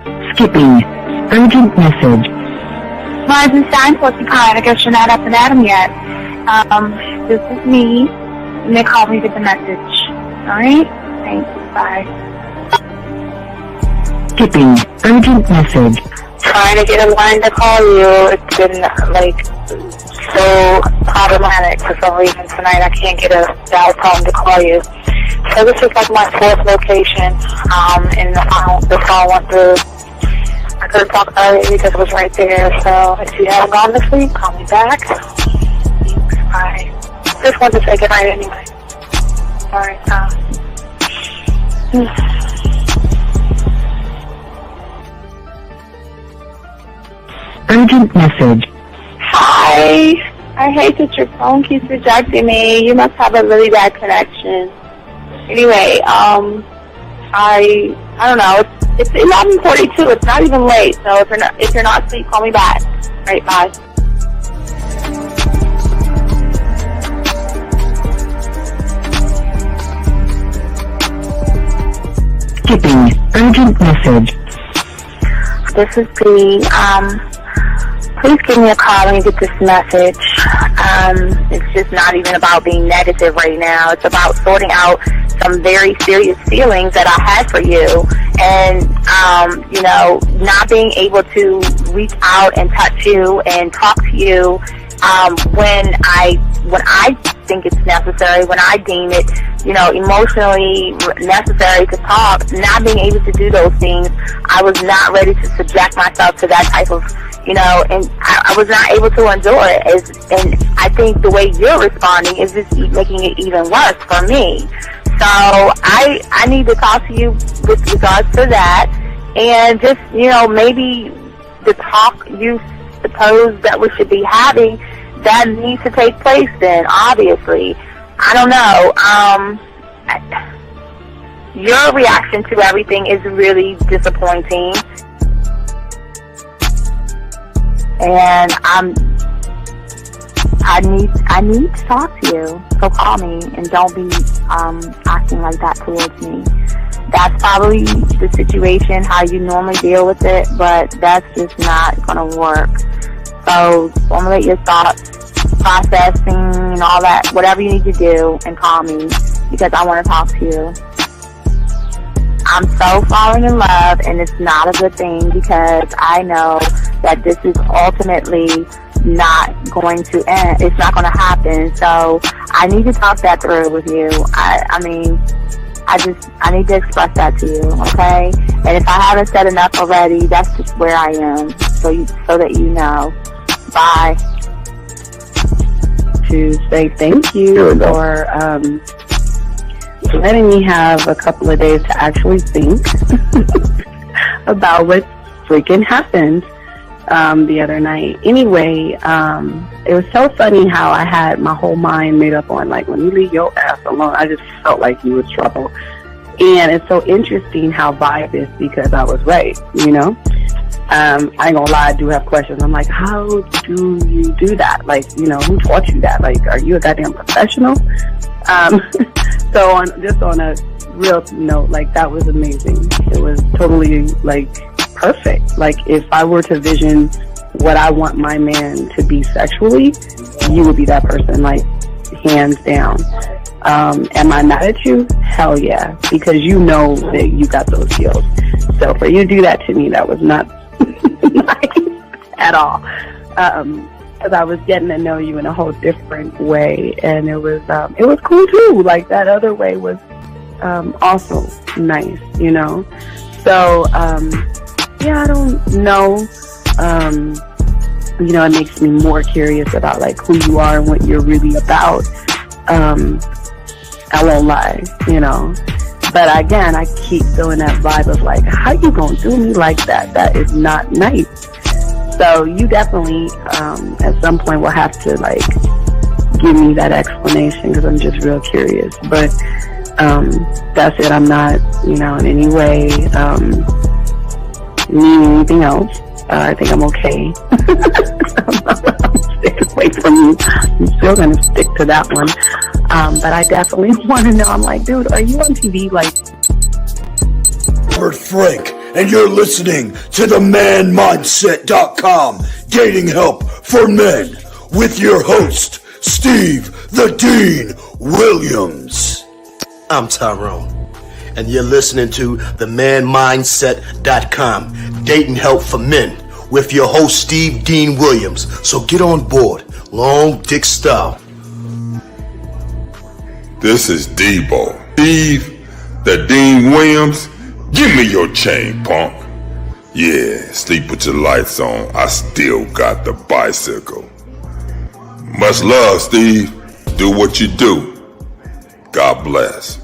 Skipping. Urgent message. Rise and shine, porcupine. I guess you're not up and at 'em yet. This is me. And they called me to get the message. Alright? Thanks. Bye. Skipping. Urgent message. Trying to get a line to call you. It's been, so problematic for some reason tonight. I can't get a dial tone to call you. So this is my fourth location, and the phone went through. I couldn't talk about it because it was right there. So if you haven't gone to sleep, call me back. Thanks. Bye. Just wanted to say goodnight anyway. Alright, Urgent message. Hi. I hate that your phone keeps rejecting me. You must have a really bad connection. Anyway, I don't know. It's 11:42. It's not even late. So if you're not asleep, call me back. All right, bye. Skipping. Urgent message. This is P. Please give me a call when you get this message. It's just not even about being negative right now. It's about sorting out some very serious feelings that I had for you, and not being able to reach out and touch you and talk to you when I think it's necessary, when I deem it, emotionally necessary to talk. Not being able to do those things, I was not ready to subject myself to that type of, and I was not able to endure it. And I think the way you're responding is just making it even worse for me. So I need to talk to you with regards to that, and just, maybe the talk you suppose that we should be having, that needs to take place then, obviously. I don't know. Your reaction to everything is really disappointing. And I need to talk to you. So call me and don't be acting like that towards me. That's probably the situation, how you normally deal with it, but that's just not going to work. So formulate your thoughts, processing and all that, whatever you need to do, and call me because I want to talk to you. I'm so falling in love, and it's not a good thing because I know that this is ultimately not going to end. It's not going to happen. So I need to talk that through with you. I need to express that to you, okay? And if I haven't said enough already, that's just where I am, so that you know. Bye. To say thank you for letting me have a couple of days to actually think about what freaking happened the other night. Anyway, it was so funny how I had my whole mind made up on, when you leave your ass alone, I just felt like you was trouble. And it's so interesting how vibe is because I was right, I ain't gonna lie, I do have questions. I'm like, how do you do that? Who taught you that? Are you a goddamn professional? So on a real note, that was amazing. It was totally perfect. If I were to vision what I want my man to be sexually, you would be that person, hands down. Am I mad at you? Hell yeah, because you know that you got those skills. So for you to do that to me, that was not nice at all. Because I was getting to know you in a whole different way, and it was cool too. That other way was also nice, So I don't know. It makes me more curious about who you are and what you're really about. I won't lie, But again, I keep feeling that vibe of how you gonna do me like that? That is not nice. So you definitely, at some point, will have to give me that explanation because I'm just real curious. But that's it. I'm not, in any way needing anything else. I think I'm okay. I'm sticking away from you. I'm still gonna stick to that one. But I definitely want to know. I'm dude, are you on TV? Robert Frank and you're listening to the manmindset.com dating help for men with your host, Steve the Dean Williams. I'm Tyrone, and you're listening to the manmindset.com dating help for men with your host, Steve Dean Williams. So get on board, long dick style. This is Debo. Steve the Dean Williams, give me your chain, punk. Yeah, sleep with your lights on. I still got the bicycle. Much love, Steve. Do what you do. God bless.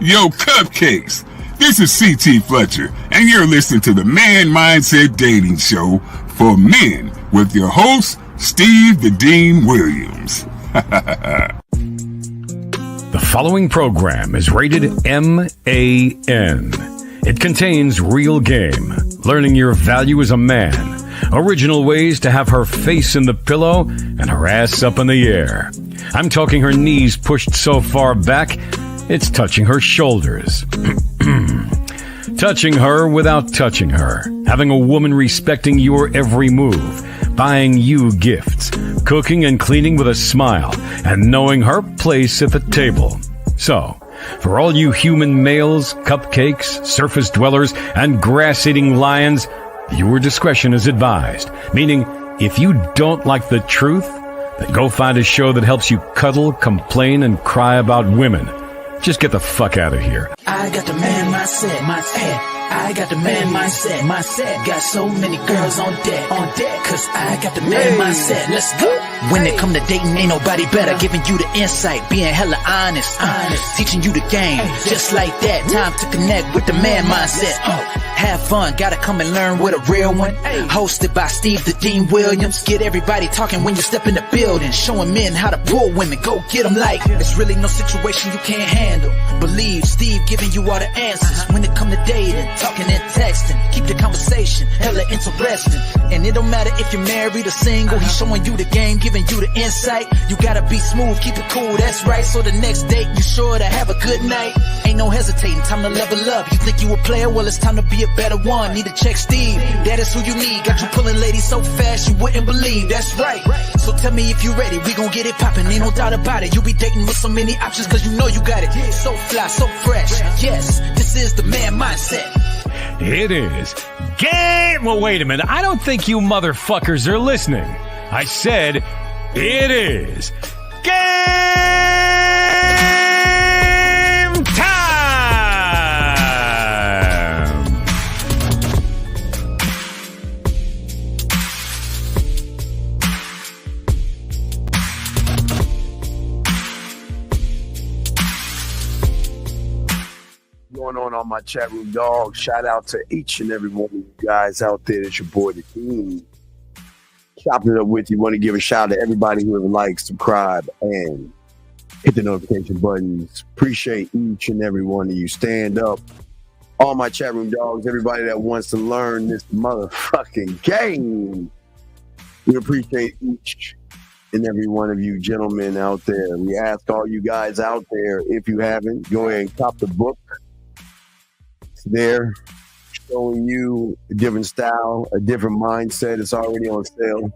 Yo, cupcakes. This is C.T. Fletcher, and you're listening to the Man Mindset Dating Show for men with your host, Steve the Dean Williams. The following program is rated MAN. It contains real game, learning your value as a man, original ways to have her face in the pillow and her ass up in the air. I'm talking her knees pushed so far back, it's touching her shoulders. Touching her without touching her. Having a woman respecting your every move. Buying you gifts. Cooking and cleaning with a smile. And knowing her place at the table. So, for all you human males, cupcakes, surface dwellers, and grass-eating lions, viewer discretion is advised. Meaning, if you don't like the truth, then go find a show that helps you cuddle, complain, and cry about women. Just get the fuck out of here. I got the man mindset, I got the man mindset, got so many girls on deck, cause I got the man mindset, let's go. When it come to dating, ain't nobody better, giving you the insight, being hella honest, teaching you the game, just like that, time to connect with the man mindset. Have fun, gotta come and learn with a real one. Hosted by Steve the Dean Williams. Get everybody talking when you step in the building. Showing men how to pull women, go get them like it's really no situation you can't handle. Believe Steve giving you all the answers. When it come to dating, talking and texting, keep the conversation hella interesting. And it don't matter if you're married or single. He's showing you the game, giving you the insight. You gotta be smooth, keep it cool, that's right. So the next date, you sure to have a good night. Ain't no hesitating, time to level up. You think you a player? Well, it's time to be a better one. Need to check Steve, that is who you need. Got you pulling ladies so fast you wouldn't believe. That's right. So tell me if you ready, we gon' get it poppin'. Ain't no doubt about it. You be dating with so many options cause you know you got it. So fly, so fresh. Yes, this is the man mindset. It is. Game! Well, wait a minute. I don't think you motherfuckers are listening. I said it is. Game time! Going on my chat room, dog. Shout out to each and every one of you guys out there. It's your boy, the Dean. Chopping it up with you. Want to give a shout out to everybody who ever likes, subscribe, and hit the notification buttons. Appreciate each and every one of you. Stand up. All my chat room dogs, everybody that wants to learn this motherfucking game. We appreciate each and every one of you gentlemen out there. We ask all you guys out there, if you haven't, go ahead and cop the book. It's there, showing you a different style, a different mindset. It's already on sale.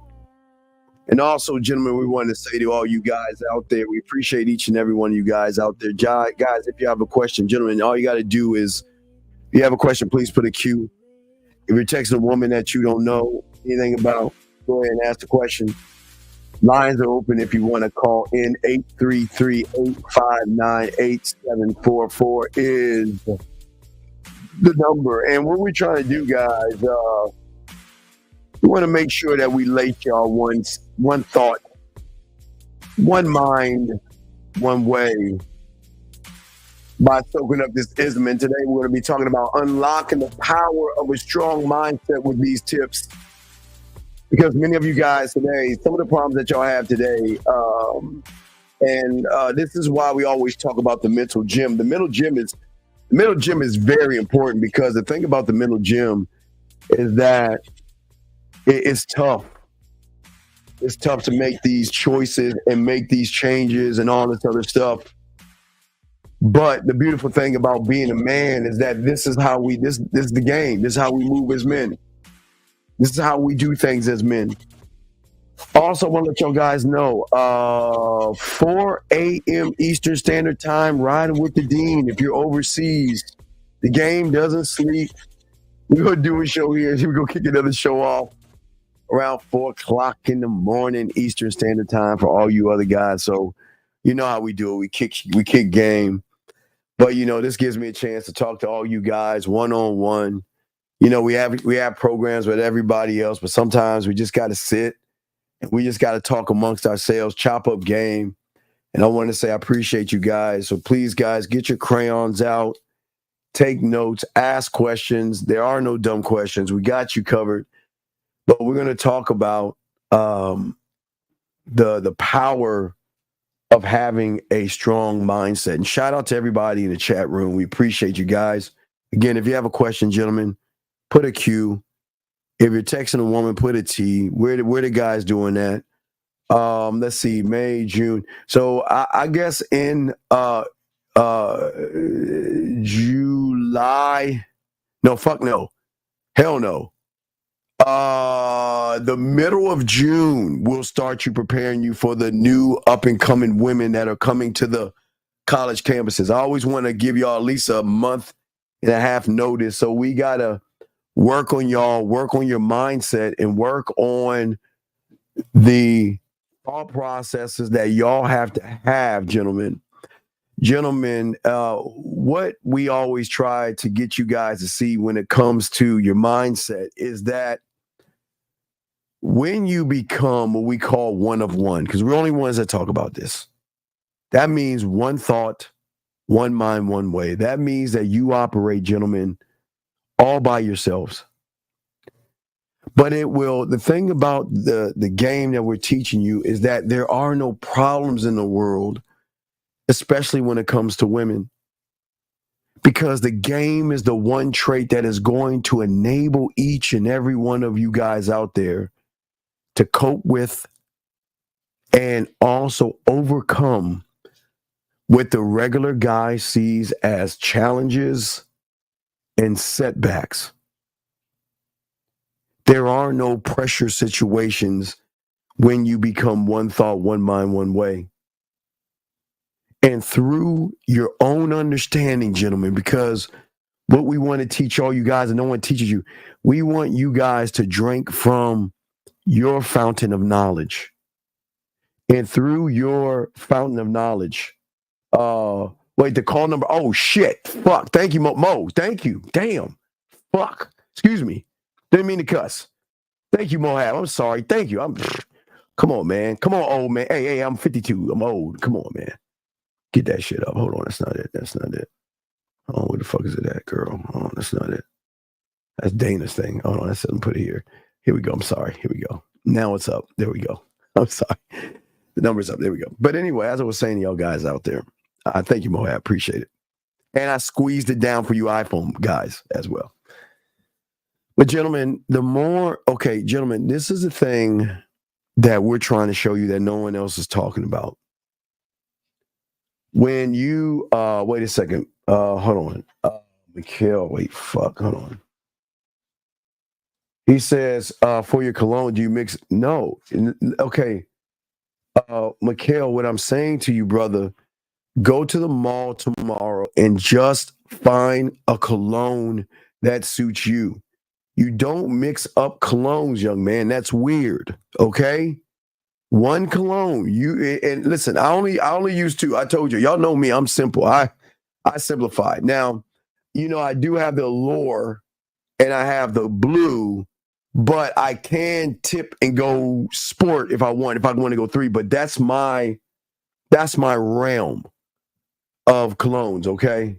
And also, gentlemen, we wanted to say to all you guys out there, we appreciate each and every one of you guys out there. Guys, if you have a question, gentlemen, all you got to do is, if you have a question, please put a Q. If you're texting a woman that you don't know anything about, go ahead and ask the question. Lines are open if you want to call in. 833-859-8744 is the number. And what we're trying to do, guys, we want to make sure that we lace y'all one thought, one mind, one way by soaking up this ism. And today we're going to be talking about unlocking the power of a strong mindset with these tips. Because many of you guys today, some of the problems that y'all have today, and this is why we always talk about the mental gym. The mental gym is very important, because the thing about the mental gym is that it's tough. It's tough to make these choices and make these changes and all this other stuff. But the beautiful thing about being a man is that this is how this is the game. This is how we move as men. This is how we do things as men. Also, want to let y'all guys know, 4 a.m. Eastern Standard Time, riding with the Dean. If you're overseas, the game doesn't sleep. We're going to do a show here. We're going to kick another show off around 4 o'clock in the morning Eastern Standard Time for all you other guys. So you know how we do it. We kick game. But, you know, this gives me a chance to talk to all you guys one-on-one. You know, we have programs with everybody else, but sometimes we just got to sit and we just got to talk amongst ourselves, chop up game. And I want to say I appreciate you guys. So please, guys, get your crayons out, take notes, ask questions. There are no dumb questions. We got you covered. But we're going to talk about the power of having a strong mindset. And shout out to everybody in the chat room. We appreciate you guys. Again, if you have a question, gentlemen, put a Q. If you're texting a woman, put a T. Where the guys doing that? Let's see, May, June. So I guess in July. No, fuck no. Hell no. The middle of June, we'll start you preparing you for the new up and coming women that are coming to the college campuses. I always want to give y'all at least a month and a half notice. So we got to work on y'all, work on your mindset, and work on the thought processes that y'all have to have, gentlemen. Gentlemen, what we always try to get you guys to see when it comes to your mindset is that when you become what we call one of one, because we're the only ones that talk about this, that means one thought, one mind, one way. That means that you operate, gentlemen, all by yourselves. But the thing about the game that we're teaching you is that there are no problems in the world, especially when it comes to women. Because the game is the one trait that is going to enable each and every one of you guys out there to cope with and also overcome what the regular guy sees as challenges and setbacks. There are no pressure situations when you become one thought, one mind, one way. And through your own understanding, gentlemen, because what we want to teach all you guys, and no one teaches you, we want you guys to drink from your fountain of knowledge. And through your fountain of knowledge, wait, the call number, oh shit, fuck, thank you, Mo, thank you, damn, fuck, excuse me, didn't mean to cuss. Thank you, Mohab, I'm sorry, thank you, come on, man, come on, old man, hey, I'm 52, I'm old, come on, man, get that shit up, hold on, that's not it, oh, where the fuck is it at, girl, oh, that's not it, that's Dana's thing, hold on, let me put it here we go, I'm sorry, here we go, now it's up, there we go, I'm sorry. The number's up. There we go. But anyway, as I was saying to y'all guys out there, thank you, Mohab. Appreciate it. And I squeezed it down for you iPhone guys as well. But gentlemen, gentlemen, this is a thing that we're trying to show you that no one else is talking about. When you, wait a second. Hold on. Mikhail, hold on. He says, for your cologne, do you mix? No. Okay. Mikhail, what I'm saying to you, brother, go to the mall tomorrow and just find a cologne that suits you. You don't mix up colognes, young man. That's weird. Okay? One cologne. And listen, I only use two. I told you, y'all know me. I'm simple. I simplify. Now, you know, I do have the Allure and I have the Blue. But I can tip and go sport if I want to go 3. But that's my realm of colognes, okay?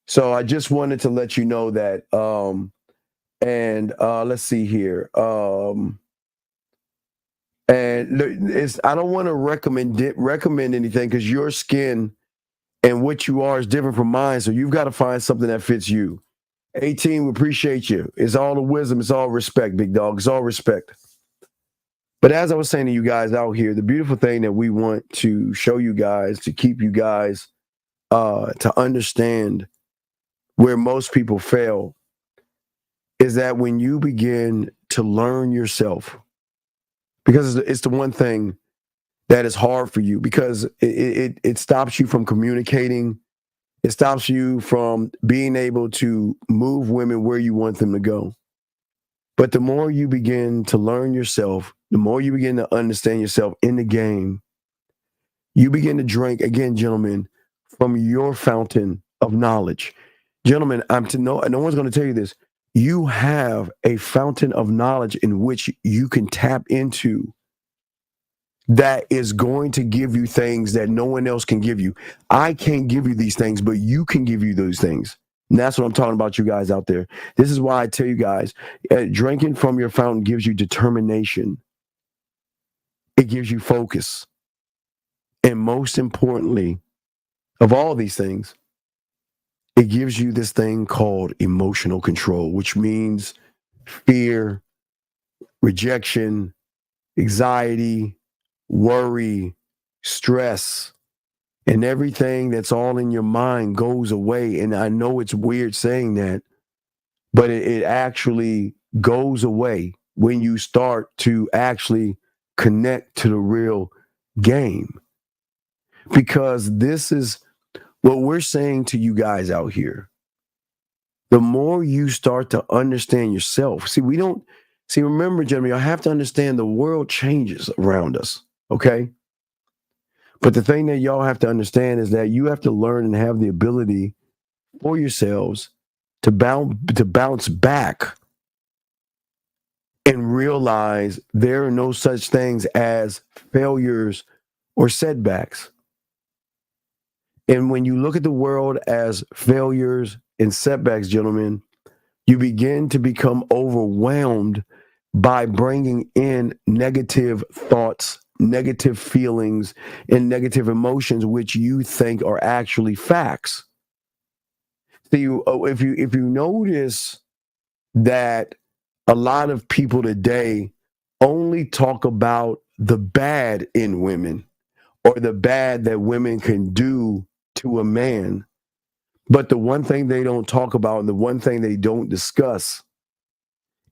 So I just wanted to let you know that. And let's see here. And I don't want to recommend anything because your skin and what you are is different from mine. So you've got to find something that fits you. 18, we appreciate you. It's all the wisdom. It's all respect, big dog. It's all respect. But as I was saying to you guys out here, the beautiful thing that we want to show you guys, to keep you guys to understand where most people fail is that when you begin to learn yourself, because it's the one thing that is hard for you, because it stops you from communicating. It stops you from being able to move women where you want them to go. But the more you begin to learn yourself, the more you begin to understand yourself in the game, you begin to drink, again, gentlemen, from your fountain of knowledge. Gentlemen, no one's going to tell you this. You have a fountain of knowledge in which you can tap into that is going to give you things that no one else can give you. I can't give you these things, but you can give you those things. And that's what I'm talking about, you guys out there. This is why I tell you guys, drinking from your fountain gives you determination. It gives you focus. And most importantly, of all these things, it gives you this thing called emotional control, which means fear, rejection, anxiety, worry, stress, and everything that's all in your mind goes away. And I know it's weird saying that, but it actually goes away when you start to actually connect to the real game. Because this is what we're saying to you guys out here. The more you start to understand yourself, remember, gentlemen, I have to understand the world changes around us, okay? But the thing that y'all have to understand is that you have to learn and have the ability for yourselves to bounce back and realize there are no such things as failures or setbacks. And when you look at the world as failures and setbacks, gentlemen, you begin to become overwhelmed by bringing in negative thoughts, negative feelings, and negative emotions, which you think are actually facts. So if you notice that a lot of people today only talk about the bad in women or the bad that women can do to a man, but the one thing they don't talk about and the one thing they don't discuss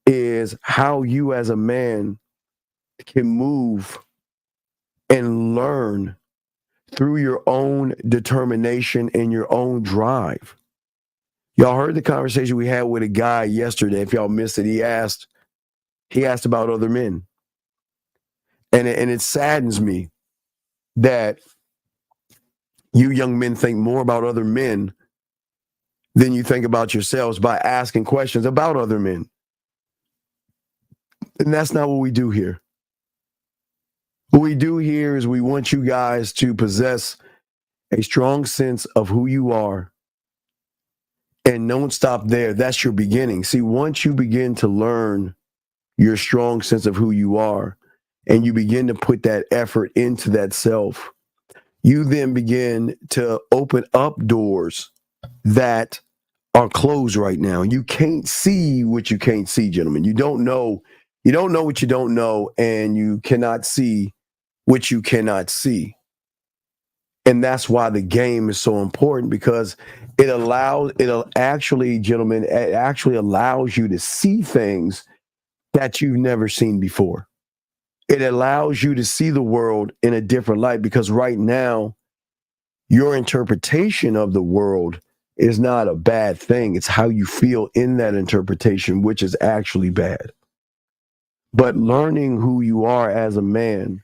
is how you as a man can move and learn through your own determination and your own drive. Y'all heard the conversation we had with a guy yesterday. If y'all missed it, he asked about other men. And it saddens me that you young men think more about other men than you think about yourselves by asking questions about other men. And that's not what we do here. What we do here is we want you guys to possess a strong sense of who you are. And don't stop there. That's your beginning. See, once you begin to learn your strong sense of who you are, and you begin to put that effort into that self, you then begin to open up doors that are closed right now. You can't see what you can't see, gentlemen. You don't know what you don't know, and you cannot see what you cannot see. And that's why the game is so important, because it actually allows you to see things that you've never seen before. It allows you to see the world in a different light, because right now, your interpretation of the world is not a bad thing. It's how you feel in that interpretation, which is actually bad. But learning who you are as a man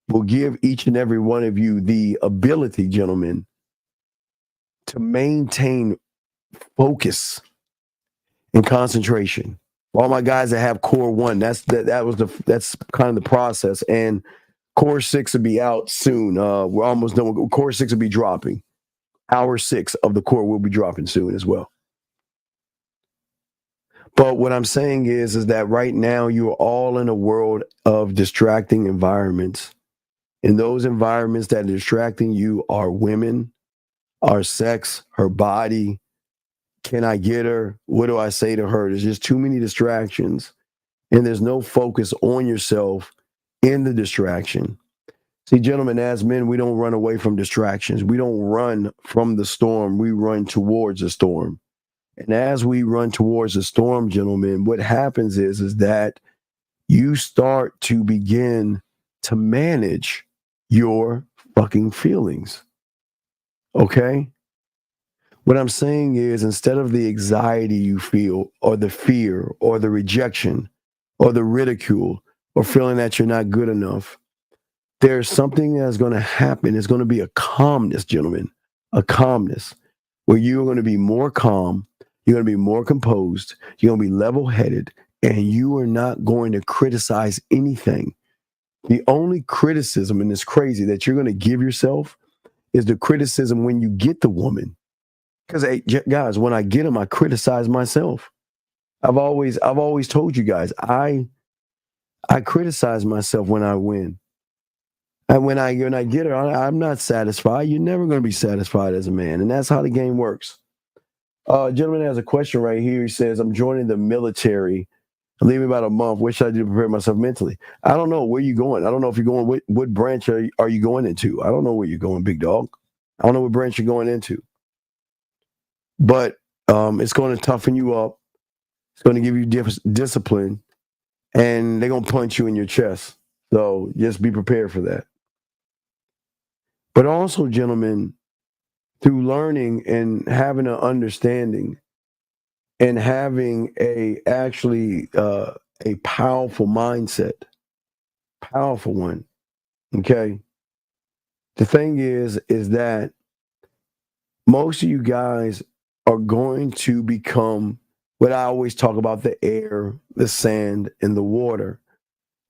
will give each and every one of you the ability, gentlemen, to maintain focus and concentration. All my guys that have core 1, that's kind of the process. And core 6 will be out soon. We're almost done. Core 6 will be dropping. Hour 6 of the core will be dropping soon as well. But what I'm saying is that right now you're all in a world of distracting environments. And those environments that are distracting you are women, our sex, her body. Can I get her? What do I say to her? There's just too many distractions. And there's no focus on yourself in the distraction. See, gentlemen, as men, we don't run away from distractions. We don't run from the storm. We run towards the storm. And as we run towards the storm, gentlemen, what happens is that you start to begin to manage your fucking feelings. Okay? What I'm saying is, instead of the anxiety you feel, or the fear, or the rejection, or the ridicule, or feeling that you're not good enough, there's something that's going to happen. It's going to be a calmness, gentlemen, a calmness where you're going to be more calm, you're going to be more composed, you're going to be level-headed, and you are not going to criticize anything. The only criticism, and it's crazy, that you're going to give yourself is the criticism when you get the woman. Because, hey, guys, when I get them, I criticize myself. I've always told you guys, I criticize myself when I win. And when I get her, I'm not satisfied. You're never going to be satisfied as a man. And that's how the game works. Gentleman has a question right here. He says, I'm joining the military. I'm leaving about a month. What should I do to prepare myself mentally? I don't know. Where you going? I don't know if you're going, what branch are you going into? I don't know where you're going, big dog. I don't know what branch you're going into. But it's going to toughen you up. It's going to give you discipline. And they're going to punch you in your chest. So just be prepared for that. But also, gentlemen, through learning and having an understanding and having a powerful mindset, powerful one, okay? The thing is that most of you guys are going to become what I always talk about, the air, the sand, and the water.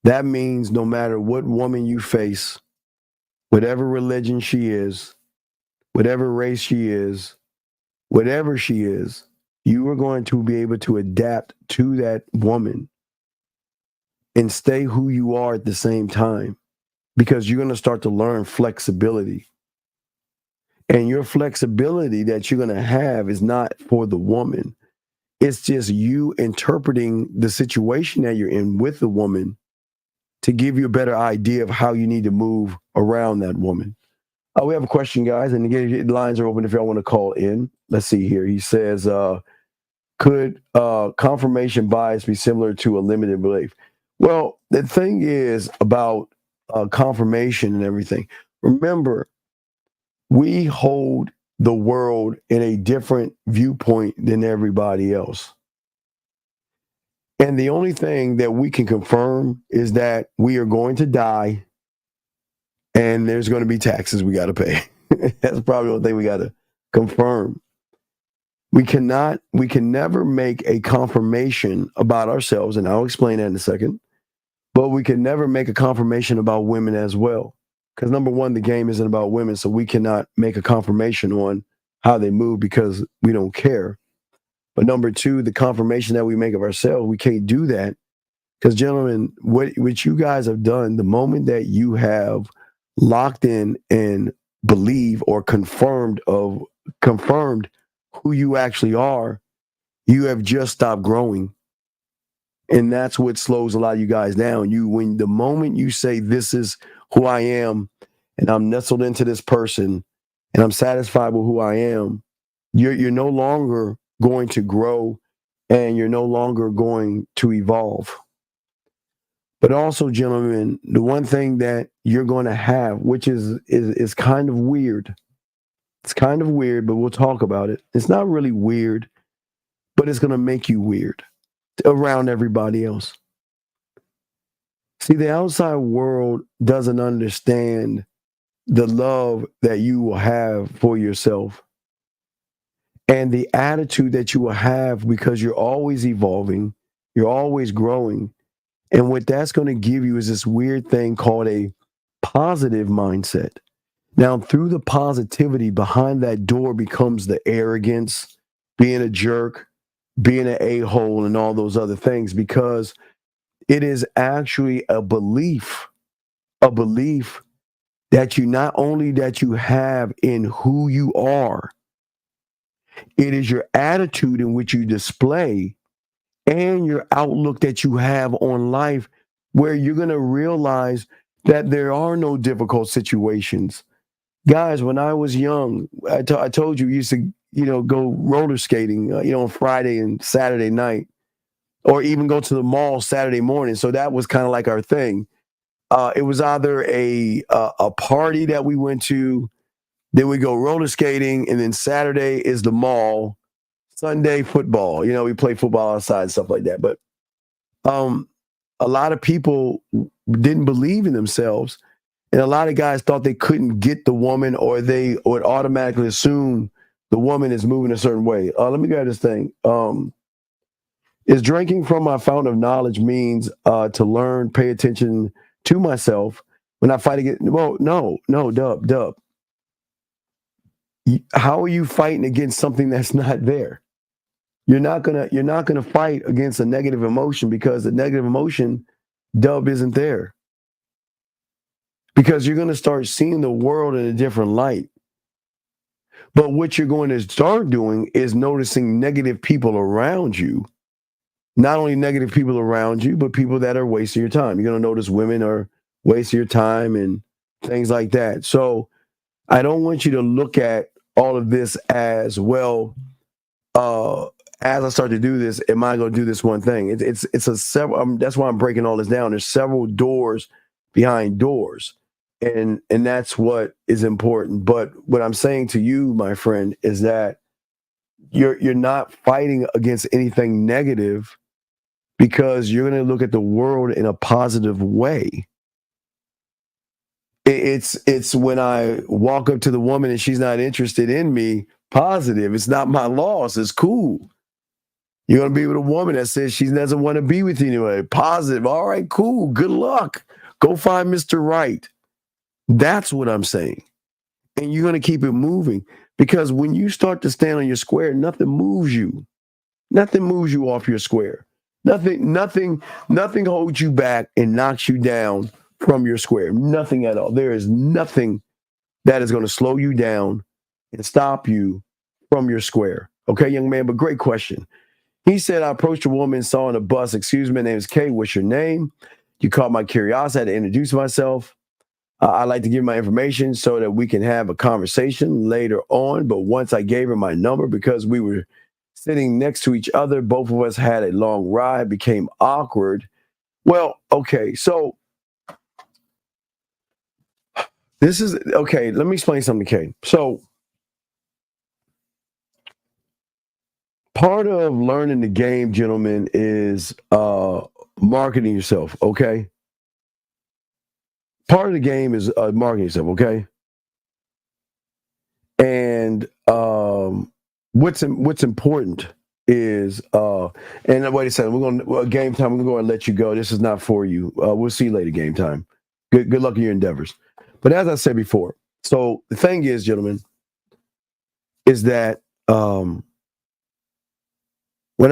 That means no matter what woman you face, whatever religion she is, whatever race she is, whatever she is, you are going to be able to adapt to that woman and stay who you are at the same time, because you're going to start to learn flexibility. And your flexibility that you're going to have is not for the woman. It's just you interpreting the situation that you're in with the woman to give you a better idea of how you need to move around that woman. We have a question, guys, and again, the lines are open if y'all want to call in. Let's see here. He says, could confirmation bias be similar to a limited belief? Well, the thing is about confirmation and everything. Remember, we hold the world in a different viewpoint than everybody else. And the only thing that we can confirm is that we are going to die and there's going to be taxes we got to pay. That's probably the only thing we got to confirm. We can never make a confirmation about ourselves, and I'll explain that in a second, but we can never make a confirmation about women as well. Because number one, the game isn't about women, so we cannot make a confirmation on how they move because we don't care. But number two, the confirmation that we make of ourselves, we can't do that. Because gentlemen, what you guys have done, the moment that you have locked in and believe or confirmed who you actually are, you have just stopped growing. And that's what slows a lot of you guys down. When the moment you say, this is who I am, and I'm nestled into this person, and I'm satisfied with who I am, you're no longer going to grow, and you're no longer going to evolve. But also, gentlemen, the one thing that you're going to have, which is kind of weird. It's kind of weird, but we'll talk about it. It's not really weird, but it's going to make you weird around everybody else. See, the outside world doesn't understand the love that you will have for yourself and the attitude that you will have, because you're always evolving, you're always growing. And what that's going to give you is this weird thing called a positive mindset. Now, through the positivity, behind that door becomes the arrogance, being a jerk, being an a-hole, and all those other things, because it is actually a belief that you not only that you have in who you are, it is your attitude in which you display and your outlook that you have on life, where you're going to realize that there are no difficult situations. Guys, when I was young, I told you, used to, go roller skating, on Friday and Saturday night, or even go to the mall Saturday morning. So that was kind of like our thing. It was either a party that we went to, then we go roller skating, and then Saturday is the mall, Sunday football. We play football outside and stuff like that. But a lot of people didn't believe in themselves, and a lot of guys thought they couldn't get the woman, or they would automatically assume the woman is moving a certain way. Let me grab this thing. Is drinking from my fountain of knowledge means to learn, pay attention to myself when I fight against? Well, no, Dub. How are you fighting against something that's not there? You're not gonna fight against a negative emotion, because the negative emotion, Dub, isn't there. Because you're gonna start seeing the world in a different light. But what you're going to start doing is noticing negative people around you. Not only negative people around you, but people that are wasting your time. You're going to notice women are wasting your time and things like that. So I don't want you to look at all of this as, well, as I start to do this, am I going to do this one thing? It's a several. That's why I'm breaking all this down. There's several doors behind doors, and that's what is important. But what I'm saying to you, my friend, is that you're not fighting against anything negative, because you're going to look at the world in a positive way. It's when I walk up to the woman and she's not interested in me, positive. It's not my loss. It's cool. You're going to be with a woman that says she doesn't want to be with you anyway. Positive. All right, cool. Good luck. Go find Mr. Right. That's what I'm saying. And you're going to keep it moving, because when you start to stand on your square, nothing moves you. Nothing moves you off your square. Nothing holds you back and knocks you down from your square. Nothing at all. There is nothing that is going to slow you down and stop you from your square. Okay, young man, but great question. He said, I approached a woman, saw on a bus, excuse me, my name is Kay, what's your name? You caught my curiosity, I had to introduce myself. I'd like to give my information so that we can have a conversation later on. But once I gave her my number, because we were sitting next to each other, both of us had a long ride, became awkward. Well, okay, so this is, okay, let me explain something, Kay. So part of learning the game, gentlemen, is marketing yourself, okay? Part of the game is marketing yourself, okay? And what's important is, and wait a second, we're going to, game time, we're going to let you go. This is not for you. We'll see you later, game time. Good luck in your endeavors. But as I said before, so the thing is, gentlemen, is that when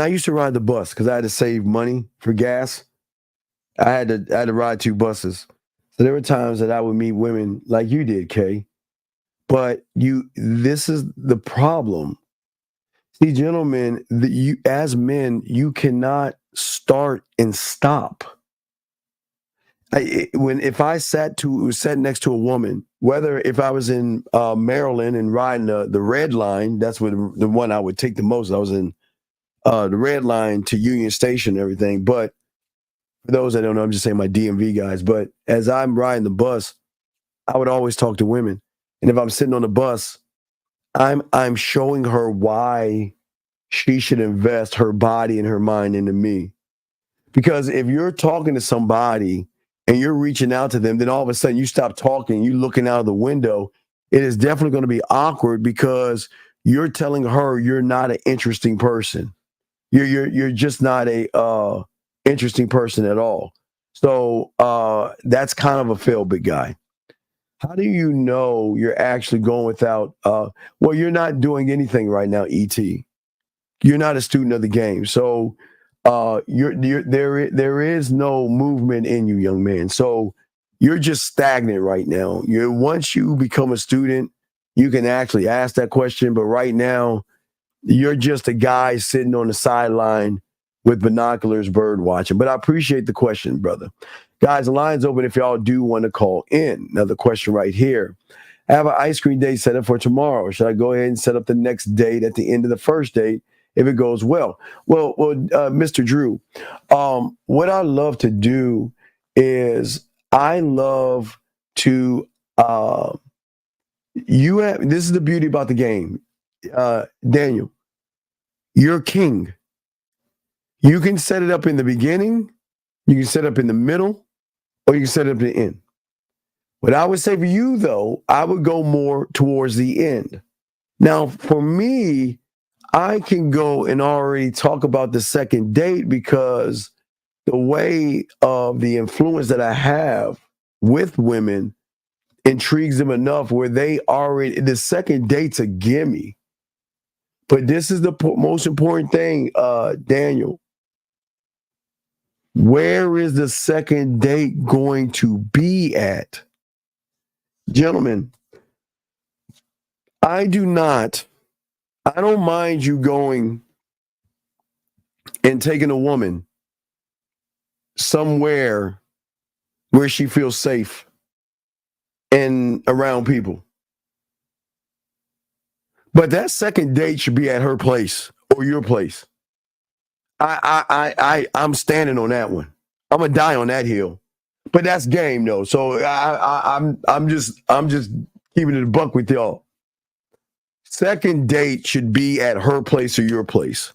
I used to ride the bus, because I had to save money for gas, I had to ride 2 buses. So there were times that I would meet women like you did, Kay. But this is the problem. See, gentlemen, as men, you cannot start and stop. If I sat next to a woman, whether if I was in Maryland and riding the red line, that's what the one I would take the most. I was in the red line to Union Station and everything. But for those that don't know, I'm just saying my DMV guys. But as I'm riding the bus, I would always talk to women. And if I'm sitting on the bus, I'm showing her why she should invest her body and her mind into me. Because if you're talking to somebody and you're reaching out to them, then all of a sudden you stop talking, you're looking out of the window, it is definitely going to be awkward, because you're telling her you're not an interesting person. You're just not a interesting person at all. So that's kind of a fail, big guy. How do you know you're actually going without? Well, you're not doing anything right now, ET. You're not a student of the game, so there is no movement in you, young man. So you're just stagnant right now. Once you become a student, you can actually ask that question. But right now, you're just a guy sitting on the sideline with binoculars, bird watching. But I appreciate the question, brother. Guys, the line's open if y'all do want to call in. Another question right here. I have an ice cream date set up for tomorrow. Should I go ahead and set up the next date at the end of the first date if it goes well? Well, Mr. Drew, what I love to do is I love to this is the beauty about the game. Daniel, you're king. You can set it up in the beginning, you can set it up in the middle, or you can set it up at the end. What I would say for you, though, I would go more towards the end. Now, for me, I can go and already talk about the second date because the way of the influence that I have with women intrigues them enough where the second date's a gimme. But this is the most important thing, Daniel. Where is the second date going to be at? Gentlemen, I don't mind you going and taking a woman somewhere where she feels safe and around people. But that second date should be at her place or your place. I'm standing on that one. I'm gonna die on that hill. But that's game though. So I'm just keeping it a buck with y'all. Second date should be at her place or your place.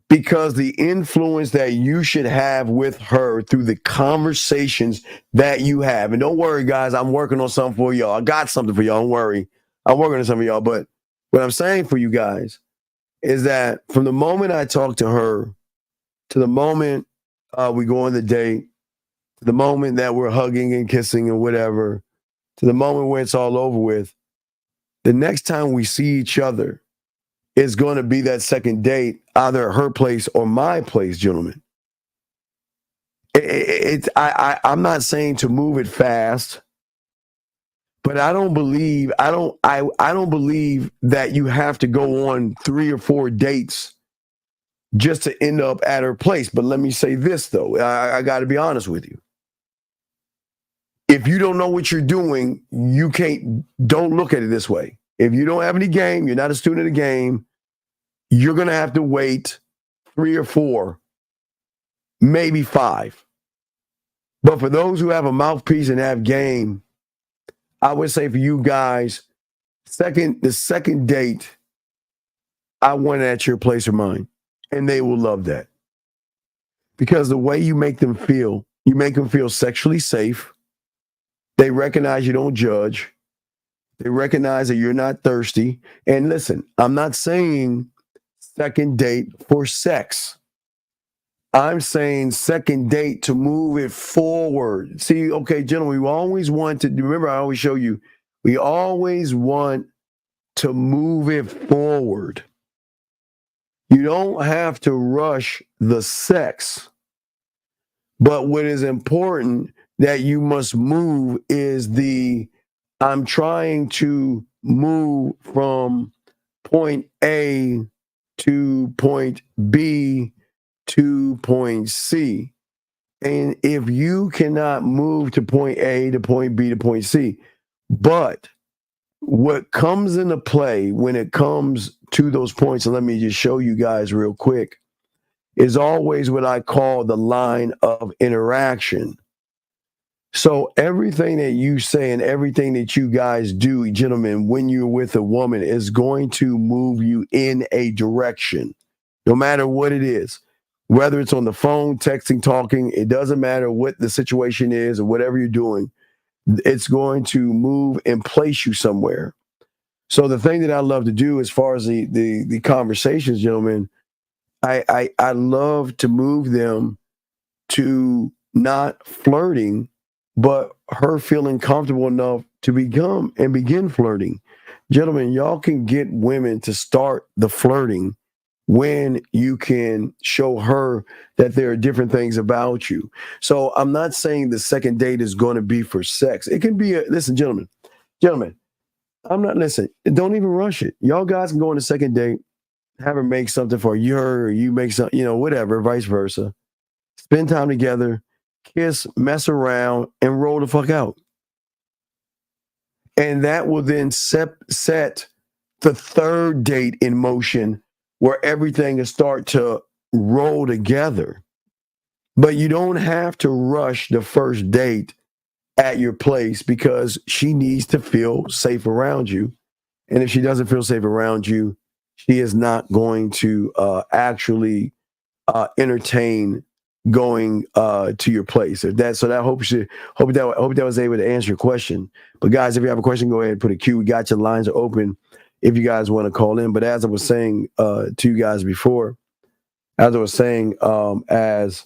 Because the influence that you should have with her through the conversations that you have. And don't worry, guys, I'm working on something for y'all. I got something for y'all. Don't worry. I'm working on something for y'all. But what I'm saying for you guys is that from the moment I talk to her to the moment we go on the date, to the moment that we're hugging and kissing and whatever, to the moment where it's all over with, the next time we see each other is going to be that second date, either her place or my place, gentlemen. I'm not saying to move it fast, but I don't believe that you have to go on 3 or 4 dates just to end up at her place. But let me say this though, I got to be honest with you. If you don't know what you're doing, don't look at it this way. If you don't have any game, you're not a student of the game, you're going to have to wait 3 or 4, maybe 5. But for those who have a mouthpiece and have game, I would say for you guys, the second date, I want it at your place or mine. And they will love that. Because the way you make them feel sexually safe. They recognize you don't judge. They recognize that you're not thirsty. And listen, I'm not saying second date for sex. I'm saying second date to move it forward. See, okay, gentlemen, we always want to, remember I always show you, we always want to move it forward. You don't have to rush the sex. But what is important that you must move is I'm trying to move from point A to point B to point C. And if you cannot move to point A to point B to point C, but what comes into play when it comes to those points, and let me just show you guys real quick, is always what I call the line of interaction. So everything that you say and everything that you guys do, gentlemen, when you're with a woman is going to move you in a direction, no matter what it is. Whether it's on the phone, texting, talking, it doesn't matter what the situation is or whatever you're doing, it's going to move and place you somewhere. So the thing that I love to do as far as the conversations, gentlemen, I love to move them to not flirting, but her feeling comfortable enough to begin flirting. Gentlemen, y'all can get women to start the flirting when you can show her that there are different things about you. So I'm not saying the second date is going to be for sex. It can be listen, gentlemen, don't even rush it. Y'all guys can go on a second date, have her make something for you, or you make something, whatever, vice versa. Spend time together, kiss, mess around, and roll the fuck out. And that will then set the third date in motion where everything will start to roll together. But you don't have to rush the first date at your place because she needs to feel safe around you. And if she doesn't feel safe around you, she is not going to actually entertain going to your place. If that, so that hope that was able to answer your question. But guys, if you have a question, go ahead and put a Q. We got your lines are open if you guys want to call in. But as I was saying to you guys before, as I was saying, as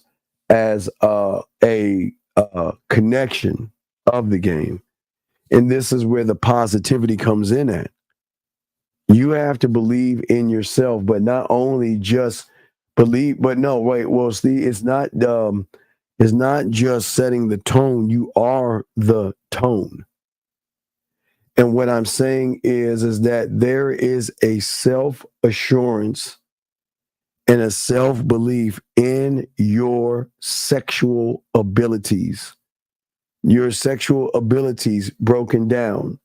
a connection of the game, and this is where the positivity comes in at. You have to believe in yourself, but not only just believe, but no, wait, well, Steve, it's not just setting the tone. You are the tone. And what I'm saying is that there is a self-assurance and a self-belief in your sexual abilities. Your sexual abilities broken down.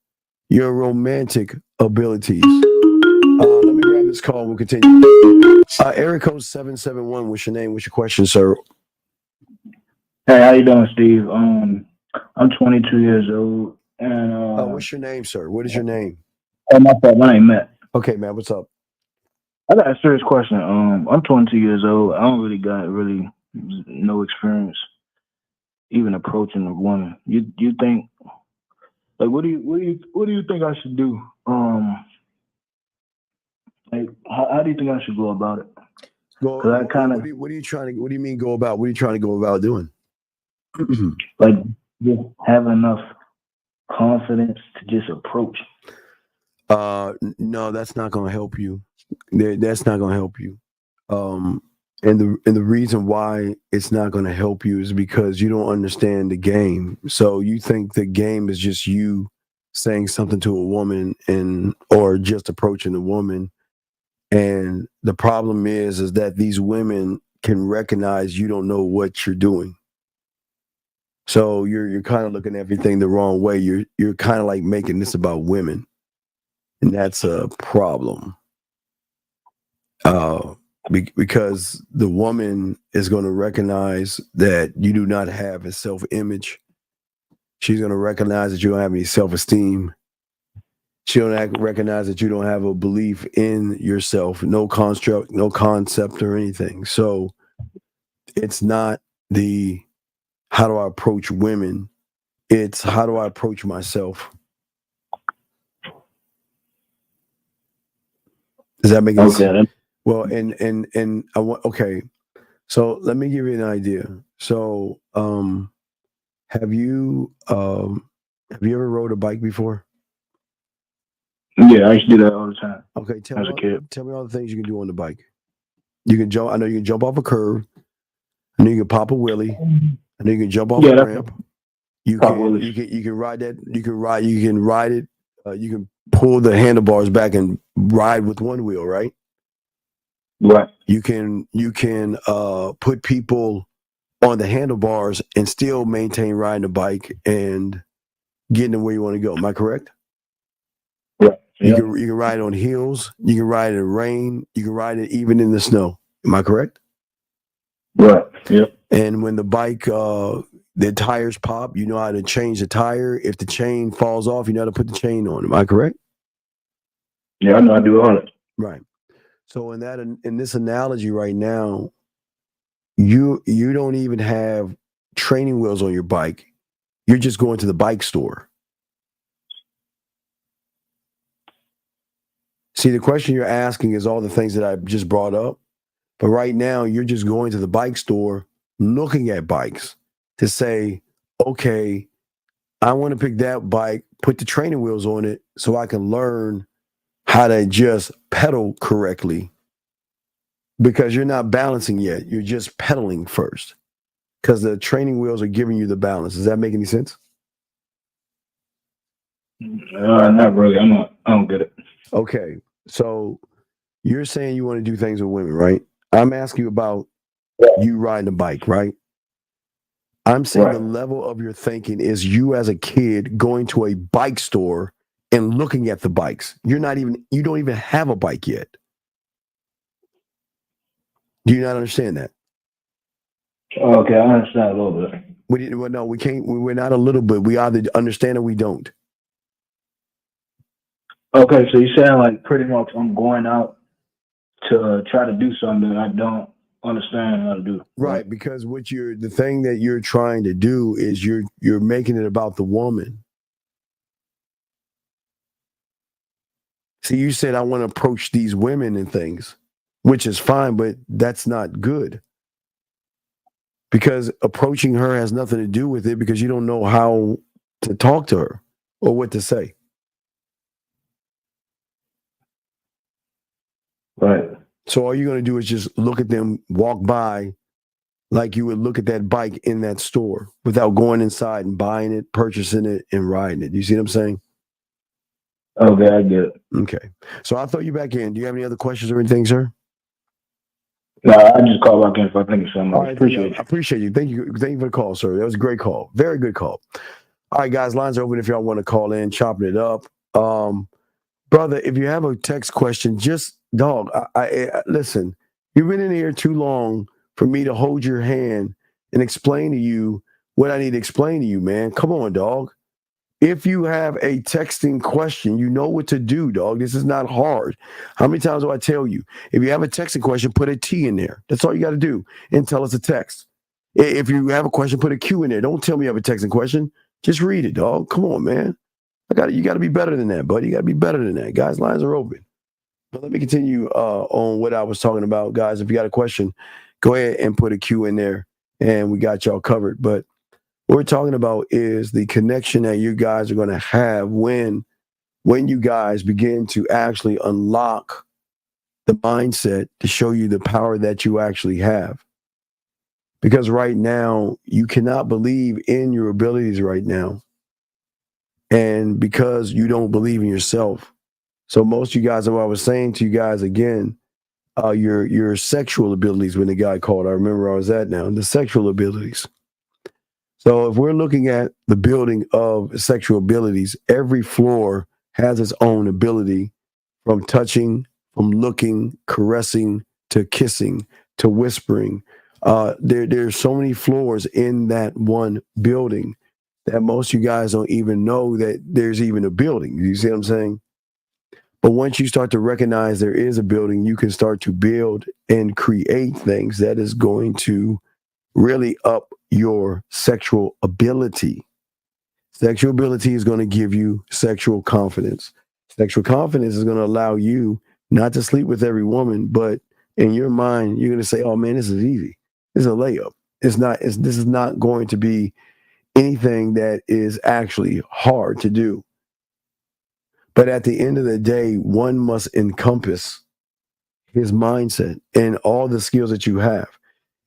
Your romantic abilities. Let me grab this call. We'll continue. Area code 771. What's your name? What's your question, sir? Hey, how you doing, Steve? I'm 22 years old, and what's your name, sir? What is your name? Oh, my fault. My name Matt. Okay, Matt. What's up? I got a serious question. I'm 22 years old. I don't really got no experience even approaching a woman. You think, like, what do you think I should do? Like, how do you think I should go about it? What are you trying to? What do you mean go about? What are you trying to go about doing? Like, just have enough confidence to just approach. No, that's not going to help you. That's not going to help you. And the reason why it's not going to help you is because you don't understand the game. So you think the game is just you saying something to a woman or just approaching a woman. And the problem is that these women can recognize you don't know what you're doing. So you're kind of looking at everything the wrong way. You're kind of like making this about women, and that's a problem. Because the woman is going to recognize that you do not have a self-image. She's going to recognize that you don't have any self-esteem. She'll recognize that you don't have a belief in yourself, no construct, no concept or anything. So it's not the how do I approach women? It's how do I approach myself? Does that make sense? Well, and I want okay. So let me give you an idea. So have you ever rode a bike before? Yeah, I used to do that all the time. Okay, tell me all the things you can do on the bike. You can jump. I know you can jump off a curb. I know you can pop a wheelie. I know you can jump off a ramp. You can ride that. You can ride it. You can pull the handlebars back and ride with one wheel, right? Right. You can put people on the handlebars and still maintain riding the bike and getting them where you want to go. Am I correct? Right. You can ride on hills. You can ride in the rain. You can ride it even in the snow. Am I correct? Right. Yep. And when the bike, the tires pop, you know how to change the tire. If the chain falls off, you know how to put the chain on. Am I correct? Yeah, I know I do all it. Right. So in this analogy right now, you don't even have training wheels on your bike. You're just going to the bike store. See, the question you're asking is all the things that I just brought up. But right now, you're just going to the bike store, looking at bikes to say, okay, I want to pick that bike, put the training wheels on it so I can learn how to just pedal correctly. Because you're not balancing yet. You're just pedaling first. Because the training wheels are giving you the balance. Does that make any sense? Not really. I don't get it. Okay. So you're saying you want to do things with women, right? I'm asking you about you riding a bike, right? I'm saying the Right. level of your thinking is you as a kid going to a bike store and looking at the bikes. You don't even have a bike yet. Do you not understand that? Okay, I understand a little bit. We can't. We're not a little bit. We either understand or we don't. Okay, so you're saying like pretty much I'm going out to try to do something that I don't understand how to do. Right, because the thing that you're trying to do is you're making it about the woman. See, you said I want to approach these women and things, which is fine, but that's not good. Because approaching her has nothing to do with it because you don't know how to talk to her or what to say. Right. So all you're going to do is just look at them walk by like you would look at that bike in that store without going inside and buying it, purchasing it, and riding it. You see what I'm saying? Okay, I get it. Okay. So I'll throw you back in. Do you have any other questions or anything, sir? No, I just call back in if I think of something. All I right, appreciate I appreciate you. Thank you for the call, sir. That was a great call. Very good call. All right, guys, lines are open if y'all want to call in, chopping it up. Brother, if you have a text question, just dog, I listen, you've been in here too long for me to hold your hand and explain to you what I need to explain to you, man. Come on, dog. If you have a texting question, you know what to do, dog. This is not hard. How many times do I tell you? If you have a texting question, put a T in there. That's all you got to do. And tell us a text. If you have a question, put a Q in there. Don't tell me you have a texting question. Just read it, dog. Come on, man. You got to be better than that, buddy. You got to be better than that. Guys, lines are open. But let me continue on what I was talking about. Guys, if you got a question, go ahead and put a Q in there, and we got y'all covered. But what we're talking about is the connection that you guys are going to have when you guys begin to actually unlock the mindset to show you the power that you actually have. Because right now, you cannot believe in your abilities right now. And because you don't believe in yourself. So most of you guys, what I was saying to you guys again, your sexual abilities when the guy called, I remember I was at now, the sexual abilities. So if we're looking at the building of sexual abilities, every floor has its own ability from touching, from looking, caressing, to kissing, to whispering. There's so many floors in that one building that most of you guys don't even know that there's even a building. You see what I'm saying? But once you start to recognize there is a building, you can start to build and create things that is going to really up your sexual ability. Sexual ability is going to give you sexual confidence. Sexual confidence is going to allow you not to sleep with every woman, but in your mind, you're going to say, oh man, this is easy. This is a layup. This is not going to be anything that is actually hard to do. But at the end of the day, one must encompass his mindset and all the skills that you have.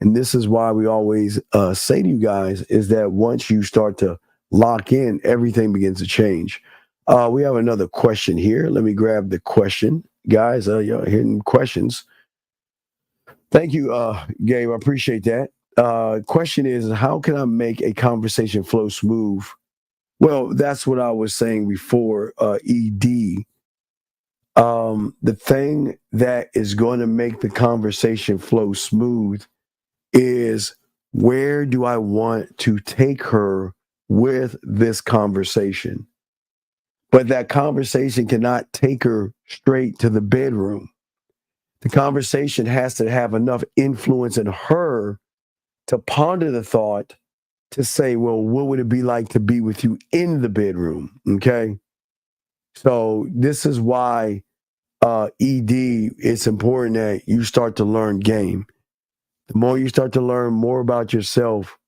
And this is why we always say to you guys is that once you start to lock in, everything begins to change. We have another question here. Let me grab the question. Guys, you're hitting questions. Thank you, Gabe. I appreciate that. Question is, how can I make a conversation flow smooth? Well, that's what I was saying before, ED. The thing that is going to make the conversation flow smooth is where do I want to take her with this conversation? But that conversation cannot take her straight to the bedroom. The conversation has to have enough influence in her to ponder the thought to say, well, what would it be like to be with you in the bedroom? Okay. So this is why ED, it's important that you start to learn game. The more you start to learn more about yourself,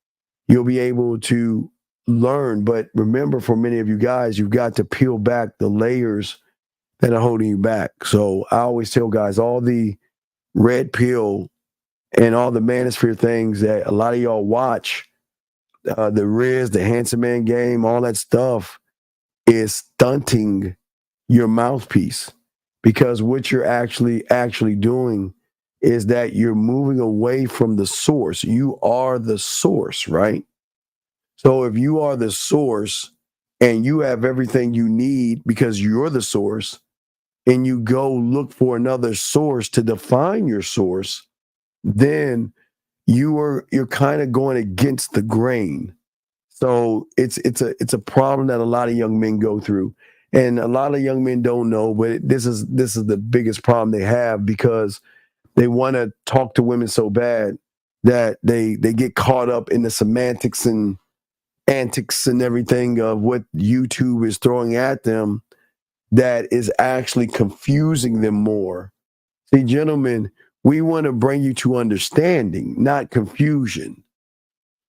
you'll be able to learn. But remember, for many of you guys, you've got to peel back the layers that are holding you back. So I always tell guys, all the red pill and all the manosphere things that a lot of y'all watch, the Riz, the Handsome Man game, all that stuff is stunting your mouthpiece. Because what you're actually doing is that you're moving away from the source. You are the source, right? So if you are the source and you have everything you need because you're the source, and you go look for another source to define your source, then you're kind of going against the grain. So it's a problem that a lot of young men go through, and a lot of young men don't know. But this is the biggest problem they have, because they want to talk to women so bad that they get caught up in the semantics and antics and everything of what YouTube is throwing at them, that is actually confusing them more. See, gentlemen, we want to bring you to understanding, not confusion.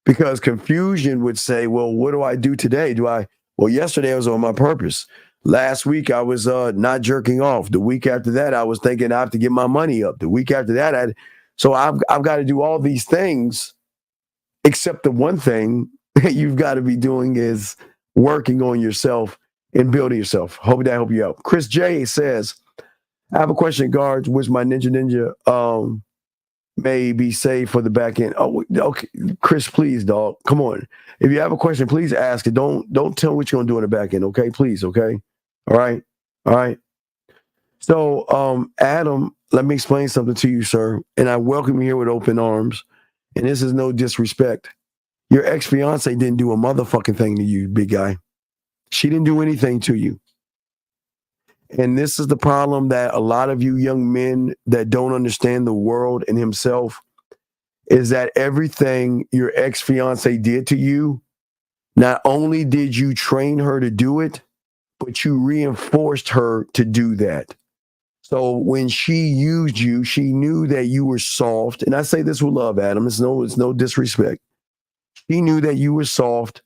Because confusion would say, well, what do I do today? Well, yesterday I was on my purpose. Last week I was not jerking off. The week after that, I was thinking I have to get my money up. The week after that, I've got to do all these things, except the one thing that you've got to be doing is working on yourself and building yourself. Hope that help you out. Chris J says, I have a question, guards, which my ninja may be saved for the back end. Oh, okay, Chris, please, dog. Come on. If you have a question, please ask it. Don't tell me what you're gonna do in the back end, okay? Please, okay? All right. All right. So, Adam, let me explain something to you, sir. And I welcome you here with open arms. And this is no disrespect. Your ex-fiance didn't do a motherfucking thing to you, big guy. She didn't do anything to you. And this is the problem that a lot of you young men that don't understand the world and himself, is that everything your ex-fiance did to you, not only did you train her to do it, but you reinforced her to do that. So when she used you, she knew that you were soft. And I say this with love, Adam. It's no disrespect. She knew that you were soft.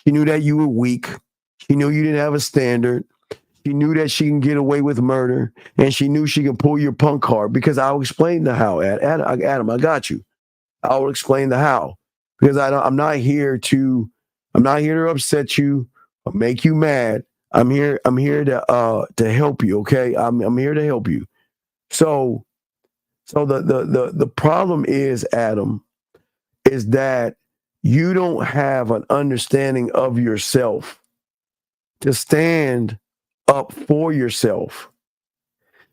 She knew that you were weak. She knew you didn't have a standard. She knew that she can get away with murder, and she knew she can pull your punk card, because I'll explain the how. Adam, I got you. I'll explain the how, because I'm not here to upset you or make you mad. I'm here to help you. Okay, I'm here to help you. So the problem is, Adam, is that you don't have an understanding of yourself to stand up for yourself.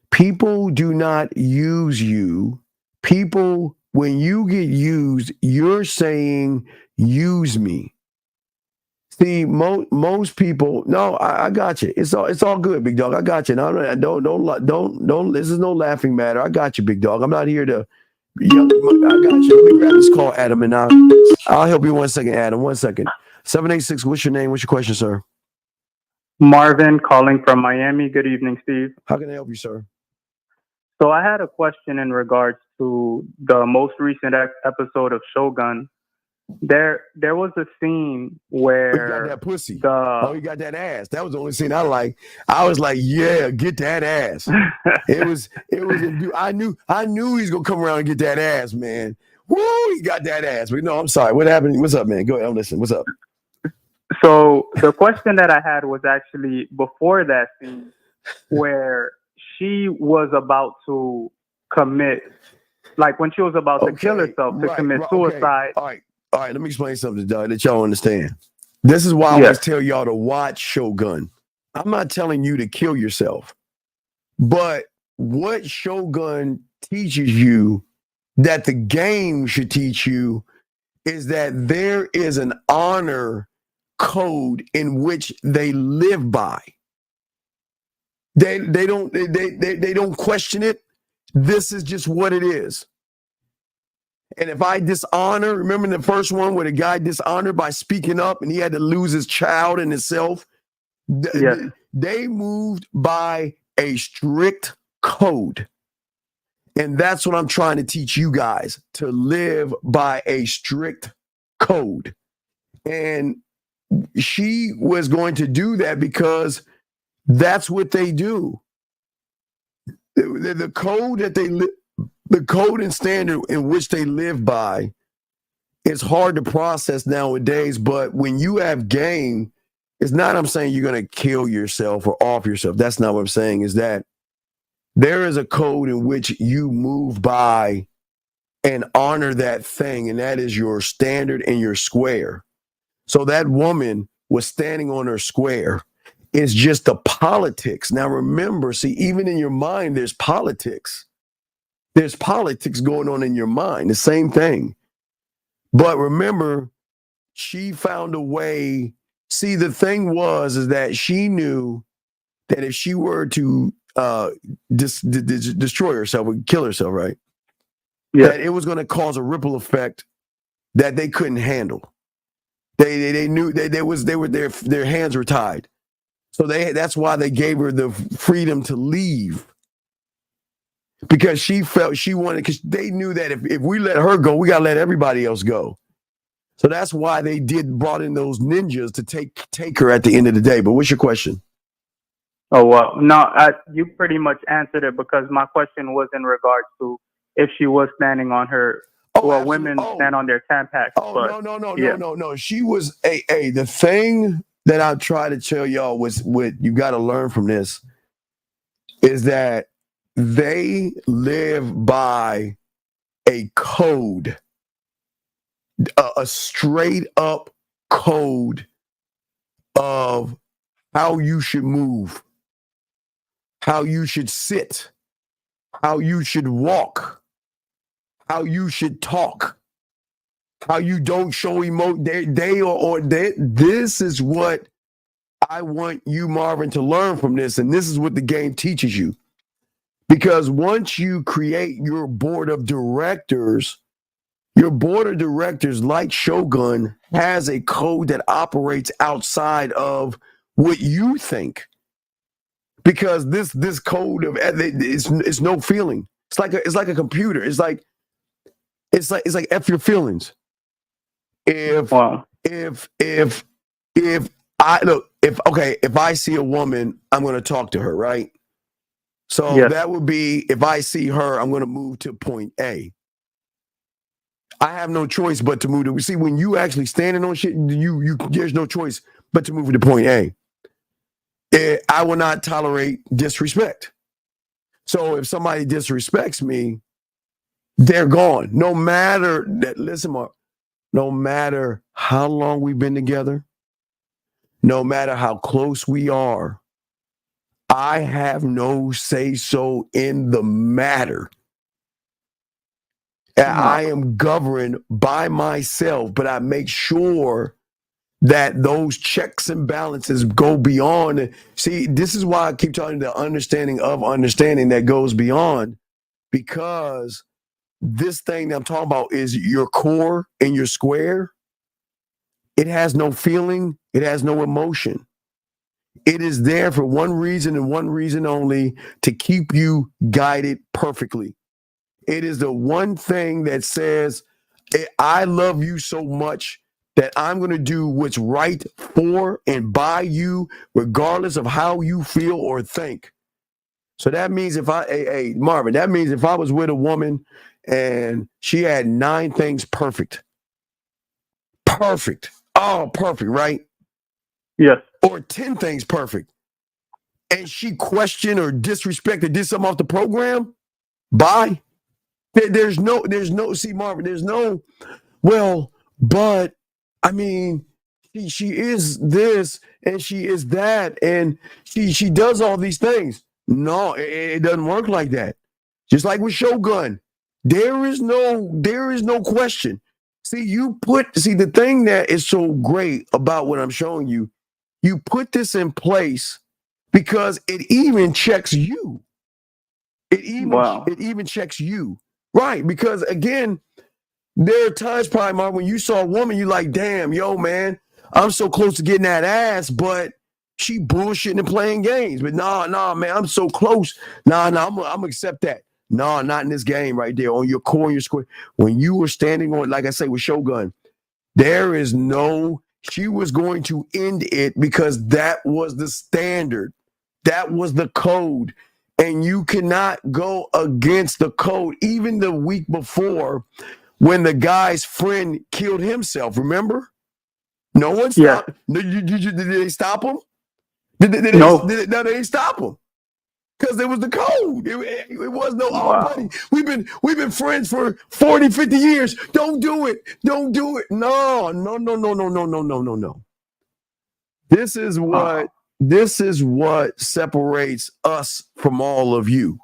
People do not use you. People, when you get used, you're saying, use me. See, most people, no, I got you. It's all good, big dog. I got you. No, don't. This is no laughing matter. I got you, big dog. I'm not here to. I got you. Let me grab this call, Adam, and I'll help you 1 second, Adam. 1 second. 786. What's your name? What's your question, sir? Marvin calling from Miami. Good evening, Steve. How can I help you, sir? So I had a question in regards to the most recent episode of Shogun. There was a scene where you got that pussy. You got that ass. That was the only scene I liked. I was like, yeah, get that ass. it was. I knew he was gonna come around and get that ass, man. Woo, he got that ass. But no, I'm sorry. What happened? What's up, man? Go ahead. I'm listening. What's up? So the question that I had was actually before that scene where she was about to commit, like when she was about to kill herself to commit suicide. Okay. All right. Let me explain something, Doug, that y'all understand. This is why I always tell y'all to watch Shogun. I'm not telling you to kill yourself, but what Shogun teaches you that the game should teach you is that there is an honor code in which they live by. They don't question it. This is just what it is. And if I dishonor, remember the first one where the guy dishonored by speaking up and he had to lose his child and himself? They moved by a strict code. And that's what I'm trying to teach you guys, to live by a strict code. And she was going to do that because that's what they do. The code that the code and standard in which they live by is hard to process nowadays. But when you have game, it's not I'm saying you're going to kill yourself or off yourself. That's not what I'm saying. Is that there is a code in which you move by and honor that thing, and that is your standard and your square. So that woman was standing on her square. It's just the politics. Now remember, see, even in your mind, there's politics. There's politics going on in your mind, the same thing. But remember, she found a way. See, the thing is that she knew that if she were to destroy herself, or kill herself, right? Yeah. That it was going to cause a ripple effect that they couldn't handle. They knew their hands were tied. So that's why they gave her the freedom to leave. Because she felt she wanted, because they knew that if we let her go, we got to let everybody else go. So that's why they brought in those ninjas to take her at the end of the day. But what's your question? Oh, well, no, you pretty much answered it, because my question was in regards to if she was standing on her. Well, women stand on their Tampax. Oh, no. She was the thing that I try to tell y'all was what you got to learn from this is that they live by a code, a straight up code of how you should move, how you should sit, how you should walk, how you should talk, how you don't show emotion. This is what I want you, Marvin, to learn from this. And this is what the game teaches you. Because once you create your board of directors, like Shogun, has a code that operates outside of what you think. Because this code of it's no feeling. It's like a computer. It's like F your feelings. If I see a woman, I'm going to talk to her, right? So that would be, if I see her, I'm going to move to point A. I have no choice but to move to. See, when you actually standing on shit, there's no choice but to move to point A. I will not tolerate disrespect. So if somebody disrespects me, they're gone. No matter that. Listen, Mark. No matter how long we've been together, no matter how close we are, I have no say-so in the matter. I am governed by myself, but I make sure that those checks and balances go beyond. See, this is why I keep talking the understanding of understanding that goes beyond, because this thing that I'm talking about is your core and your square. It has no feeling. It has no emotion. It is there for one reason and one reason only, to keep you guided perfectly. It is the one thing that says, I love you so much that I'm going to do what's right for and by you, regardless of how you feel or think. So that means Marvin, that means if I was with a woman and she had 9 things perfect, all perfect, right? Yes. Or 10 things perfect, and she questioned or disrespected, did something off the program, bye. There's no, see, Marvin, there's no, well, but I mean, she is this and she is that, and she does all these things. No, it doesn't work like that. Just like with Shogun, there is no question. See, the thing that is so great about what I'm showing you, you put this in place because it even checks you. It even checks you. Right, because again, there are times probably, Mark, when you saw a woman, you like, damn, yo, man, I'm so close to getting that ass, but she bullshitting and playing games. But nah, man, I'm so close. Nah, I'm gonna accept that. No, not in this game right there on your core and your square. When you were standing on, like I say, with Shogun, there is no, she was going to end it because that was the standard. That was the code. And you cannot go against the code. Even the week before, when the guy's friend killed himself, remember? No one stopped. Did they stop him? No. No, they didn't stop him. Because it was the code. It was no, oh, buddy, we've been friends for 40, 50 years. Don't do it. Don't do it. No. This is what separates us from all of you.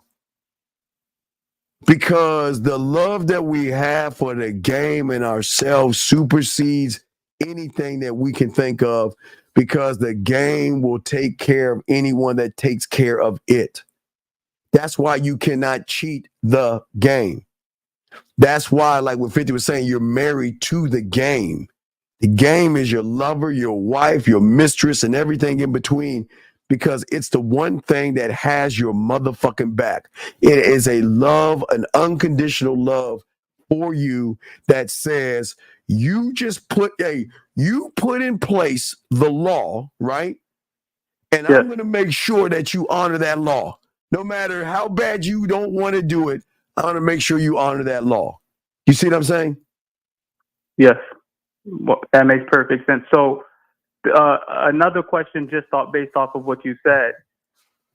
Because the love that we have for the game and ourselves supersedes anything that we can think of, because the game will take care of anyone that takes care of it. That's why you cannot cheat the game. That's why, like what 50 was saying, you're married to the game. The game is your lover, your wife, your mistress, and everything in between, because it's the one thing that has your motherfucking back. It is a love, an unconditional love for you that says you just put in place the law, right? And I'm going to make sure that you honor that law. No matter how bad you don't want to do it, I want to make sure you honor that law. You see what I'm saying? Yes. Well, that makes perfect sense. So another question based off of what you said.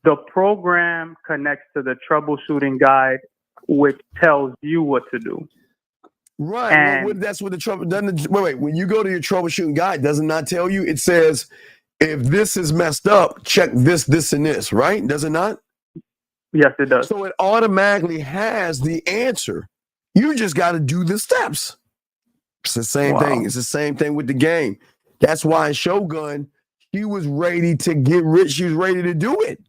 The program connects to the troubleshooting guide, which tells you what to do. Right. And that's what the trouble doesn't. Wait. When you go to your troubleshooting guide, does it not tell you? It says, if this is messed up, check this, this, and this, right? Does it not? Yes, it does. So it automatically has the answer. You just got to do the steps. It's the same thing. It's the same thing with the game. That's why in Shogun, she was ready to get rich. She was ready to do it.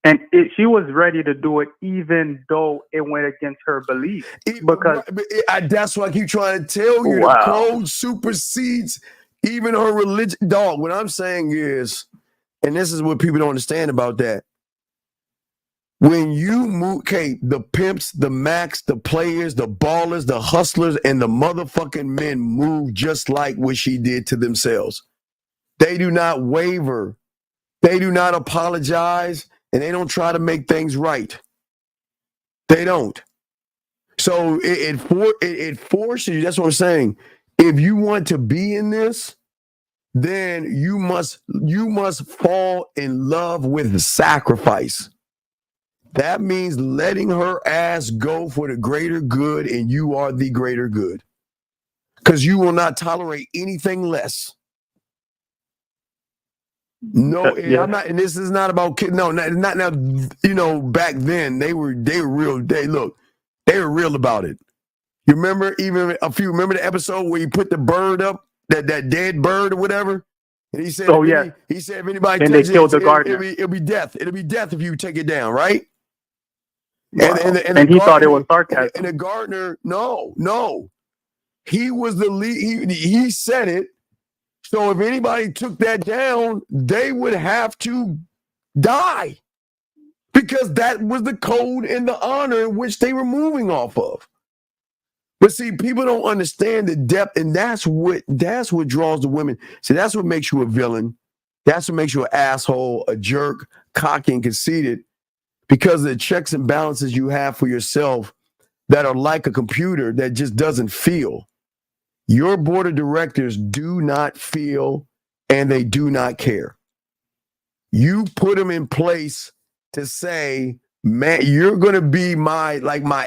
And she was ready to do it even though it went against her belief. That's what I keep trying to tell you. The code supersedes even her religion. Dog, what I'm saying is, and this is what people don't understand about that. When you move, the pimps, the max, the players, the ballers, the hustlers, and the motherfucking men move just like what she did to themselves. They do not waver. They do not apologize, and they don't try to make things right. They don't. So it forces you. That's what I'm saying. If you want to be in this, then you must fall in love with sacrifice. That means letting her ass go for the greater good, and you are the greater good. Because you will not tolerate anything less. No, I'm not, and this is not about kids. No, not now. You know, back then they were real. They were real about it. You remember remember the episode where he put the bird up, that dead bird or whatever? And he said, he said, if anybody touches it, it'll be death. It'll be death if you take it down, right? Wow. And he thought it was sarcasm. And the gardener, no. He was the lead. He said it. So if anybody took that down, they would have to die. Because that was the code and the honor in which they were moving off of. But see, people don't understand the depth, and that's what draws the women. See, that's what makes you a villain. That's what makes you an asshole, a jerk, cocky, and conceited. Because of the checks and balances you have for yourself that are like a computer that just doesn't feel. Your board of directors do not feel, and they do not care. You put them in place to say, man, you're going to be my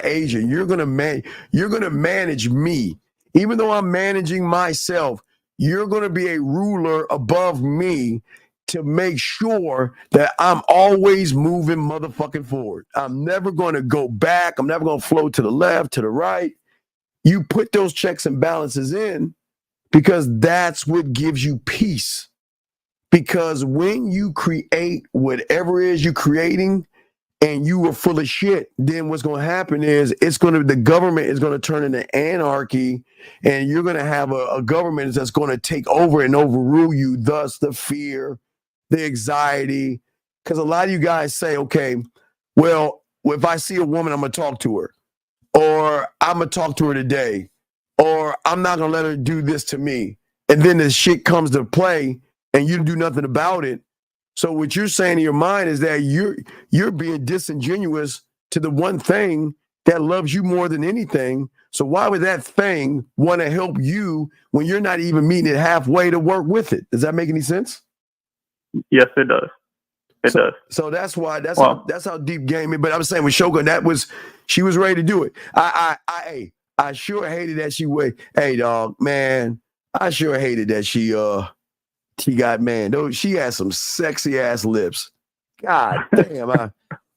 agent. You're going to manage me. Even though I'm managing myself, you're going to be a ruler above me to make sure that I'm always moving motherfucking forward. I'm never going to go back. I'm never going to float to the left, to the right. You put those checks and balances in because that's what gives you peace. Because when you create whatever it is you're creating and you are full of shit, then what's going to happen is the government is going to turn into anarchy, and you're going to have a government that's going to take over and overrule you. Thus the fear, the anxiety. Because a lot of you guys say, okay, well, if I see a woman, I'm going to talk to her, or I'm going to talk to her today, or I'm not going to let her do this to me. And then the shit comes to play and you do nothing about it. So what you're saying in your mind is that you're being disingenuous to the one thing that loves you more than anything. So why would that thing want to help you when you're not even meeting it halfway to work with it? Does that make any sense? Yes, it does. It does. So that's why that's how deep game is. But I'm saying with Shoka, she was ready to do it. I sure hated that she wait. Hey dog, man, I sure hated that she got she had some sexy ass lips. God damn,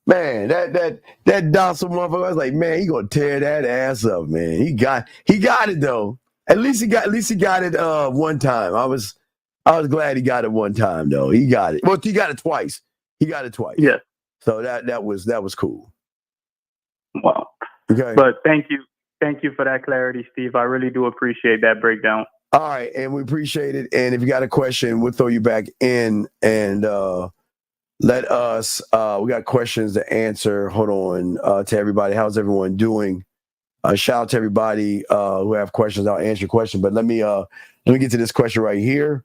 man, that docile motherfucker. I was like, man, he gonna tear that ass up, man. He got it though. At least he got it one time. I was glad he got it one time though. He got it. Well, he got it twice. Yeah. So that was cool. Wow. Okay. But thank you for that clarity, Steve. I really do appreciate that breakdown. All right, and we appreciate it. And if you got a question, we'll throw you back in and let us. We got questions to answer. Hold on to everybody. How's everyone doing? Shout out to everybody who have questions. I'll answer your question. But let me get to this question right here.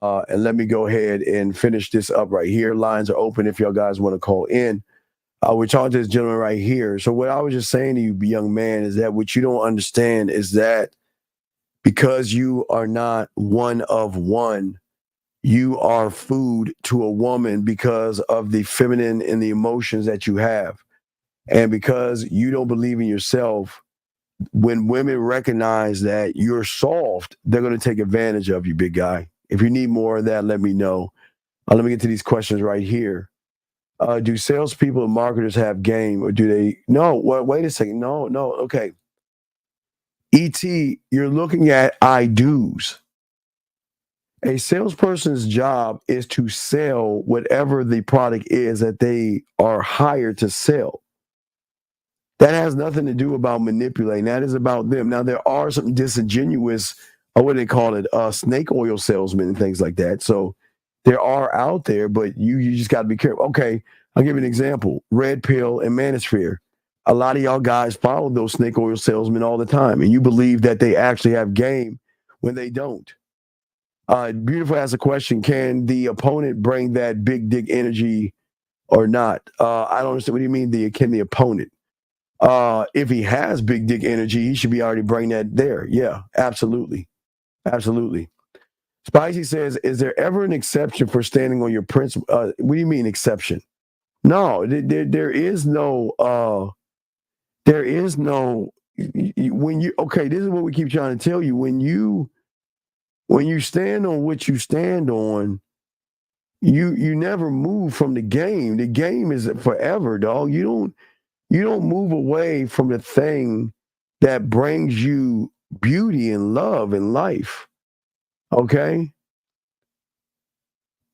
And let me go ahead and finish this up right here. Lines are open if y'all guys want to call in. We're talking to this gentleman right here. So what I was just saying to you, young man, is that what you don't understand is that because you are not one of one, you are food to a woman because of the feminine and the emotions that you have. And because you don't believe in yourself, when women recognize that you're soft, they're going to take advantage of you, big guy. If you need more of that, let me know. Let me get to these questions right here. Do salespeople and marketers have game, or do they? No, wait a second. No. Okay. E.T., you're looking at I do's. A salesperson's job is to sell whatever the product is that they are hired to sell. That has nothing to do about manipulating. That is about them. Now, there are some disingenuous, what do they call it, snake oil salesmen and things like that. So there are out there, but you just got to be careful. Okay, I'll give you an example. Red Pill and Manosphere. A lot of y'all guys follow those snake oil salesmen all the time, and you believe that they actually have game when they don't. Beautiful has a question. Can the opponent bring that big dick energy or not? I don't understand. What do you mean, can the opponent? If he has big dick energy, he should be already bring that there. Yeah, absolutely. Absolutely. Spicy says, is there ever an exception for standing on your principle? What do you mean exception? No, there is no, when you, okay, this is what we keep trying to tell you. When you stand on what you stand on, you never move from the game. The game is forever, dog. You don't move away from the thing that brings you beauty and love and life. Okay?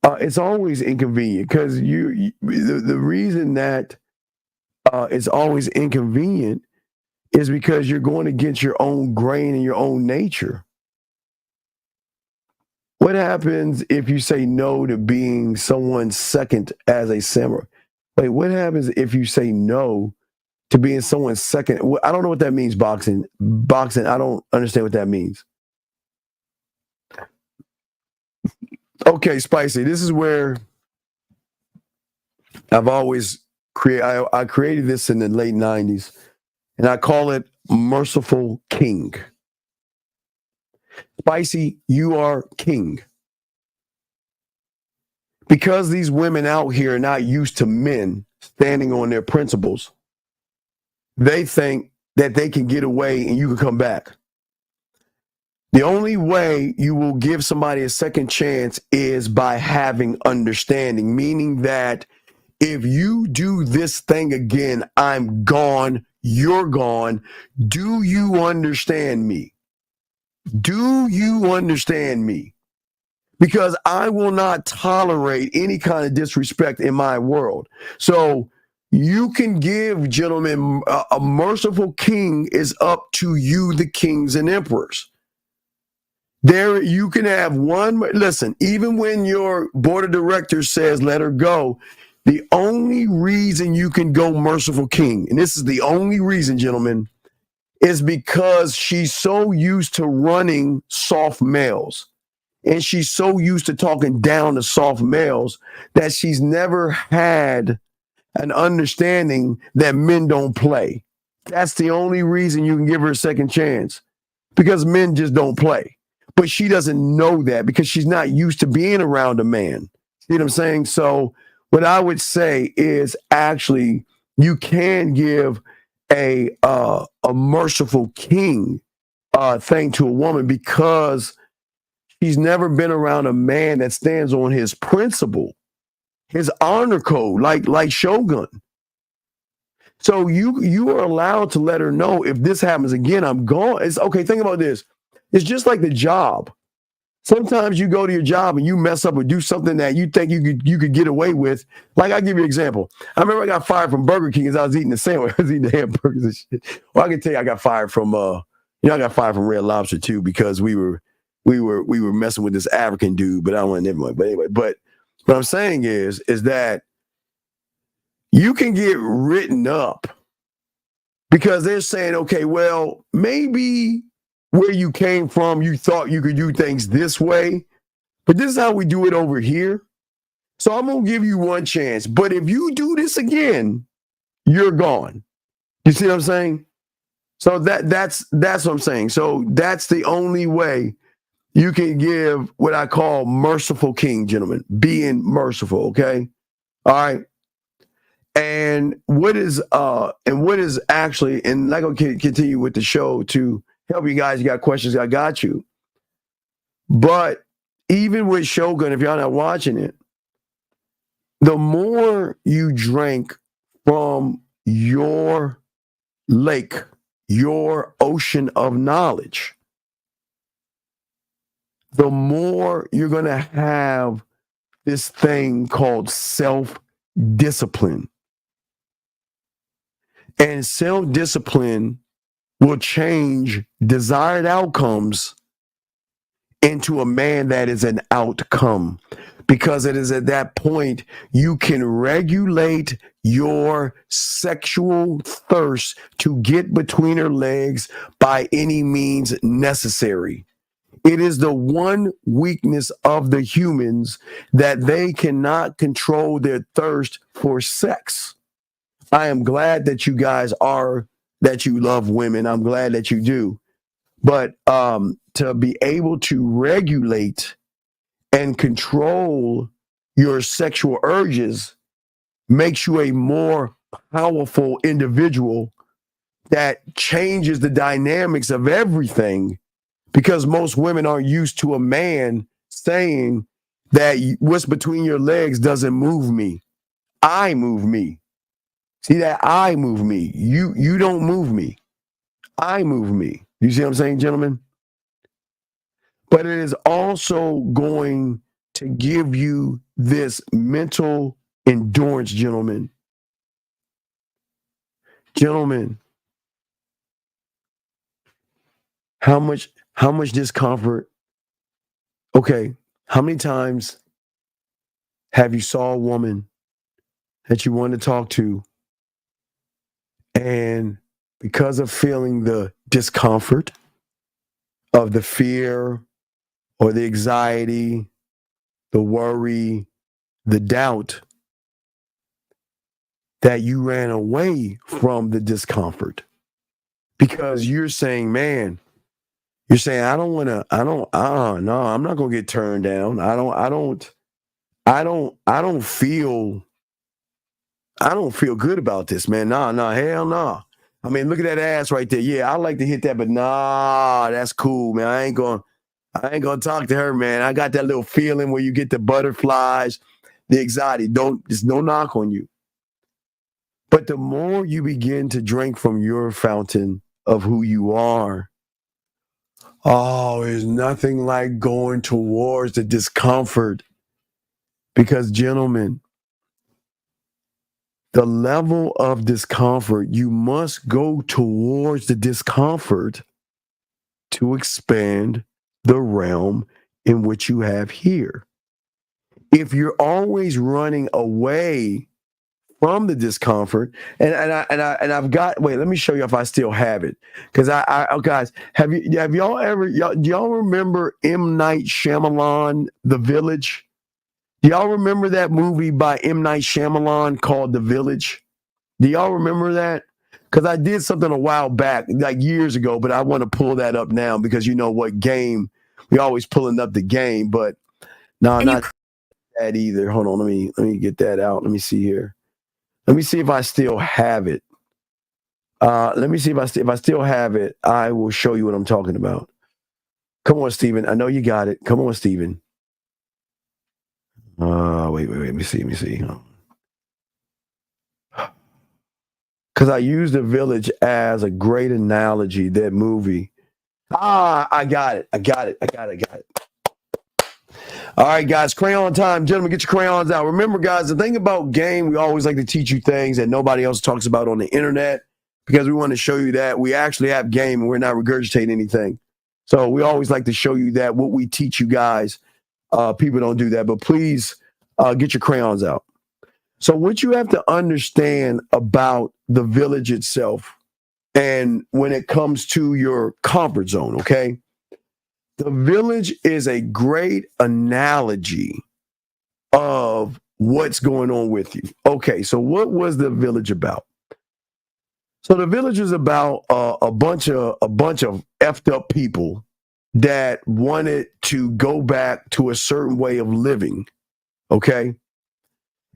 It's always inconvenient because the reason that it's always inconvenient is because you're going against your own grain and your own nature. What happens if you say no to being someone's second as a samurai? Wait, what happens if you say no to being someone's second? I don't know what that means, boxing. I don't understand what that means. Okay, Spicy, this is where I've always I created this in the late 90s, and I call it Merciful King. Spicy, you are king. Because these women out here are not used to men standing on their principles, they think that they can get away and you can come back. The only way you will give somebody a second chance is by having understanding, meaning that if you do this thing again, I'm gone, you're gone. Do you understand me? Do you understand me? Because I will not tolerate any kind of disrespect in my world. So you can give, gentlemen, a merciful king is up to you, the kings and emperors. There, you can have one. Listen, even when your board of directors says let her go, the only reason you can go merciful king, and this is the only reason, gentlemen, is because she's so used to running soft males. And she's so used to talking down to soft males that she's never had an understanding that men don't play. That's the only reason you can give her a second chance, because men just don't play. But she doesn't know that because she's not used to being around a man. See what I'm saying? So what I would say is actually you can give a merciful king thing to a woman because she's never been around a man that stands on his principle, his honor code, like Shogun. So you are allowed to let her know if this happens again, I'm gone. It's okay. Think about this. It's just like the job. Sometimes you go to your job and you mess up or do something that you think you could get away with. Like, I'll give you an example. I remember I got fired from Burger King as I was eating the sandwich. I was eating the hamburgers and shit. Well, I can tell you I got fired from I got fired from Red Lobster too because we were messing with this African dude, but I don't want to never mind. But anyway, but what I'm saying is that you can get written up because they're saying, okay, well, maybe where you came from, you thought you could do things this way, but this is how we do it over here. So I'm going to give you one chance. But if you do this again, you're gone. You see what I'm saying? So that's what I'm saying. So that's the only way you can give what I call merciful king, gentlemen, being merciful. Okay. All right. And what is actually, and I'm going to continue with the show to help you guys. You got questions, I got you. But even with Shogun, if y'all not watching it, the more you drink from your lake, your ocean of knowledge, the more you're going to have this thing called self-discipline. And self-discipline will change desired outcomes into a man that is an outcome, because it is at that point you can regulate your sexual thirst to get between her legs by any means necessary. It is the one weakness of the humans that they cannot control their thirst for sex. I am glad that you guys that you love women. I'm glad that you do. But to be able to regulate and control your sexual urges makes you a more powerful individual that changes the dynamics of everything, because most women aren't used to a man saying that what's between your legs doesn't move me. I move me. See that? I move me. You don't move me. I move me. You see what I'm saying, gentlemen? But it is also going to give you this mental endurance, gentlemen. Gentlemen, how much discomfort? Okay, how many times have you saw a woman that you want to talk to, and because of feeling the discomfort of the fear or the anxiety, the worry, the doubt, that you ran away from the discomfort because you're saying, man, you're saying, no, I'm not going to get turned down. I don't feel good about this, man. Nah, hell no. I mean, look at that ass right there. Yeah, I like to hit that, but nah, that's cool, man. I ain't gonna talk to her, man. I got that little feeling where you get the butterflies, the anxiety. There's no knock on you. But the more you begin to drink from your fountain of who you are, there's nothing like going towards the discomfort. Because, gentlemen, the level of discomfort, you must go towards the discomfort to expand the realm in which you have here. If you're always running away from the discomfort, and I've got, wait, let me show you if I still have it, because guys, have y'all ever, do y'all remember M. Night Shyamalan, The Village? Do y'all remember that movie by M. Night Shyamalan called The Village? Do y'all remember that? Because I did something a while back, like years ago, but I want to pull that up now because you know what game, we always pulling up the game, but no, not that either. Hold on, let me get that out. Let me see here. Let me see if I still have it. Let me see if I still have it. I will show you what I'm talking about. Come on, Steven. I know you got it. Come on, Steven. Wait. Let me see. Because I used the village as a great analogy, that movie. I got it. All right, guys, crayon time. Gentlemen, get your crayons out. Remember, guys, the thing about game, we always like to teach you things that nobody else talks about on the internet because we want to show you that we actually have game and we're not regurgitating anything. So we always like to show you that what we teach you guys, people don't do that. But please get your crayons out. So what you have to understand about the village itself and when it comes to your comfort zone, okay? The village is a great analogy of what's going on with you. Okay, so what was the village about? So the village is about a bunch of effed up people that wanted to go back to a certain way of living, okay?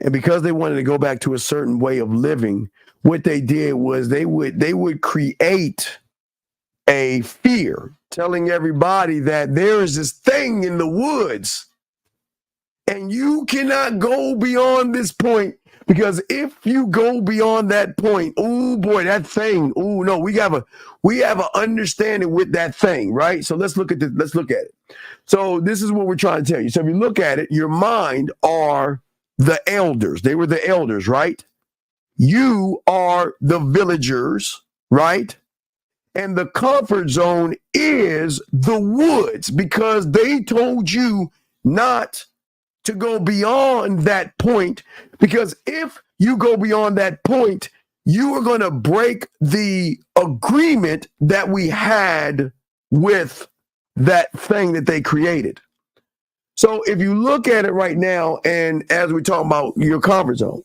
And because they wanted to go back to a certain way of living, what they did was they would create a fear, telling everybody that there is this thing in the woods and you cannot go beyond this point, because if you go beyond that point, oh boy, that thing, oh no, we have an understanding with that thing, right? So let's look at this. Let's look at it. So this is what we're trying to tell you. So if you look at it, your mind are the elders. They were the elders, right? You are the villagers, right? And the comfort zone is the woods, because they told you not to go beyond that point, because if you go beyond that point, you are going to break the agreement that we had with that thing that they created. So if you look at it right now, and as we're talking about your comfort zone,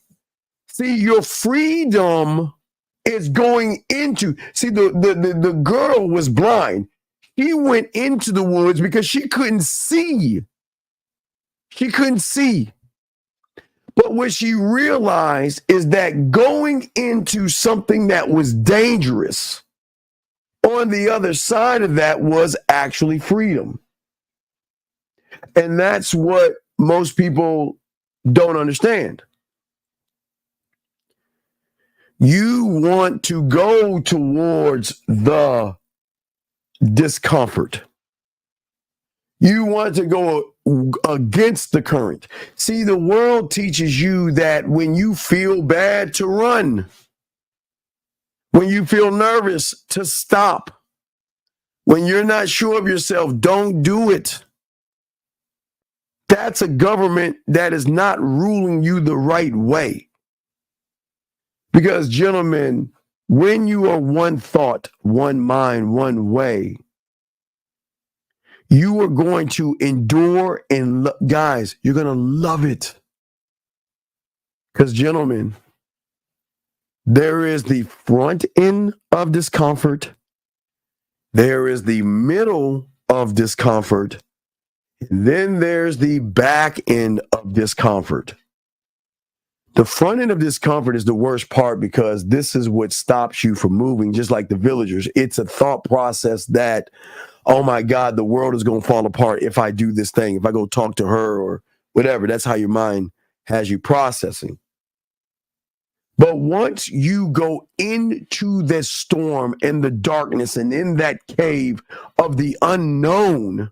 see, your freedom is going into, see, the girl was blind. She went into the woods because she couldn't see. She couldn't see. But what she realized is that going into something that was dangerous, on the other side of that was actually freedom. And that's what most people don't understand. You want to go towards the discomfort. You want to go against the current. See, the world teaches you that when you feel bad, to run. When you feel nervous, to stop. When you're not sure of yourself, don't do it. That's a government that is not ruling you the right way. Because, gentlemen, when you are one thought, one mind, one way, you are going to endure and, guys, you're going to love it. Because, gentlemen, there is the front end of discomfort. There is the middle of discomfort. And then there's the back end of discomfort. The front end of discomfort is the worst part, because this is what stops you from moving, just like the villagers. It's a thought process that, oh my God, the world is going to fall apart if I do this thing, if I go talk to her or whatever. That's how your mind has you processing. But once you go into this storm and the darkness and in that cave of the unknown,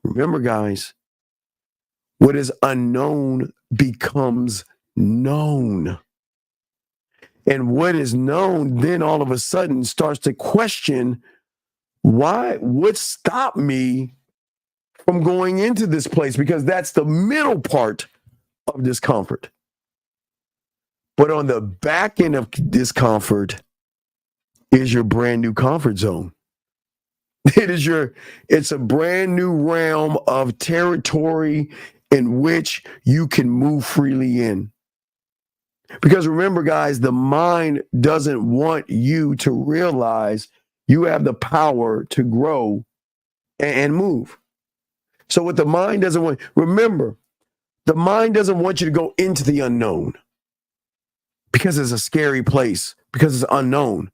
remember, guys, what is unknown becomes known. And what is known then all of a sudden starts to question, what stopped me from going into this place? Because that's the middle part of discomfort. But on the back end of discomfort is your brand new comfort zone. It's a brand new realm of territory in which you can move freely in. Because remember, guys, the mind doesn't want you to realize you have the power to grow and move. So what the mind doesn't want, remember, The mind doesn't want you to go into the unknown because it's a scary place, because it's unknown.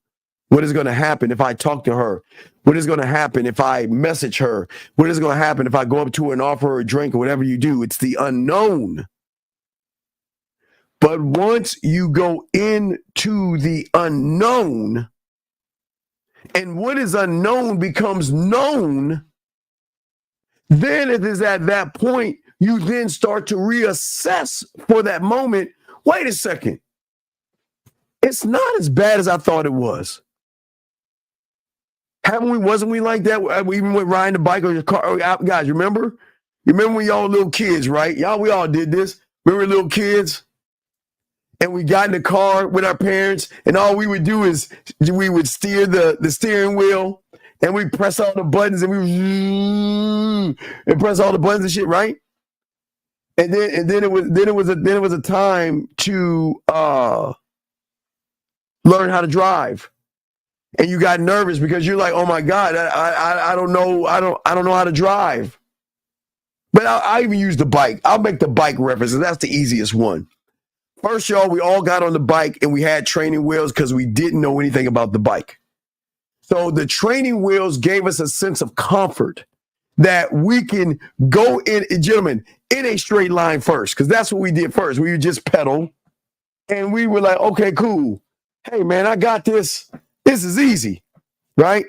What is going to happen if I talk to her? What is going to happen if I message her? What is going to happen if I go up to her and offer her a drink or whatever you do? It's the unknown. But once you go into the unknown, and what is unknown becomes known, then it is at that point you then start to reassess for that moment. Wait a second. It's not as bad as I thought it was. Wasn't we like that? We even went riding the bike or the car. Guys, remember? You remember when y'all little kids, right? We all did this. Remember little kids? And we got in the car with our parents, and all we would do is we would steer the steering wheel, and we press all the buttons, and press all the buttons and shit, right? And then it was a time to learn how to drive, and you got nervous because you're like, oh my God, I don't know how to drive. But I even use the bike. I'll make the bike reference, and that's the easiest one. First, y'all, we all got on the bike and we had training wheels because we didn't know anything about the bike. So the training wheels gave us a sense of comfort that we can go in, gentlemen, in a straight line first, because that's what we did first. We would just pedal and we were like, okay, cool. Hey, man, I got this. This is easy, right?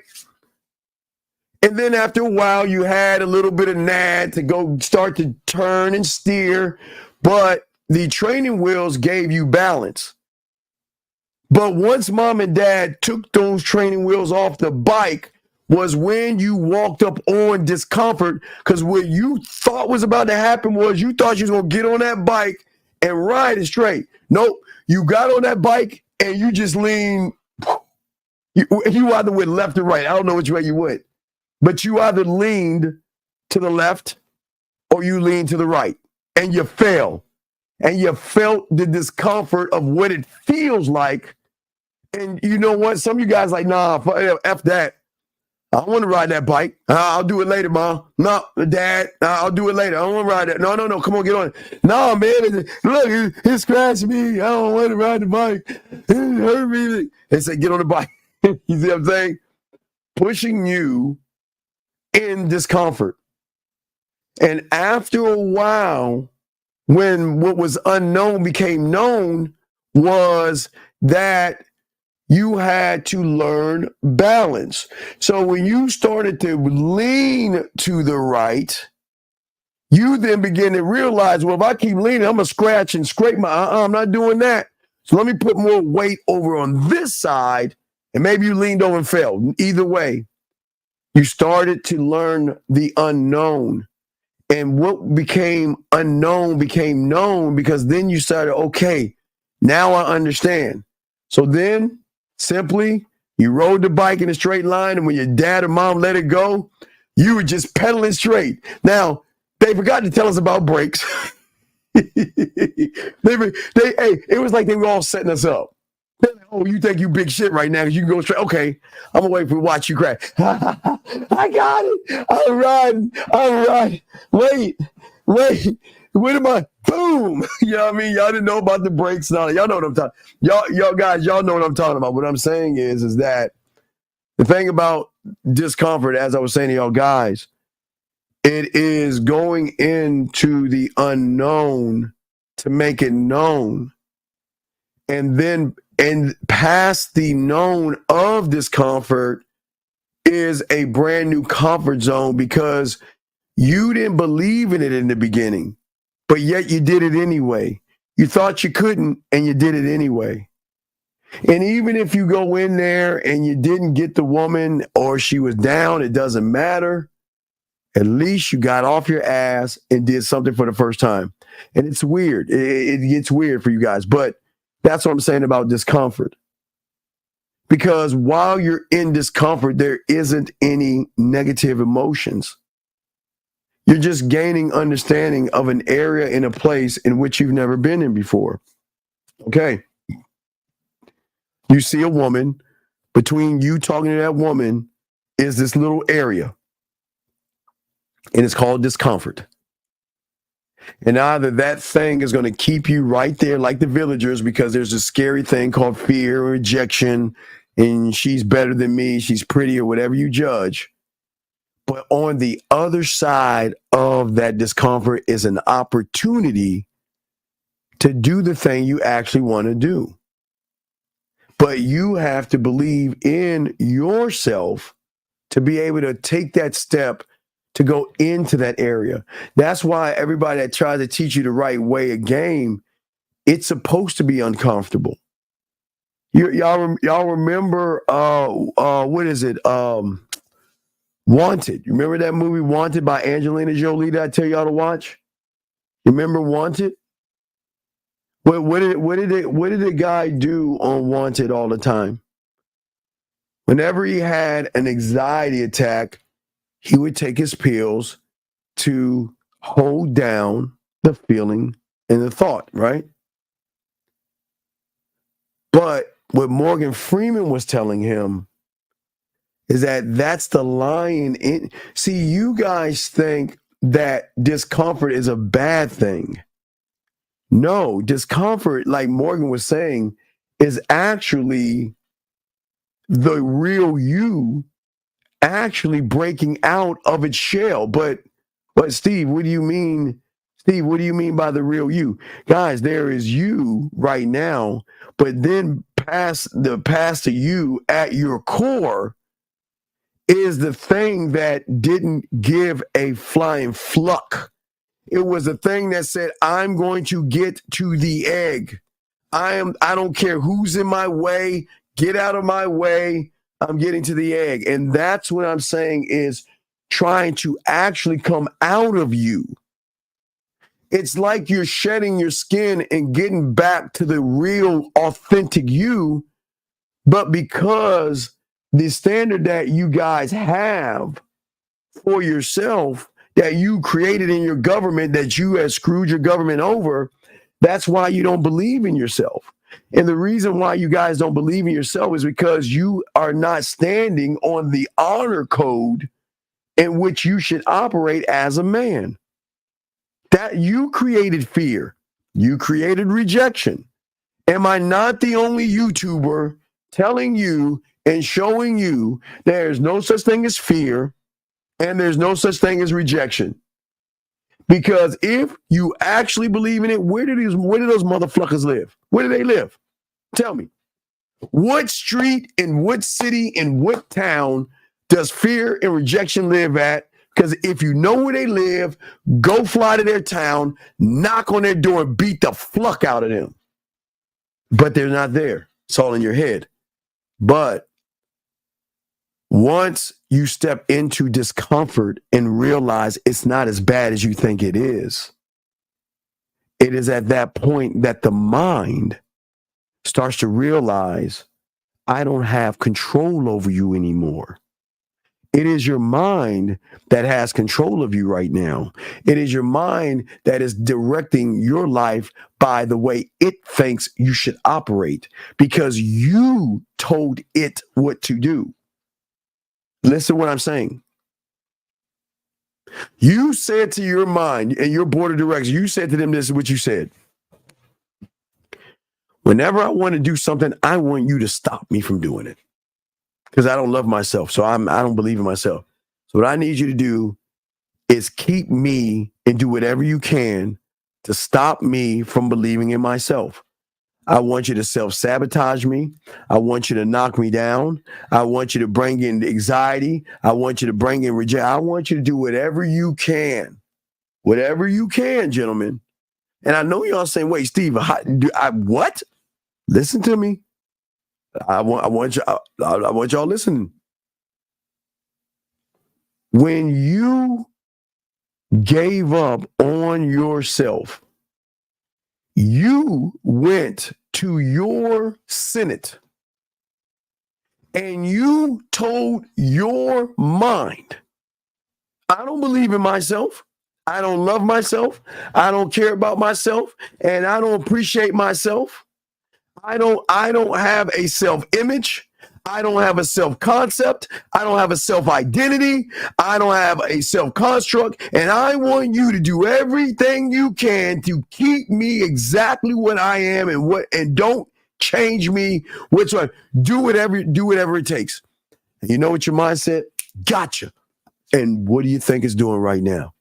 And then after a while, you had a little bit of nag to go start to turn and steer, but the training wheels gave you balance. But once mom and dad took those training wheels off the bike was when you walked up on discomfort, because what you thought was about to happen was you thought you was going to get on that bike and ride it straight. Nope. You got on that bike and you just leaned. You either went left or right. I don't know which way you went. But you either leaned to the left or you leaned to the right. And you fell. And you felt the discomfort of what it feels like. And you know what? Some of you guys like, nah, F that. I want to ride that bike. I'll do it later, Mom. No, Dad, I'll do it later. I don't want to ride that. No. Come on, get on it. No, man. Look, it scratched me. I don't want to ride the bike. It hurt me. They say, get on the bike. You see what I'm saying? Pushing you in discomfort. And after a while, when what was unknown became known, was that you had to learn balance. So when you started to lean to the right, you then begin to realize, well, if I keep leaning, I'm going to scratch and scrape I'm not doing that. So let me put more weight over on this side, and maybe you leaned over and fell. Either way, you started to learn the unknown. And what became unknown became known, because then you started, okay, now I understand. So then simply you rode the bike in a straight line, and when your dad or mom let it go, you were just pedaling straight. Now, they forgot to tell us about brakes. It was like they were all setting us up. Like, oh, you think you big shit right now because you can go straight. Okay, I'm going to wait for watch you crash. I got it. I'm riding. Wait. What am I? Boom. You know what I mean? Y'all didn't know about the brakes and all that. Y'all know what I'm talking. Y'all guys, y'all know what I'm talking about. What I'm saying is that the thing about discomfort, as I was saying to y'all guys, it is going into the unknown to make it known. And past the known of discomfort is a brand new comfort zone, because you didn't believe in it in the beginning, but yet you did it anyway. You thought you couldn't, and you did it anyway. And even if you go in there and you didn't get the woman, or she was down, it doesn't matter. At least you got off your ass and did something for the first time. And it's weird. It gets weird for you guys, but that's what I'm saying about discomfort. Because while you're in discomfort, there isn't any negative emotions. You're just gaining understanding of an area in a place in which you've never been in before. Okay. You see a woman. Between you talking to that woman is this little area. And it's called discomfort. And either that thing is going to keep you right there like the villagers, because there's a scary thing called fear or rejection, and she's better than me, she's pretty, or whatever you judge. But on the other side of that discomfort is an opportunity to do the thing you actually want to do. But you have to believe in yourself to be able to take that step to go into that area. That's why everybody that tries to teach you the right way of game, it's supposed to be uncomfortable. Y'all remember what is it? Wanted. You remember that movie Wanted by Angelina Jolie that I tell y'all to watch? You remember Wanted? What did the guy do on Wanted all the time? Whenever he had an anxiety attack, he would take his pills to hold down the feeling and the thought, right? But what Morgan Freeman was telling him is that that's the lion in. See, you guys think that discomfort is a bad thing. No, discomfort, like Morgan was saying, is actually the real you actually breaking out of its shell. But Steve, what do you mean? Steve, what do you mean by the real you? Guys, there is you right now, but then past the you at your core is the thing that didn't give a flying fluck. It was a thing that said, I'm going to get to the egg. I don't care who's in my way. Get out of my way. I'm getting to the egg. And that's what I'm saying is trying to actually come out of you. It's like you're shedding your skin and getting back to the real, authentic you. But because the standard that you guys have for yourself, that you created in your government, that you have screwed your government over, that's why you don't believe in yourself. And the reason why you guys don't believe in yourself is because you are not standing on the honor code in which you should operate as a man. That you created fear. You created rejection. Am I not the only YouTuber telling you and showing you there's no such thing as fear and there's no such thing as rejection? Because if you actually believe in it, where do those motherfuckers live? Where do they live? Tell me. What street in what city in what town does fear and rejection live at? Because if you know where they live, go fly to their town, knock on their door, and beat the fuck out of them. But they're not there. It's all in your head. But once you step into discomfort and realize it's not as bad as you think it is at that point that the mind starts to realize, I don't have control over you anymore. It is your mind that has control of you right now. It is your mind that is directing your life by the way it thinks you should operate because you told it what to do. Listen to what I'm saying. You said to your mind and your board of directors, you said to them, this is what you said. Whenever I want to do something, I want you to stop me from doing it because I don't love myself. So I don't believe in myself. So what I need you to do is keep me and do whatever you can to stop me from believing in myself. I want you to self-sabotage me. I want you to knock me down. I want you to bring in anxiety. I want you to bring in rejection. I want you to do whatever you can. Whatever you can, gentlemen. And I know y'all saying, wait, Steve, what? Listen to me. I want y'all listening. When you gave up on yourself, you went to your Senate and you told your mind, I don't believe in myself. I don't love myself. I don't care about myself. And I don't appreciate myself. I don't have a self-image. I don't have a self-concept. I don't have a self-identity. I don't have a self-construct. And I want you to do everything you can to keep me exactly what I am and don't change me whatsoever. Do whatever it takes. And you know what your mindset? Gotcha. And what do you think it's doing right now?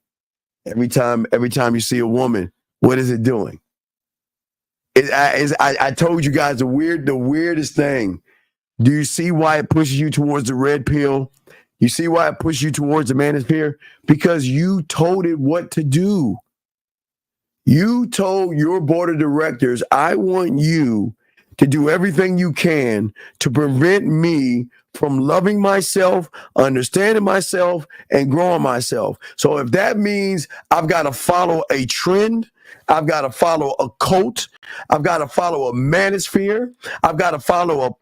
Every time you see a woman, what is it doing? I told you guys the weirdest thing. Do you see why it pushes you towards the red pill? You see why it pushes you towards the manosphere? Because you told it what to do. You told your board of directors, I want you to do everything you can to prevent me from loving myself, understanding myself, and growing myself. So if that means I've got to follow a trend, I've got to follow a cult, I've got to follow a manosphere, I've got to follow a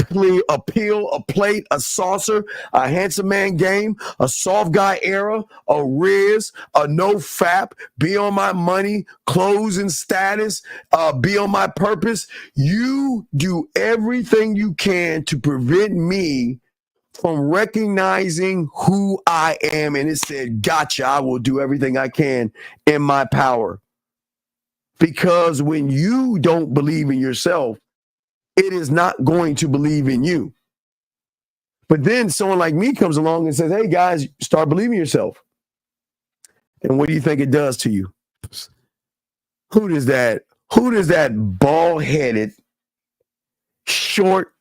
pill, a plate, a saucer, a handsome man game, a soft guy era, a Riz, a no fap, be on my money, clothes and status, be on my purpose. You do everything you can to prevent me from recognizing who I am. And it said, gotcha, I will do everything I can in my power. Because when you don't believe in yourself, it is not going to believe in you. But then someone like me comes along and says, hey guys, start believing yourself. And what do you think it does to you? Who does that bald-headed, short,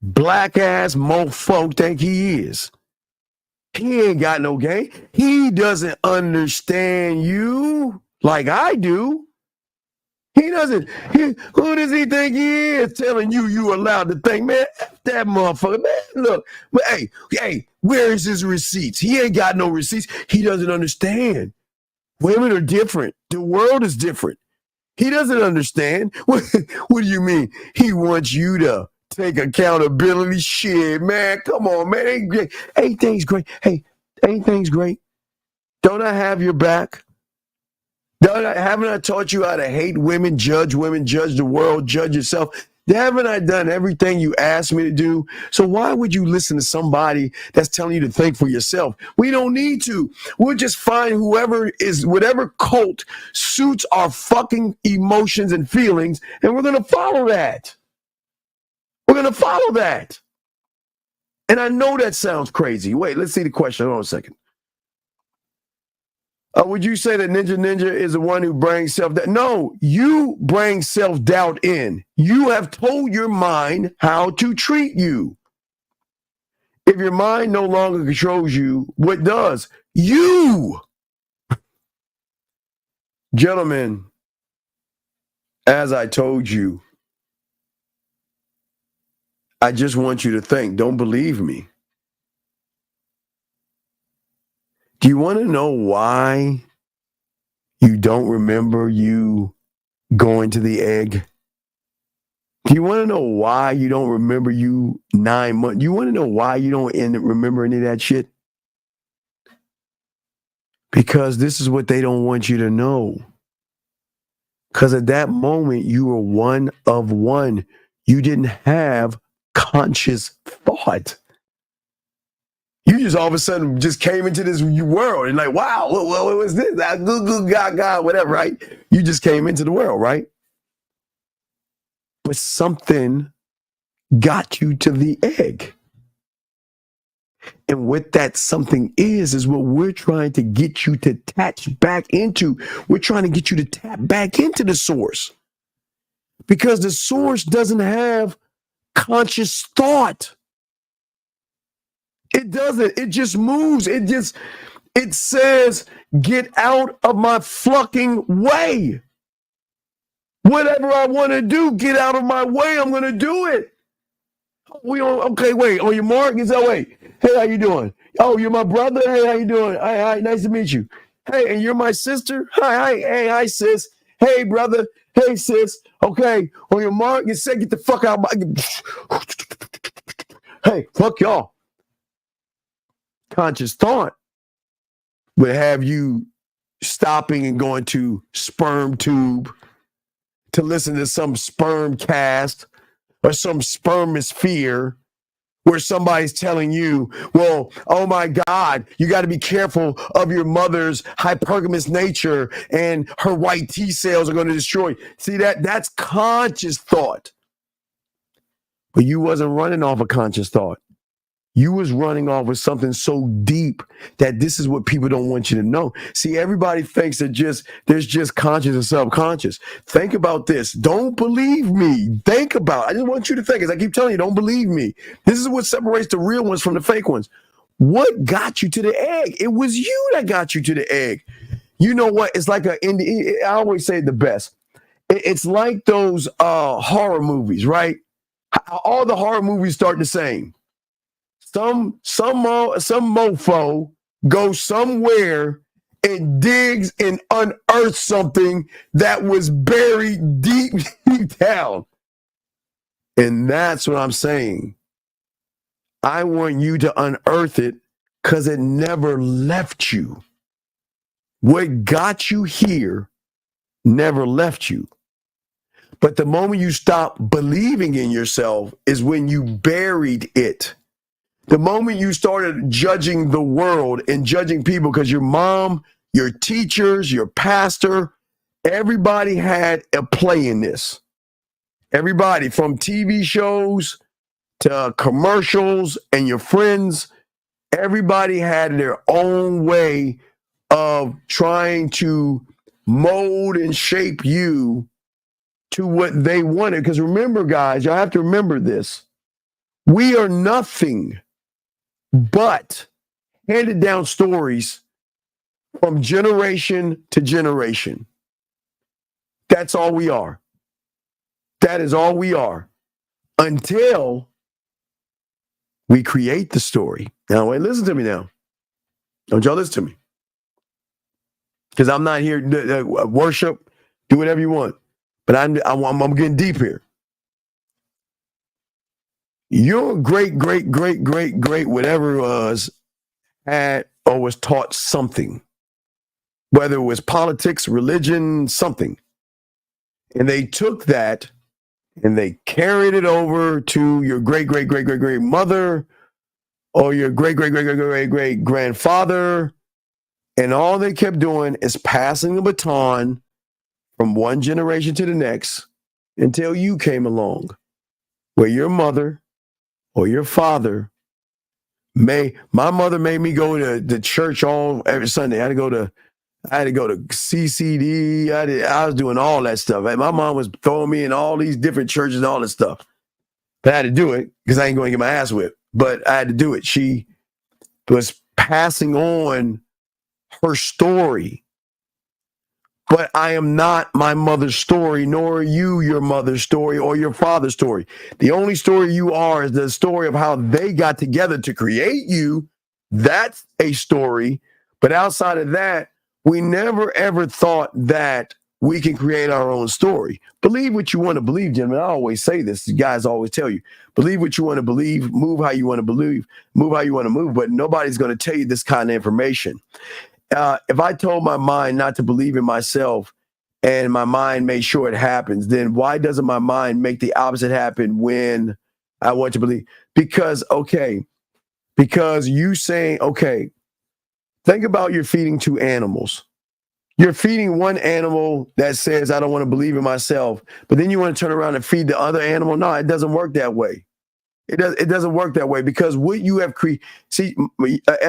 black-ass mofo think he is? He ain't got no game. He doesn't understand you like I do. He doesn't. Who does he think he is telling you allowed to think, man, F that motherfucker, man. Look, but hey, where is his receipts? He ain't got no receipts. He doesn't understand. Women are different. The world is different. He doesn't understand. What do you mean? He wants you to take accountability. Shit, man. Come on, man. Ain't things great? Hey, ain't things great? Don't I have your back? Haven't I taught you how to hate women, judge the world, judge yourself? Haven't I done everything you asked me to do? So why would you listen to somebody that's telling you to think for yourself? We don't need to. We'll just find whatever cult suits our fucking emotions and feelings, and we're going to follow that. We're going to follow that. And I know that sounds crazy. Wait, let's see the question. Hold on a second. Would you say that Ninja is the one who brings self-doubt? No, you bring self-doubt in. You have told your mind how to treat you. If your mind no longer controls you, what does? You. Gentlemen, as I told you, I just want you to think. Don't believe me. Do you want to know why you don't remember you going to the egg? Do you want to know why you don't remember you 9 months? Do you want to know why you don't remember any of that shit? Because this is what they don't want you to know. Because at that moment, you were one of one. You didn't have conscious thought. You just all of a sudden just came into this world and like, wow, what was this? God, whatever, right? You just came into the world, right? But something got you to the egg. And what that something is what we're trying to get you to attach back into. We're trying to get you to tap back into the source. Because the source doesn't have conscious thought. It doesn't. It just moves. It says, get out of my fucking way. Whatever I want to do, get out of my way. I'm going to do it. Okay, wait. On your mark, it's wait. Hey, how you doing? Oh, you're my brother? Hey, how you doing? Hi, nice to meet you. Hey, and you're my sister? Hi, sis. Hey, brother. Hey, sis. Okay, on your mark, you said get the fuck out. Hey, fuck y'all. Conscious thought would have you stopping and going to sperm tube to listen to some sperm cast or some spermosphere where somebody's telling you, well, oh my God, you got to be careful of your mother's hypergamous nature and her white T cells are going to destroy you. See, that's conscious thought. But you wasn't running off a conscious thought. You was running off with something so deep that this is what people don't want you to know. See, everybody thinks that there's just conscious and subconscious. Think about this. Don't believe me. Think about it. I just want you to think, as I keep telling you, don't believe me. This is what separates the real ones from the fake ones. What got you to the egg? It was you that got you to the egg. You know what? It's like I always say the best. It's like those horror movies, right? All the horror movies start the same. Some mofo goes somewhere and digs and unearths something that was buried deep down. And that's what I'm saying. I want you to unearth it because it never left you. What got you here never left you. But the moment you stop believing in yourself is when you buried it. The moment you started judging the world and judging people because your mom, your teachers, your pastor, everybody had a play in this. Everybody from TV shows to commercials and your friends, everybody had their own way of trying to mold and shape you to what they wanted. Because remember, guys, y'all have to remember this. We are nothing but handed down stories from generation to generation. That's all we are. That is all we are. Until we create the story. Now, wait, listen to me now. Don't y'all listen to me. Because I'm not here to worship, do whatever you want. But I'm getting deep here. Your great, whatever it was, had or was taught something, whether it was politics, religion, something. And they took that and they carried it over to your great mother or your great grandfather. And all they kept doing is passing the baton from one generation to the next until you came along, where your mother or your father my mother made me go to the church every Sunday. I had to go to CCD. I was doing all that stuff. My mom was throwing me in all these different churches and all this stuff. But I had to do it because I ain't going to get my ass whipped. But I had to do it. She was passing on her story. But I am not my mother's story, nor are you your mother's story or your father's story. The only story you are is the story of how they got together to create you. That's a story. But outside of that, we never, ever thought that we can create our own story. Believe what you want to believe, gentlemen. I always say this. Guys always tell you, believe what you want to believe, move how you want to believe, move how you want to move. But nobody's going to tell you this kind of information. If I told my mind not to believe in myself and my mind made sure it happens, then why doesn't my mind make the opposite happen when I want to believe? Because you saying, okay, think about you're feeding two animals. You're feeding one animal that says, I don't want to believe in myself, but then you want to turn around and feed the other animal. No, it doesn't work that way. It doesn't work that way because what you have created,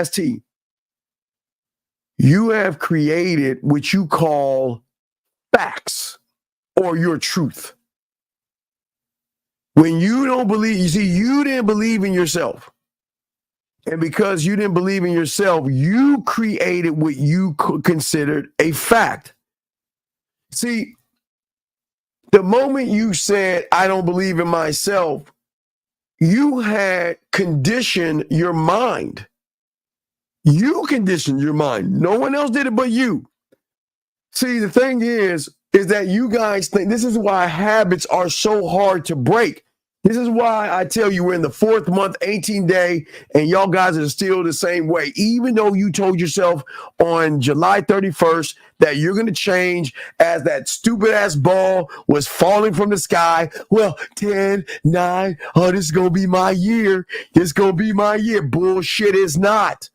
ST, you have created what you call facts or your truth. When you don't believe, you didn't believe in yourself. And because you didn't believe in yourself, you created what you considered a fact. See, the moment you said, I don't believe in myself, you had conditioned your mind. You conditioned your mind. No one else did it but you. See, the thing is that you guys think this is why habits are so hard to break. This is why I tell you we're in the 4th month, 18th day, and y'all guys are still the same way. Even though you told yourself on July 31st that you're going to change as that stupid-ass ball was falling from the sky. Well, 10, 9, oh, this is going to be my year. This is going to be my year. Bullshit is not.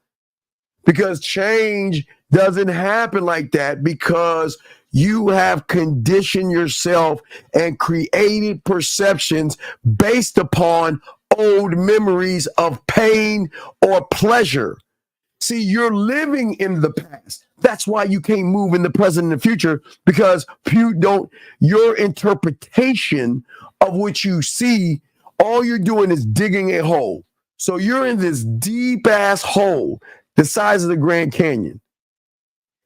Because change doesn't happen like that because you have conditioned yourself and created perceptions based upon old memories of pain or pleasure. See, you're living in the past. That's why you can't move in the present and the future, because your interpretation of what you see, all you're doing is digging a hole. So you're in this deep ass hole the size of the Grand Canyon.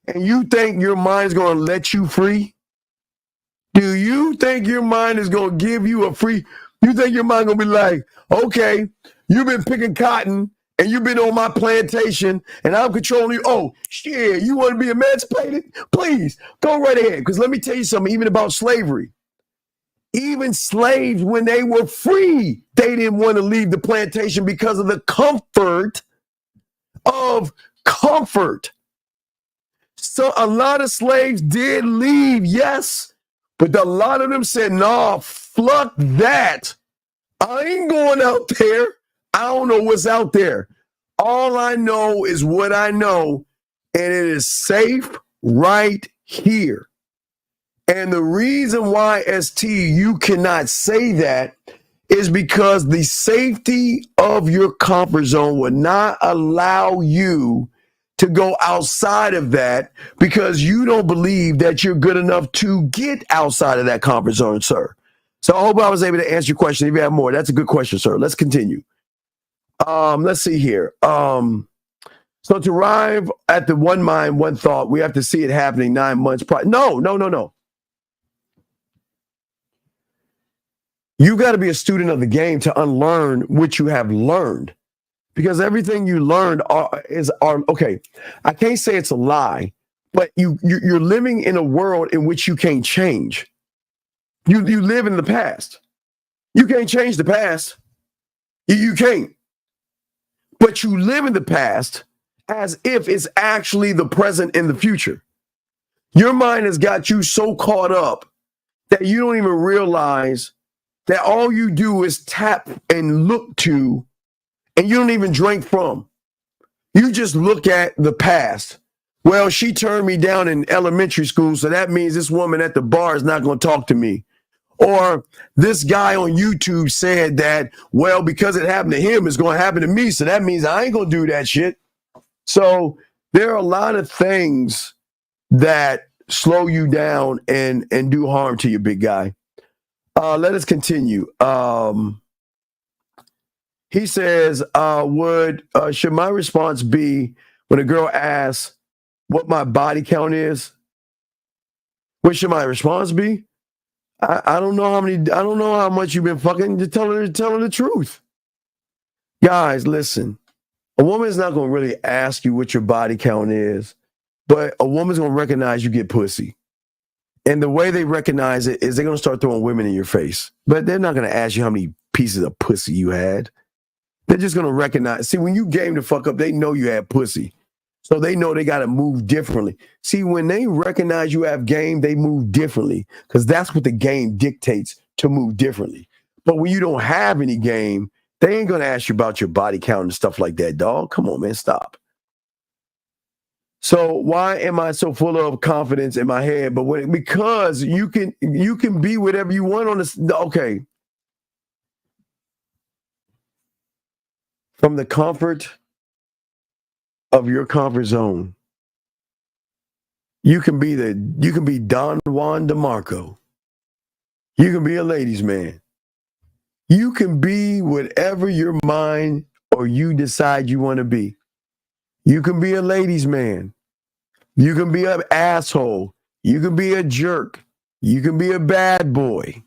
And you think your mind's going to let you free? Do you think your mind is going to give you a free? You think your mind going to be like, okay, you've been picking cotton and you've been on my plantation and I'm controlling you. Oh, shit, you want to be emancipated? Please, go right ahead. Because let me tell you something, even about slavery. Even slaves, when they were free, they didn't want to leave the plantation because of the comfort of comfort. So a lot of slaves did leave, yes, but a lot of them said, nah, fuck that. I ain't going out there. I don't know what's out there. All I know is what I know, and it is safe right here. And the reason why, ST, you cannot say that is because the safety of your comfort zone would not allow you to go outside of that because you don't believe that you're good enough to get outside of that comfort zone, sir. So I hope I was able to answer your question. If you have more, that's a good question, sir. Let's continue. Let's see here. So to arrive at the one mind, one thought, we have to see it happening 9 months prior. No. You got to be a student of the game to unlearn what you have learned. Because everything you learned is okay. I can't say it's a lie, but you're living in a world in which you can't change. You live in the past. You can't change the past. You can't. But you live in the past as if it's actually the present and the future. Your mind has got you so caught up that you don't even realize that all you do is tap and look to, and you don't even drink from. You just look at the past. Well, she turned me down in elementary school, so that means this woman at the bar is not going to talk to me. Or this guy on YouTube said that, well, because it happened to him, it's going to happen to me, so that means I ain't going to do that shit. So there are a lot of things that slow you down and do harm to you, big guy. Let us continue. He says, should my response be when a girl asks what my body count is? What should my response be? I don't know how much you've been fucking to tell her the truth. Guys, listen. A woman is not going to really ask you what your body count is, but a woman's going to recognize you get pussy. And the way they recognize it is they're going to start throwing women in your face. But they're not going to ask you how many pieces of pussy you had. They're just going to recognize. See, when you game the fuck up, they know you had pussy. So they know they got to move differently. See, when they recognize you have game, they move differently because that's what the game dictates, to move differently. But when you don't have any game, they ain't going to ask you about your body count and stuff like that, dog. Come on, man, stop. So why am I so full of confidence in my head? Because you can be whatever you want on this. Okay. From the comfort of your comfort zone, you can be Don Juan DeMarco. You can be a ladies' man. You can be whatever your mind or you decide you want to be. You can be a ladies' man. You can be an asshole. You can be a jerk. You can be a bad boy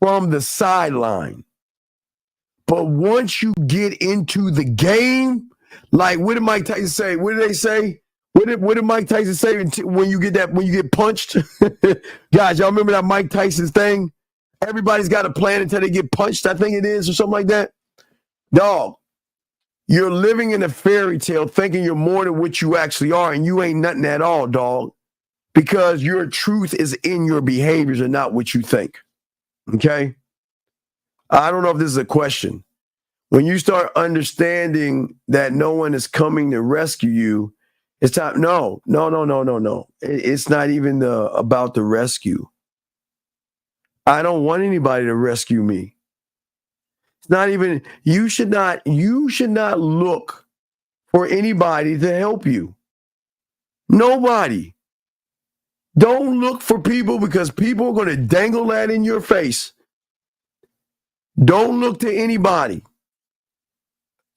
from the sideline. But once you get into the game, like what did Mike Tyson say? What did they say? What did Mike Tyson say when you get punched? Guys, y'all remember that Mike Tyson thing? everybody's got a plan until they get punched, I think it is, or something like that. Dog, you're living in a fairy tale thinking you're more than what you actually are, and you ain't nothing at all, dog, because your truth is in your behaviors and not what you think. Okay? I don't know if this is a question. When you start understanding that no one is coming to rescue you, it's time. No. It's not even about the rescue. I don't want anybody to rescue me. It's not even, you should not look for anybody to help you. Nobody. Don't look for people because people are going to dangle that in your face. Don't look to anybody.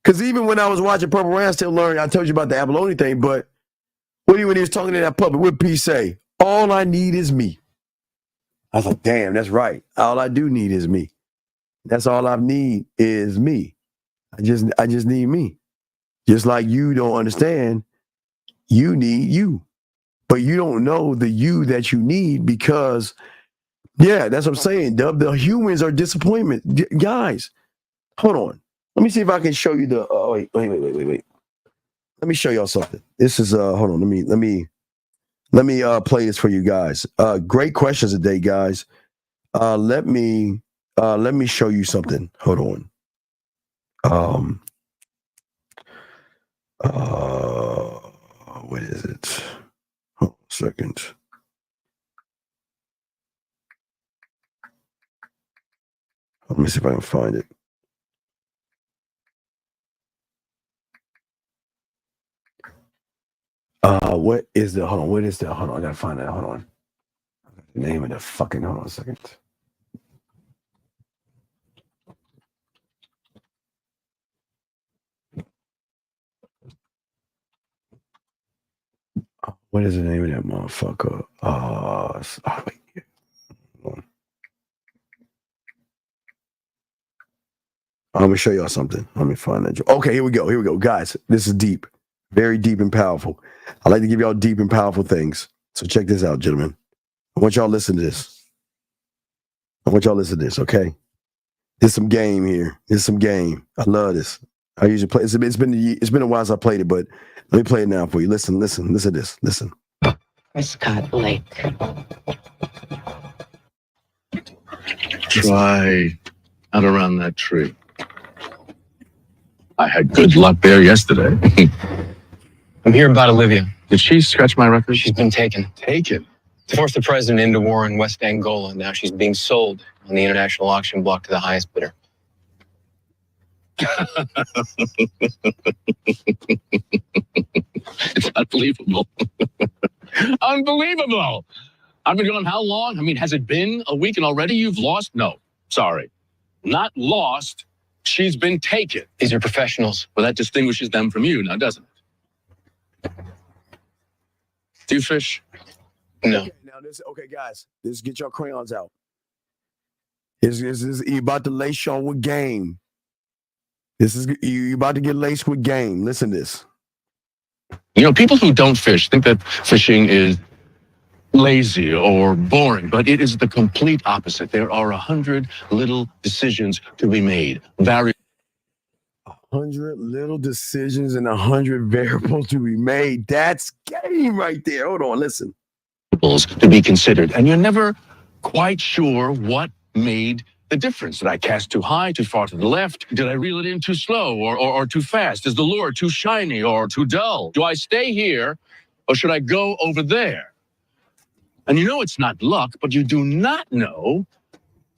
Because even when I was watching Purple Rain, I still learned, I told you about the abalone thing, but when he was talking to that puppet, what did P say? All I need is me. I was like, damn, that's right. All I do need is me. That's all I need is me. I just need me. Just like you don't understand, you need you. But you don't know the you that you need because, yeah, that's what I'm saying, Dub. The humans are disappointment. Guys, hold on. Let me see if I can show you the. Wait. Let me show y'all something. This is hold on. Let me play this for you guys. Great questions today, guys. Let me show you something. Hold on. What is it? Hold on a second. Let me see if I can find it. What is the, hold on, I gotta find that, hold on. The name of the fucking, hold on a second. What is the name of that motherfucker? Wait. Hold on. I'm gonna show y'all something. Let me find that. Okay, here we go. Guys, this is deep. Very deep and powerful. I like to give y'all deep and powerful things. So check this out, gentlemen. I want y'all to listen to this. Okay? There's some game here. I love this. I usually play. It's been a while since I played it, but let me play it now for you. Listen to this. Listen. Prescott Lake. Try out around that tree. I had good luck there yesterday. I'm hearing about Olivia. Did she scratch my record? She's been taken. Taken? Forced the president into war in West Angola. Now she's being sold on the international auction block to the highest bidder. It's unbelievable. Unbelievable. I've been going how long? I mean, has it been a week and already you've lost? No, sorry. Not lost. She's been taken. These are professionals. Well, that distinguishes them from you now, doesn't it? Do you fish? No. Okay, guys, let's get your crayons out. You about to lace y'all with game. You about to get laced with game. Listen to this. You know, people who don't fish think that fishing is lazy or boring, but it is the complete opposite. There are 100 little decisions to be made. 100 little decisions and 100 variables to be made. That's game right there. Hold on, listen. To be considered, and you're never quite sure what made the difference. Did I cast too high, too far to the left? Did I reel it in too slow or too fast? Is the lure too shiny or too dull? Do I stay here or should I go over there? And you know it's not luck, but you do not know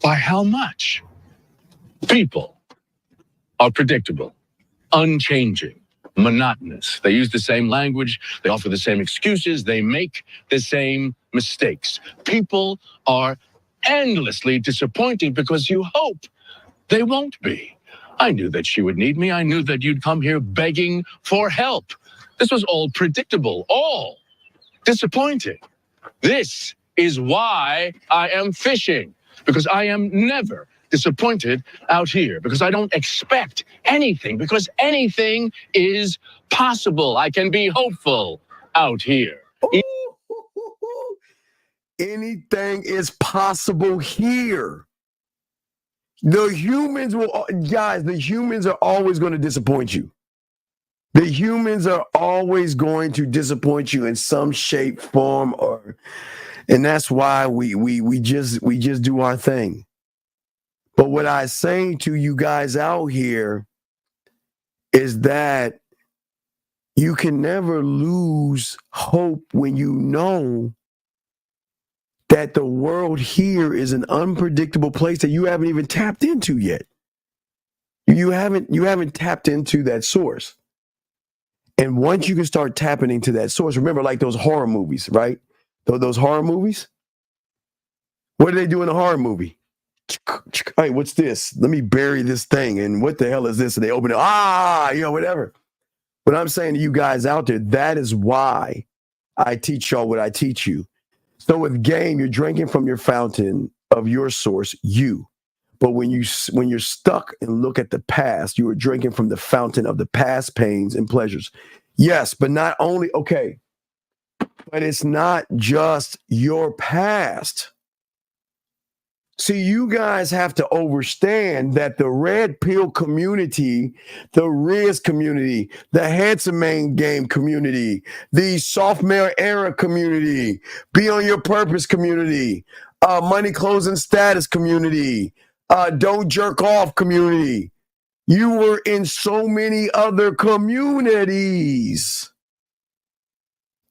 by how much. People are predictable, unchanging, monotonous. They use the same language, they offer the same excuses, they make the same mistakes. People are endlessly disappointing because you hope they won't be. I knew that she would need me. I knew that you'd come here begging for help. This was all predictable, all disappointing. This is why I am fishing, because I am never disappointed out here, because I don't expect anything, because anything is possible. I can be hopeful out here. Anything is possible here. The humans are always going to disappoint you. The humans are always going to disappoint you in some shape, form, and that's why we just do our thing. But what I'm saying to you guys out here is that you can never lose hope when you know that the world here is an unpredictable place that you haven't even tapped into yet. You haven't tapped into that source. And once you can start tapping into that source, remember, like those horror movies, right? Those horror movies. What do they do in a horror movie? Hey, what's this? Let me bury this thing. And what the hell is this? And they open it. Whatever. But I'm saying to you guys out there, that is why I teach y'all what I teach you. So with game, you're drinking from your fountain of your source, you. But when you're stuck and look at the past, you are drinking from the fountain of the past pains and pleasures. Yes, but not only, okay, but it's not just your past. See, you guys have to understand that the red pill community, the Riz community, the handsome man game community, the soft male era community, be on your purpose community, money, clothes, and status community, don't jerk off community. You were in so many other communities.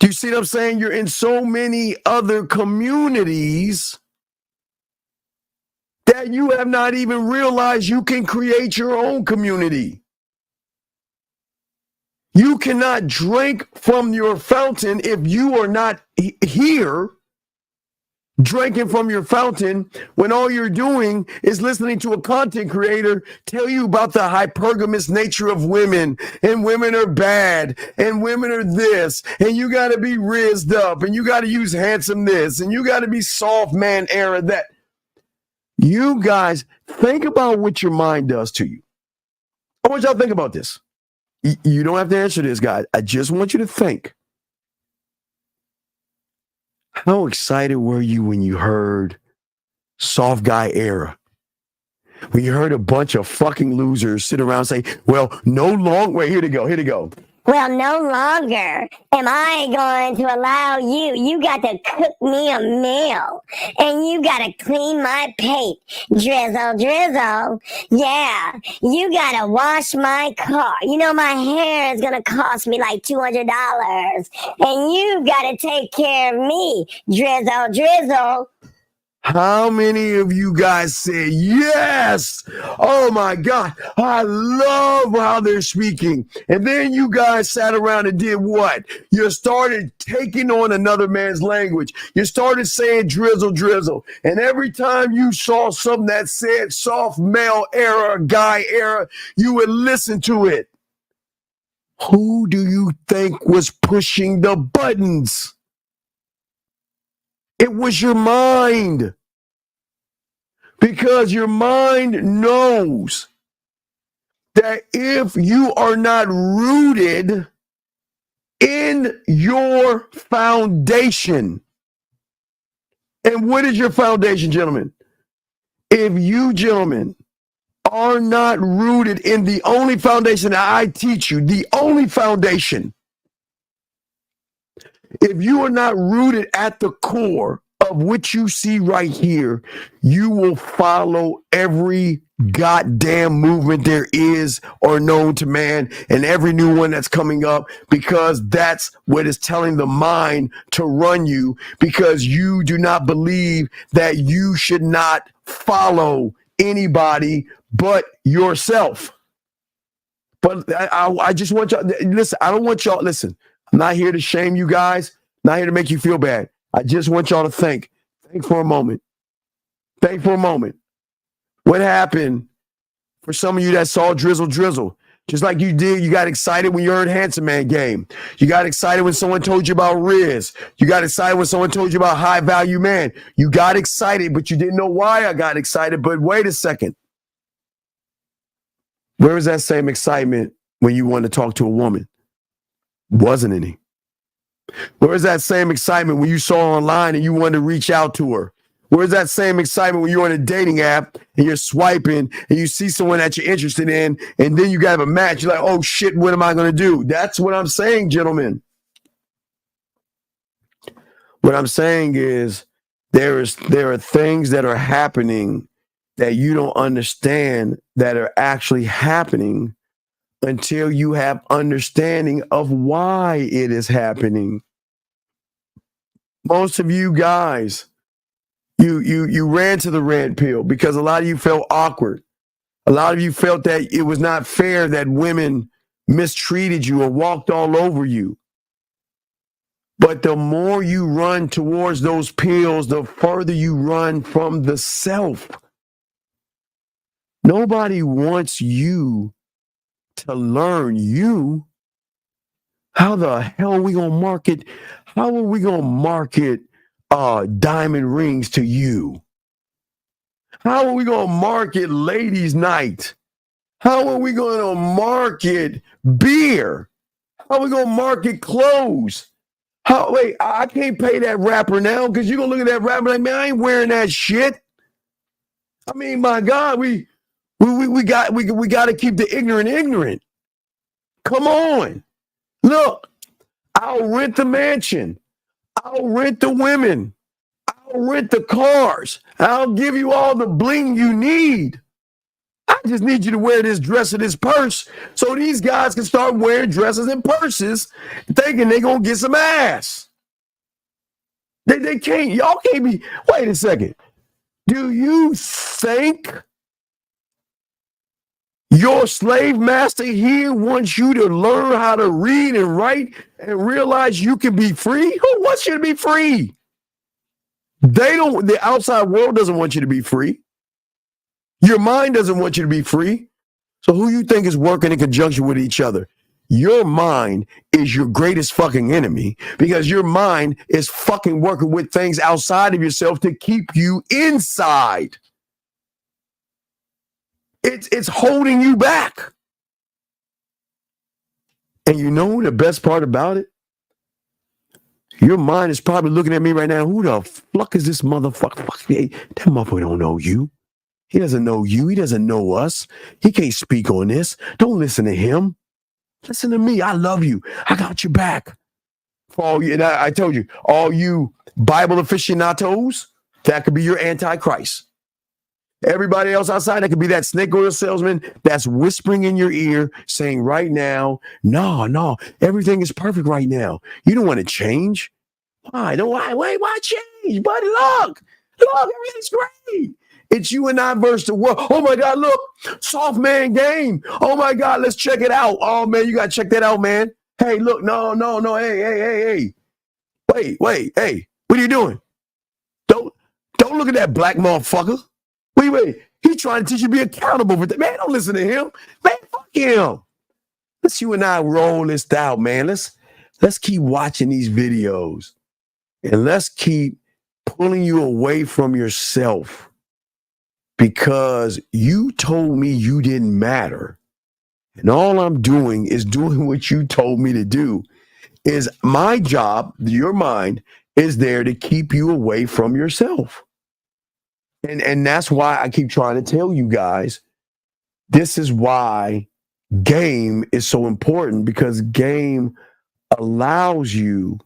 Do you see what I'm saying? You're in so many other communities that you have not even realized you can create your own community. You cannot drink from your fountain if you are not here drinking from your fountain when all you're doing is listening to a content creator tell you about the hypergamous nature of women, and women are bad, and women are this, and you got to be rizzed up, and you got to use handsome this, and you got to be soft man era that. You guys, think about what your mind does to you. I want y'all to think about this. You don't have to answer this, guys. I just want you to think. How excited were you when you heard soft guy era? When you heard a bunch of fucking losers sit around saying, well, no longer, wait, here to go. Well, no longer am I going to allow you got to cook me a meal, and you got to clean my plate, drizzle, yeah, you got to wash my car, my hair is going to cost me like $200, and you got to take care of me, drizzle. How many of you guys say yes? Oh my God, I love how they're speaking. And then you guys sat around and did what? You started taking on another man's language. You started saying drizzle. And every time you saw something that said soft male era, guy era, you would listen to it. Who do you think was pushing the buttons? It was your mind. Because your mind knows that if you are not rooted in your foundation, and what is your foundation, gentlemen? If you, gentlemen, are not rooted in the only foundation that I teach you, the only foundation, if you are not rooted at the core of what you see right here, you will follow every goddamn movement there is or known to man, and every new one that's coming up, because that's what is telling the mind to run you, because you do not believe that you should not follow anybody but yourself. But I just want y'all, listen, I don't want y'all, listen, I'm not here to shame you guys, not here to make you feel bad. I just want y'all to think for a moment. Think for a moment. What happened for some of you that saw drizzle? Just like you did, you got excited when you heard Handsome Man Game. You got excited when someone told you about Riz. You got excited when someone told you about High Value Man. You got excited, but you didn't know why I got excited. But wait a second. Where was that same excitement when you wanted to talk to a woman? Wasn't any. Where's that same excitement when you saw her online and you wanted to reach out to her? Where's that same excitement when you're on a dating app and you're swiping and you see someone that you're interested in, and then you have a match? You're like, oh shit, what am I going to do? That's what I'm saying, gentlemen. What I'm saying is there are things that are happening that you don't understand that are actually happening until you have understanding of why it is happening. Most of you guys, you ran to the red pill because a lot of you felt awkward. A lot of you felt that it was not fair that women mistreated you or walked all over you. But the more you run towards those pills, the further you run from the self. Nobody wants you to learn you. How the hell are we going to market? How are we going to market diamond rings to you? How are we going to market ladies' night? How are we going to market beer? How are we going to market clothes? Wait, I can't pay that rapper now because you're going to look at that rapper like, man, I ain't wearing that shit. I mean, my God, we got to keep the ignorant. Come on. Look, I'll rent the mansion. I'll rent the women. I'll rent the cars. I'll give you all the bling you need. I just need you to wear this dress or this purse so these guys can start wearing dresses and purses thinking they're going to get some ass. They can't. Y'all can't be. Wait a second. Do you think your slave master here wants you to learn how to read and write and realize you can be free? Who wants you to be free? The outside world doesn't want you to be free. Your mind doesn't want you to be free. So who you think is working in conjunction with each other? Your mind is your greatest fucking enemy because your mind is fucking working with things outside of yourself to keep you inside. It's holding you back. And you know the best part about it? Your mind is probably looking at me right now. Who the fuck is this motherfucker? That motherfucker don't know you. He doesn't know you. He doesn't know us. He can't speak on this. Don't listen to him. Listen to me. I love you. I got your back. For all you, and I told you, all you Bible aficionados, that could be your antichrist. Everybody else outside, that could be that snake oil salesman that's whispering in your ear, saying right now, no, everything is perfect right now. You don't want to change. Why? Why change? But look, everything's great. It's you and I versus the world. Oh my God, look, soft man game. Oh my God, let's check it out. Oh man, you gotta check that out, man. Hey, look, no. Hey. Wait, hey, what are you doing? Don't look at that black motherfucker. Wait. He's trying to teach you to be accountable for that. Man, don't listen to him. Man, fuck him. Let's you and I roll this out, man. Let's keep watching these videos. And let's keep pulling you away from yourself. Because you told me you didn't matter. And all I'm doing is doing what you told me to do. Is my job, your mind, is there to keep you away from yourself. And that's why I keep trying to tell you guys, this is why game is so important, because game allows you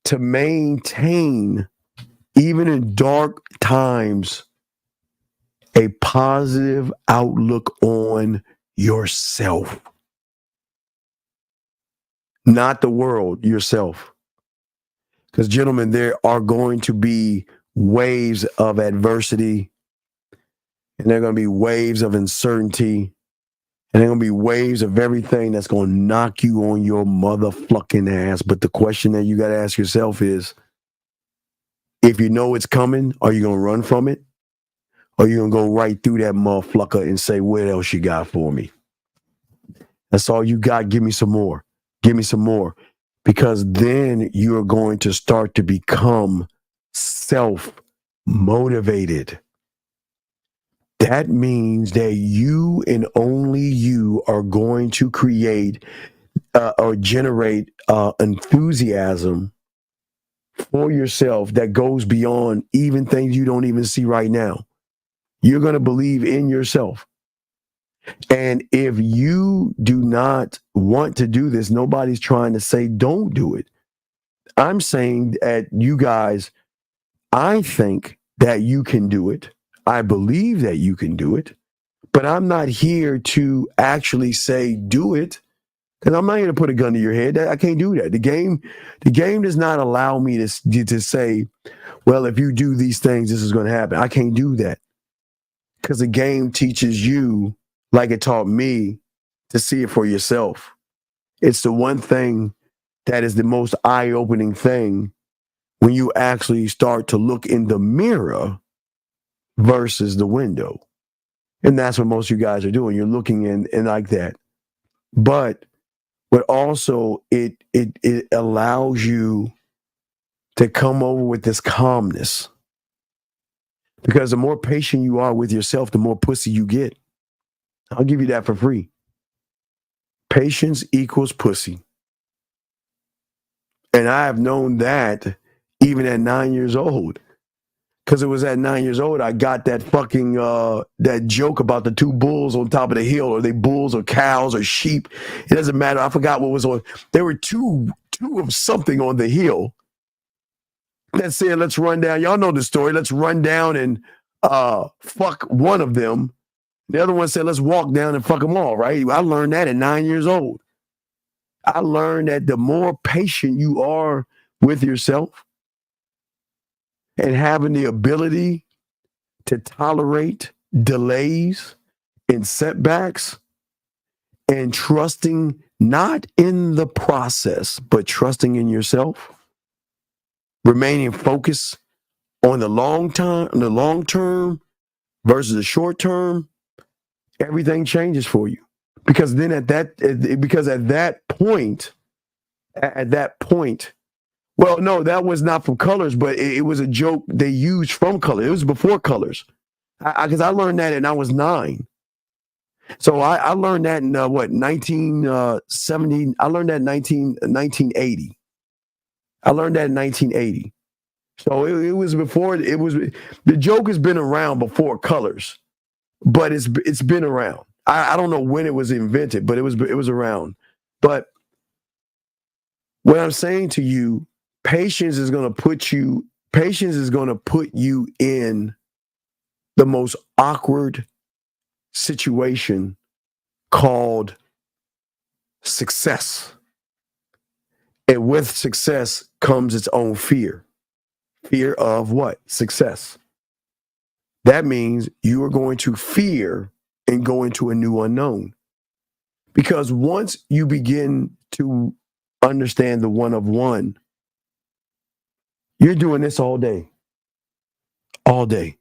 to maintain, even in dark times, a positive outlook on yourself. Not the world, yourself. Because, gentlemen, there are going to be waves of adversity, and there are going to be waves of uncertainty, and there are going to be waves of everything that's going to knock you on your motherfucking ass. But the question that you got to ask yourself is, if you know it's coming, are you going to run from it? Or you going to go right through that motherfucker and say, what else you got for me? That's all you got. Give me some more. Give me some more. Because then you're going to start to become self-motivated. That means that you and only you are going to create or generate enthusiasm for yourself that goes beyond even things you don't even see right now. You're going to believe in yourself. And if you do not want to do this, nobody's trying to say don't do it. I'm saying that you guys, I think that you can do it. I believe that you can do it. But I'm not here to actually say do it, because I'm not here to put a gun to your head. I can't do that. The game does not allow me to say, well, if you do these things, this is going to happen. I can't do that, because the game teaches you, like it taught me, to see it for yourself. It's the one thing that is the most eye-opening thing when you actually start to look in the mirror versus the window. And that's what most of you guys are doing. You're looking in like that. But also it allows you to come over with this calmness. Because the more patient you are with yourself, the more pussy you get. I'll give you that for free. Patience equals pussy. And I have known that even at 9 years old. Because it was at 9 years old, I got that fucking, that joke about the two bulls on top of the hill. Are they bulls or cows or sheep? It doesn't matter. I forgot what was on. There were two of something on the hill that said, let's run down. Y'all know the story. Let's run down and fuck one of them. The other one said, let's walk down and fuck them all, right? I learned that at 9 years old. I learned that the more patient you are with yourself and having the ability to tolerate delays and setbacks and trusting not in the process, but trusting in yourself, remaining focused on the long term versus the short term, everything changes for you. Because then at that point, well, no, that was not from Colors, but it was a joke they used from Colors. It was before Colors. Because I learned that and I was 9. So I learned that in 1970. I learned that in 1980. I learned that in 1980. So it was before. The joke has been around before Colors, but it's been around. I don't know when it was invented, but it was around. But what I'm saying to you, patience is going to put you in the most awkward situation called success. And with success comes its own fear. Fear of what? Success. That means you are going to fear and go into a new unknown. Because once you begin to understand the one of one, you're doing this all day. All day.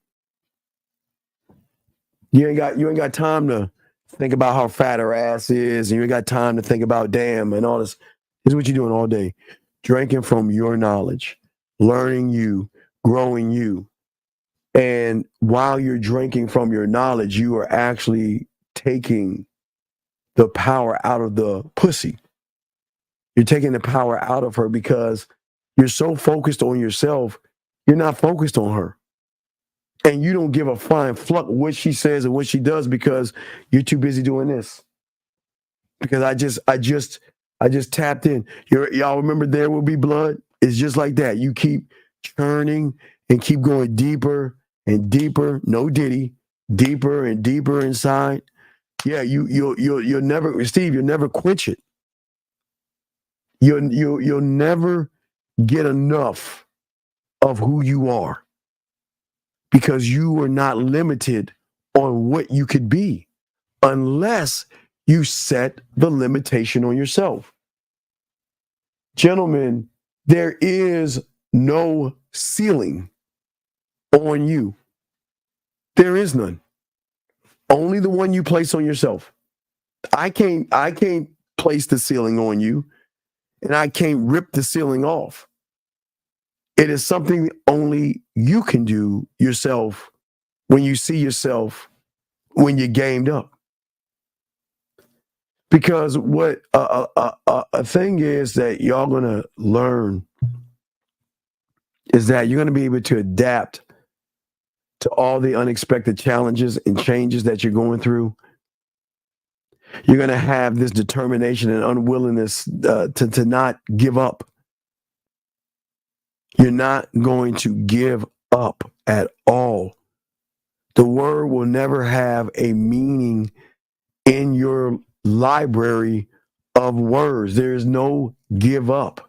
You ain't got time to think about how fat her ass is, and you ain't got time to think about damn and all this. This is what you're doing all day. Drinking from your knowledge, learning you, growing you. And while you're drinking from your knowledge, you are actually taking the power out of the pussy. You're taking the power out of her because you're so focused on yourself, you're not focused on her. And you don't give a flying fuck what she says and what she does because you're too busy doing this. Because I just tapped in. Y'all remember There Will Be Blood? It's just like that. You keep churning and keep going deeper and deeper. No Diddy, deeper and deeper inside. Yeah, you'll never, Steve. You'll never quench it. You'll never get enough of who you are. Because you are not limited on what you could be unless you set the limitation on yourself. Gentlemen, there is no ceiling on you. There is none. Only the one you place on yourself. I can't place the ceiling on you, and I can't rip the ceiling off. It is something only you can do yourself when you see yourself when you're gamed up. Because what a thing is that y'all gonna learn is that you're going to be able to adapt to all the unexpected challenges and changes that you're going through. You're going to have this determination and unwillingness to not give up. You're not going to give up at all. The word will never have a meaning in your library of words. There is no give up.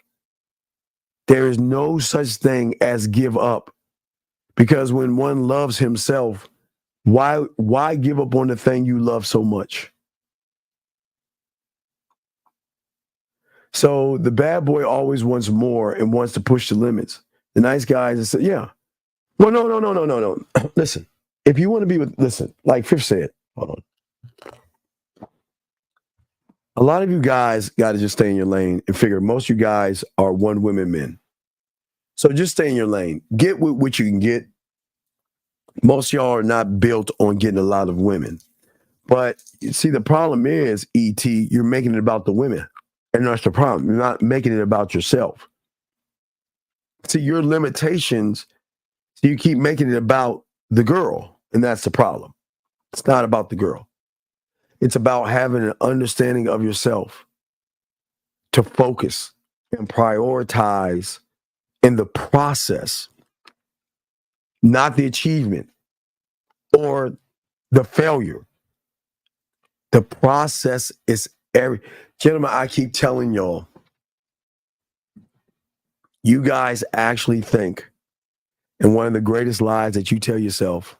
There is no such thing as give up. Because when one loves himself, why give up on the thing you love so much? So the bad boy always wants more and wants to push the limits. The nice guys say, yeah. Well, no. Listen, if you want to be with, listen, like Fifth said, hold on. A lot of you guys got to just stay in your lane and figure most of you guys are one women men. So just stay in your lane. Get what you can get. Most of y'all are not built on getting a lot of women. But you see, the problem is, E.T., you're making it about the women. And that's the problem. You're not making it about yourself. See, your limitations, so you keep making it about the girl. And that's the problem. It's not about the girl. It's about having an understanding of yourself to focus and prioritize in the process, not the achievement or the failure. The process is gentlemen, I keep telling y'all, you guys actually think, and one of the greatest lies that you tell yourself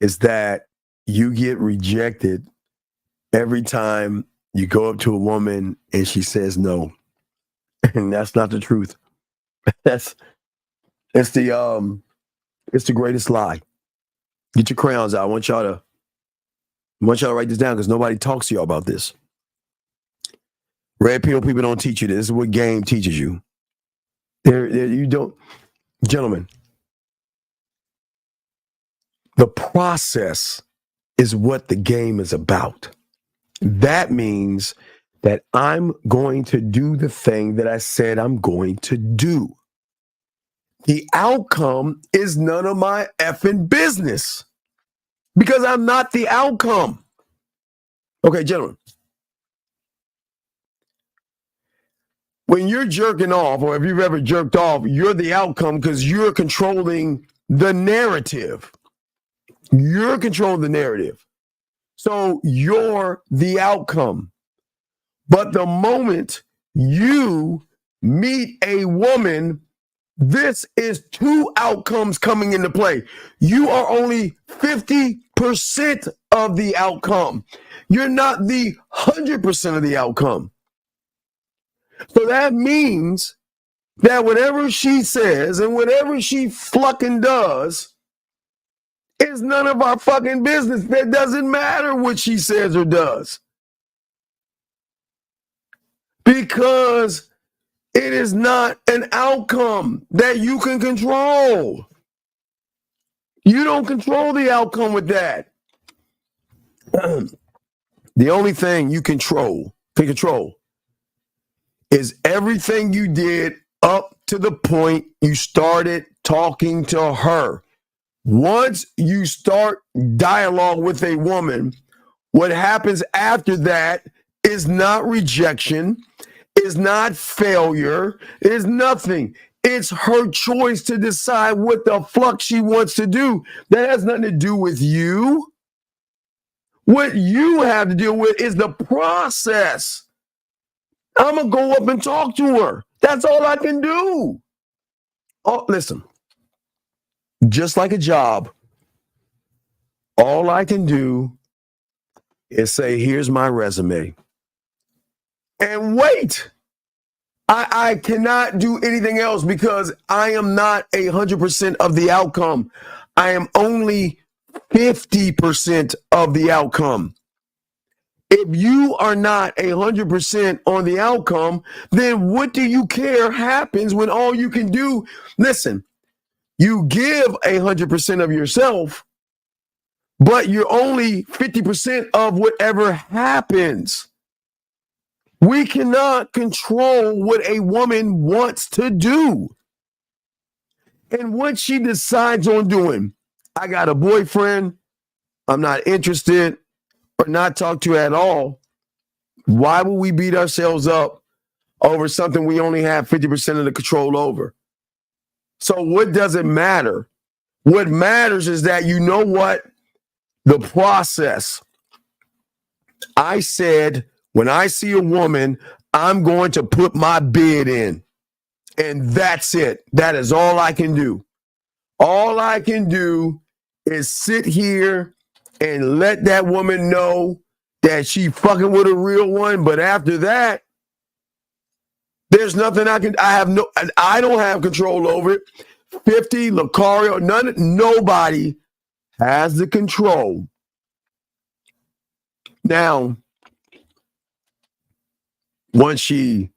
is that you get rejected every time you go up to a woman and she says no. And that's not the truth. It's the greatest lie. Get your crayons out. I want y'all to write this down because nobody talks to y'all about this. Red pill people don't teach you this. This is what game teaches you. You don't, gentlemen. The process is what the game is about. That means that I'm going to do the thing that I said I'm going to do. The outcome is none of my effing business because I'm not the outcome. Okay, gentlemen. When you're jerking off, or if you've ever jerked off, you're the outcome because you're controlling the narrative. You're controlling the narrative. So you're the outcome. But the moment you meet a woman, this is two outcomes coming into play. You are only 50% of the outcome. You're not the 100% of the outcome. So that means that whatever she says and whatever she fucking does is none of our fucking business. That doesn't matter what she says or does. Because it is not an outcome that you can control. You don't control the outcome with that. The only thing you can control is everything you did up to the point you started talking to her. Once you start dialogue with a woman, what happens after that is not rejection, is not failure, is nothing. It's her choice to decide what the fuck she wants to do. That has nothing to do with you. What you have to deal with is the process. I'm going to go up and talk to her. That's all I can do. Oh, listen, just like a job, all I can do is say, here's my resume. And wait. I cannot do anything else because I am not 100% of the outcome. I am only 50% of the outcome. If you are not 100% on the outcome, then what do you care happens when all you can do, listen, you give 100% of yourself, but you're only 50% of whatever happens. We cannot control what a woman wants to do. And what she decides on doing, I got a boyfriend, I'm not interested or not talk to at all. Why would we beat ourselves up over something we only have 50% of the control over? So what does it matter? What matters is that you know what? The process. I said, when I see a woman, I'm going to put my bid in. And that's it. That is all I can do. All I can do is sit here and let that woman know that she fucking with a real one. But after that, there's nothing I don't have control over it. 50, Lucario, nobody has the control. Now, once she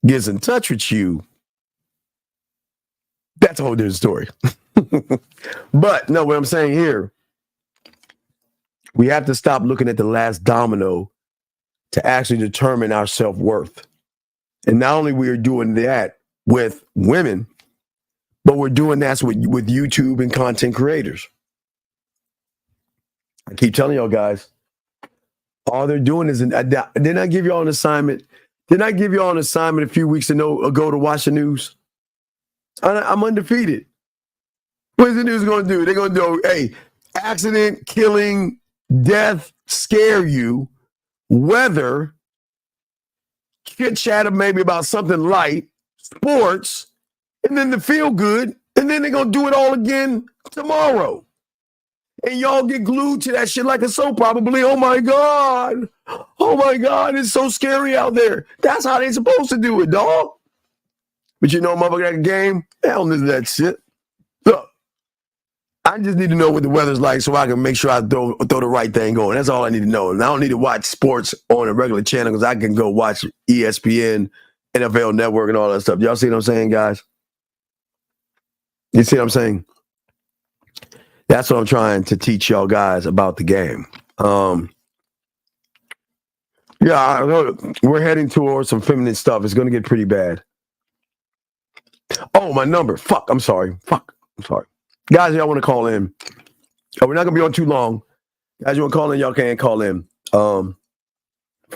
gets in touch with you, that's a whole different story. But no, what I'm saying here, we have to stop looking at the last domino to actually determine our self-worth. And not only we are doing that with women, but we're doing that with YouTube and content creators. I keep telling y'all guys, all they're doing is, didn't I give y'all an assignment? Didn't I give y'all an assignment a few weeks ago to watch the news? I'm undefeated. What is the news going to do? They're going to do, hey, accident, killing, death, scare you, weather, chit chat maybe about something light, sports, and then the feel good, and then they're going to do it all again tomorrow. And y'all get glued to that shit like a soap probably. Oh my God, it's so scary out there. That's how they supposed to do it, dog. But you know, motherfucker, that game, they don't listen to that shit. Look, I just need to know what the weather's like so I can make sure I throw the right thing on. That's all I need to know. And I don't need to watch sports on a regular channel because I can go watch ESPN, NFL Network, and all that stuff. Y'all see what I'm saying, guys? You see what I'm saying? That's what I'm trying to teach y'all guys about the game. We're heading towards some feminine stuff. It's going to get pretty bad. Oh, my number. I'm sorry. Guys, y'all want to call in. We're not going to be on too long. Guys, you want to call in? Y'all can call in. For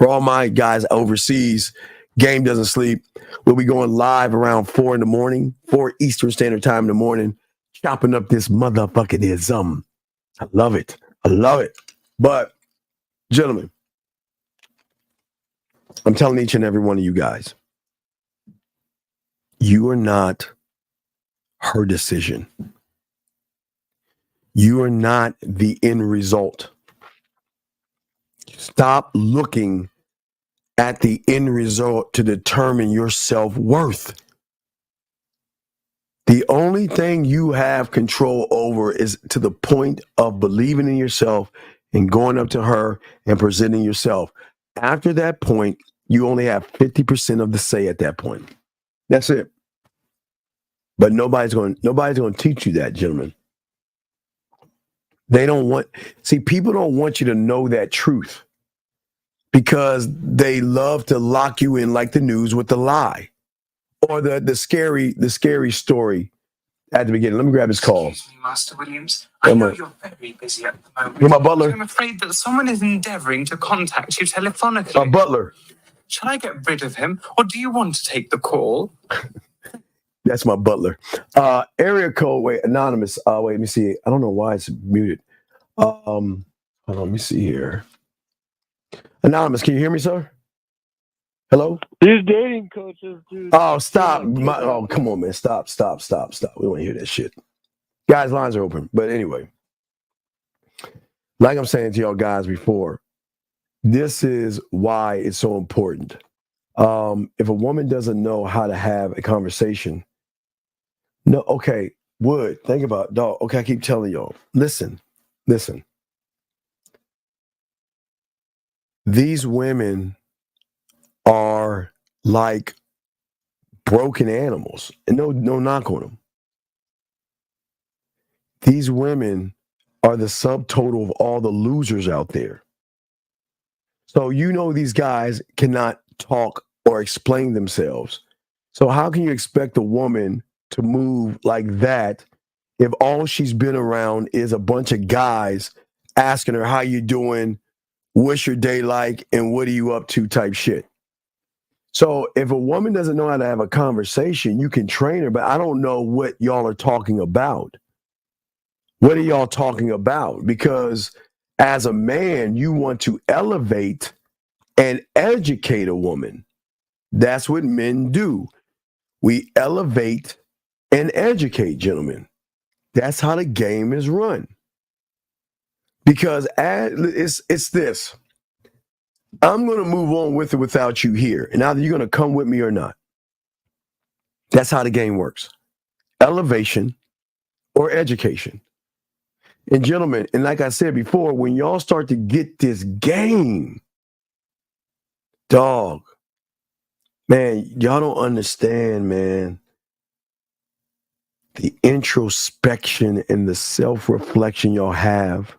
all my guys overseas, Game doesn't sleep. We'll be going live around 4 Eastern Standard Time in the morning, chopping up this motherfucking ism. I love it. But, gentlemen, I'm telling each and every one of you guys, you are not her decision. You are not the end result. Stop looking at the end result to determine your self-worth. The only thing you have control over is to the point of believing in yourself and going up to her and presenting yourself. After that point, you only have 50% of the say at that point. That's it. But nobody's going to teach you that, gentlemen. People don't want you to know that truth because they love to lock you in like the news with the lie or the scary story at the beginning. Let me grab his call. Excuse me, Master Williams. I know you're very busy at the moment. You're my butler. I'm afraid that someone is endeavouring to contact you telephonically. My butler. Shall I get rid of him, or do you want to take the call? That's my butler. Area code. Wait, anonymous. Wait, let me see. I don't know why it's muted. Hold on, let me see here. Anonymous, can you hear me, sir? Hello? These dating coaches, dude. Oh, stop. Come on, man. Stop. We don't want to hear that shit. Guys, lines are open. But anyway, like I'm saying to y'all guys before, this is why it's so important. If a woman doesn't know how to have a conversation, think about it, dog. Okay, I keep telling y'all. Listen. These women are like broken animals, and no knock on them. These women are the subtotal of all the losers out there. So these guys cannot talk or explain themselves. So how can you expect a woman to move like that if all she's been around is a bunch of guys asking her how you doing, what's your day like, and what are you up to type shit. So if a woman doesn't know how to have a conversation, you can train her, but I don't know what y'all are talking about. What are y'all talking about? Because as a man, you want to elevate and educate a woman. That's what men do. We elevate and educate, gentlemen. That's how the game is run. Because it's this. I'm going to move on with it without you here. And either you're going to come with me or not. That's how the game works. Elevation or education. And gentlemen, and like I said before, when y'all start to get this game, dog, man, y'all don't understand, man. The introspection and the self-reflection y'all have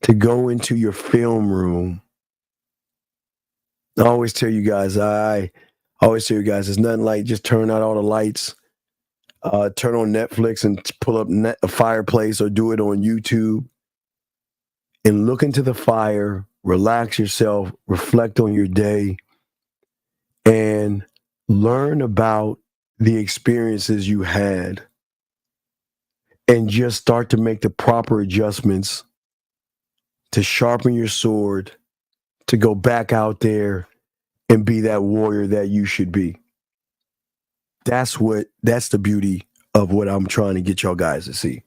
to go into your film room. I always tell you guys, it's nothing like just turn out all the lights, turn on Netflix and pull up a fireplace or do it on YouTube and look into the fire, relax yourself, reflect on your day, and learn about the experiences you had and just start to make the proper adjustments to sharpen your sword, to go back out there and be that warrior that you should be. That's the beauty of what I'm trying to get y'all guys to see.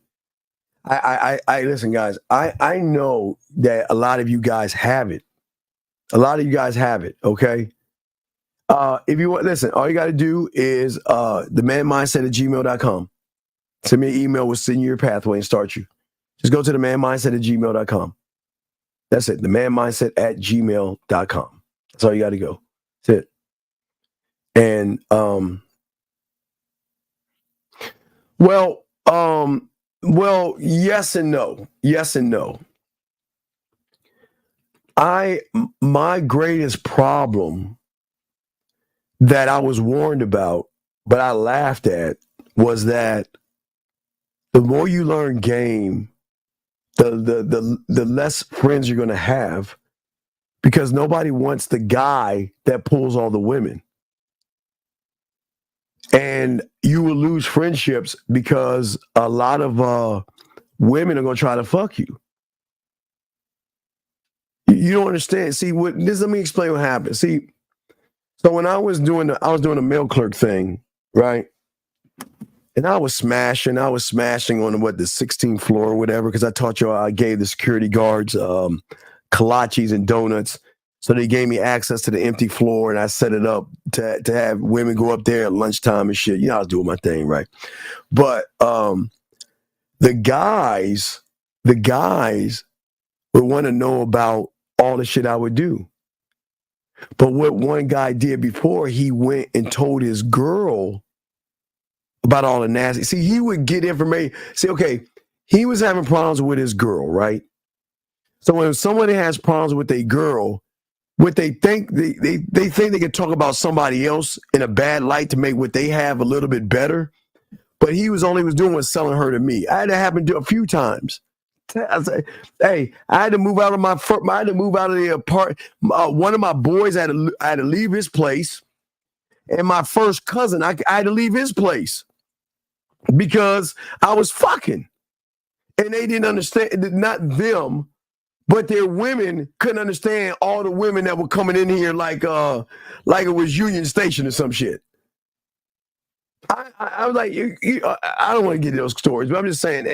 I listen, guys, I know that a lot of you guys have it. Okay? If you want, listen, all you got to do is themanmindset@gmail.com. Send me an email, we'll send you your pathway and start you. Just go to themanmindset@gmail.com. That's it, themanmindset@gmail.com. That's all you got to go. That's it. And, well, yes and no. Yes and no. My greatest problem that I was warned about, but I laughed at, was that the more you learn game, the less friends you're going to have, because nobody wants the guy that pulls all the women. And you will lose friendships because a lot of women are going to try to fuck you. You don't understand. See, let me explain what happened. See, so when I was doing a mail clerk thing, right? And I was smashing on the 16th floor or whatever, because I taught you, I gave the security guards kolaches and donuts. So they gave me access to the empty floor, and I set it up to have women go up there at lunchtime and shit. You know, I was doing my thing, right? But the guys would want to know about all the shit I would do. But what one guy did before, he went and told his girl about all the nasty. See, he would get information. See, okay, he was having problems with his girl, right? So when somebody has problems with a girl, what they think, they think they can talk about somebody else in a bad light to make what they have a little bit better. But he was doing was selling her to me. I had to happen to a few times. I said, hey, I had to move out of the apartment. One of my boys had to leave his place, and my first cousin, I had to leave his place because I was fucking, and they didn't understand. Not them, but their women couldn't understand all the women that were coming in here like it was Union Station or some shit. I was like, I don't want to get into those stories, but I'm just saying,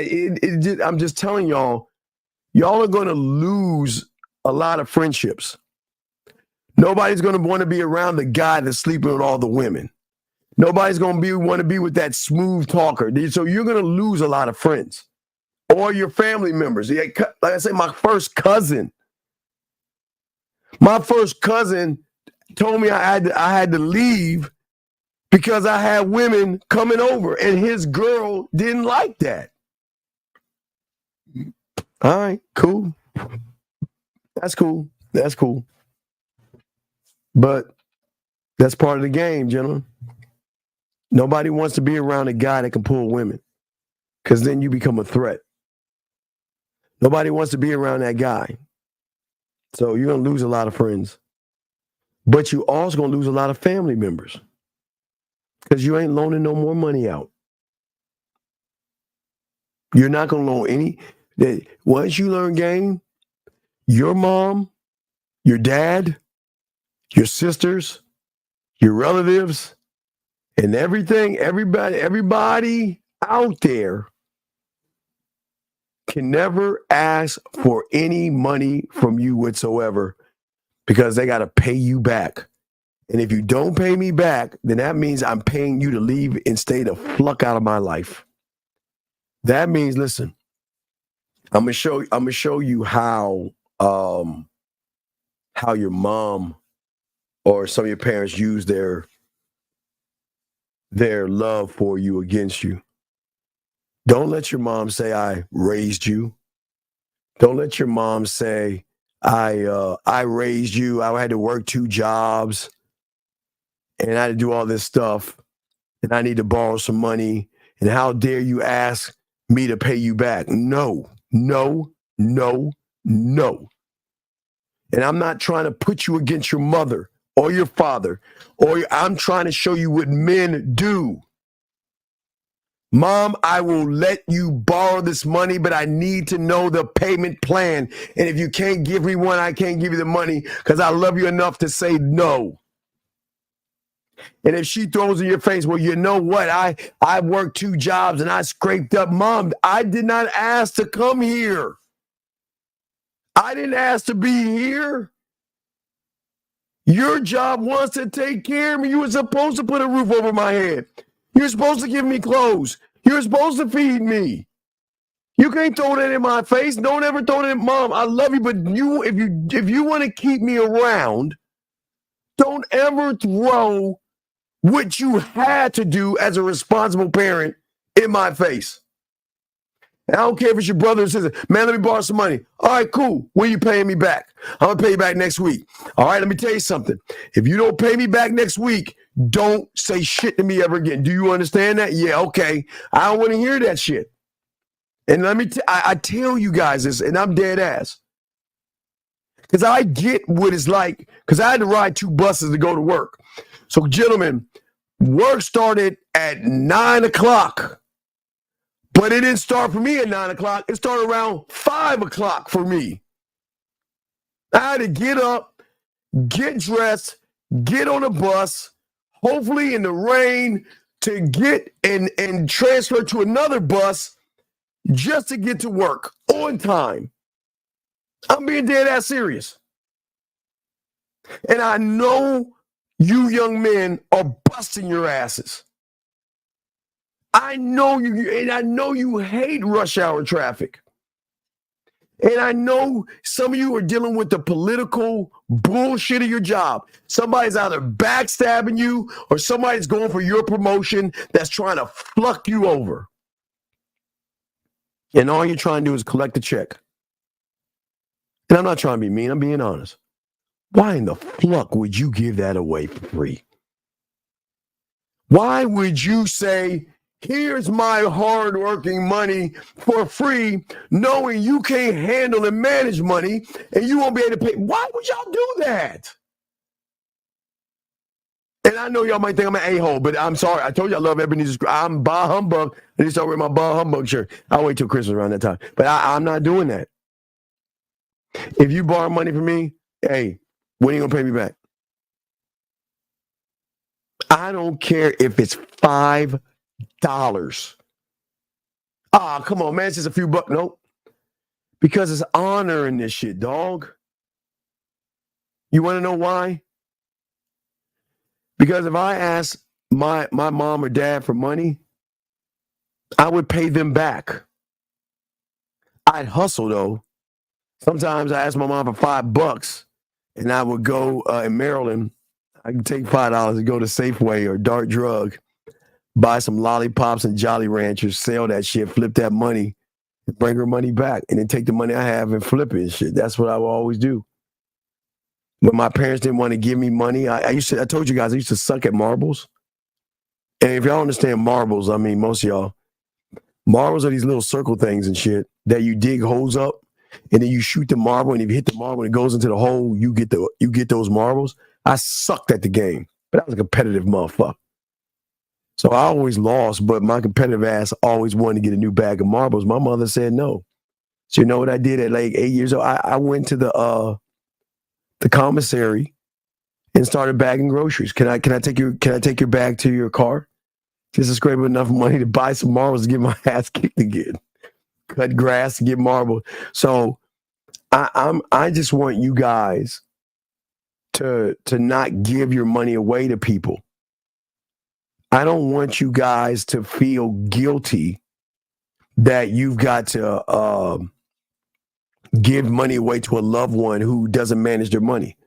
I'm just telling y'all are going to lose a lot of friendships. Nobody's going to want to be around the guy that's sleeping with all the women. Nobody's going to want to be with that smooth talker. So you're going to lose a lot of friends or your family members. Like I said, my first cousin told me I had to leave because I had women coming over, and his girl didn't like that. All right, cool. That's cool. But that's part of the game, gentlemen. Nobody wants to be around a guy that can pull women, because then you become a threat. Nobody wants to be around that guy. So you're going to lose a lot of friends. But you also going to lose a lot of family members, because you ain't loaning no more money out. You're not going to loan any. Once you learn game, your mom, your dad, your sisters, your relatives, and everybody out there can never ask for any money from you whatsoever, because they got to pay you back. And if you don't pay me back, then that means I'm paying you to leave and stay the fuck out of my life. That means, listen, I'm gonna show you how your mom or some of your parents use their love for you against you. Don't let your mom say I raised you. Don't let your mom say I raised you. I had to work 2 jobs and I had to do all this stuff and I need to borrow some money. And how dare you ask me to pay you back? No, no, no, no. And I'm not trying to put you against your mother or your father, I'm trying to show you what men do. Mom, I will let you borrow this money, but I need to know the payment plan. And if you can't give me one, I can't give you the money, because I love you enough to say no. And if she throws in your face, well, you know what? I worked 2 jobs and I scraped up. Mom, I did not ask to come here. I didn't ask to be here. Your job was to take care of me. You were supposed to put a roof over my head. You're supposed to give me clothes. You're supposed to feed me. You can't throw that in my face. Don't ever throw that in. Mom, I love you, but if you want to keep me around, don't ever throw what you had to do as a responsible parent in my face. And I don't care if it's your brother or sister. Man, let me borrow some money. All right, cool. When you paying me back? I'm going to pay you back next week. All right, let me tell you something. If you don't pay me back next week, don't say shit to me ever again. Do you understand that? Yeah, okay. I don't want to hear that shit. And let me I tell you guys this, and I'm dead ass. Because I get what it's like, because I had to ride 2 buses to go to work. So, gentlemen, work started at 9 o'clock. But it didn't start for me at 9 o'clock. It started around 5 o'clock for me. I had to get up, get dressed, get on a bus, hopefully in the rain, to get and transfer to another bus just to get to work on time. I'm being dead ass serious. And I know you young men are busting your asses. I know you hate rush hour traffic. And I know some of you are dealing with the political bullshit of your job. Somebody's either backstabbing you or somebody's going for your promotion that's trying to fuck you over. And all you're trying to do is collect a check. And I'm not trying to be mean, I'm being honest. Why in the fuck would you give that away for free? Why would you say, here's my hard-working money for free, knowing you can't handle and manage money and you won't be able to pay? Why would y'all do that? And I know y'all might think I'm an a-hole, but I'm sorry. I told you I love Ebenezer. I'm bah humbug. I need to start wearing my bah humbug shirt. I'll wait till Christmas around that time. But I'm not doing that. If you borrow money from me, hey, when are you going to pay me back? I don't care if it's $5. Ah, come on, man. It's just a few bucks. Nope. Because it's honor in this shit, dog. You want to know why? Because if I ask my mom or dad for money, I would pay them back. I'd hustle, though. Sometimes I ask my mom for $5, and I would go in Maryland. I can take $5 and go to Safeway or Dart Drug, buy some lollipops and Jolly Ranchers, sell that shit, flip that money, and bring her money back, and then take the money I have and flip it and shit. That's what I would always do. When my parents didn't want to give me money, I told you guys, I used to suck at marbles. And if y'all understand marbles, I mean, most of y'all, marbles are these little circle things and shit that you dig holes up, and then you shoot the marble, and if you hit the marble and it goes into the hole, you get those marbles. I sucked at the game, but I was a competitive motherfucker. So I always lost, but my competitive ass always wanted to get a new bag of marbles. My mother said no. So you know what I did at like 8 years old? I went to the commissary and started bagging groceries. Can I take your bag to your car? Just to scrape enough money to buy some marbles to get my ass kicked again. Cut grass to get marbles. So I just want you guys to not give your money away to people. I don't want you guys to feel guilty that you've got to give money away to a loved one who doesn't manage their money.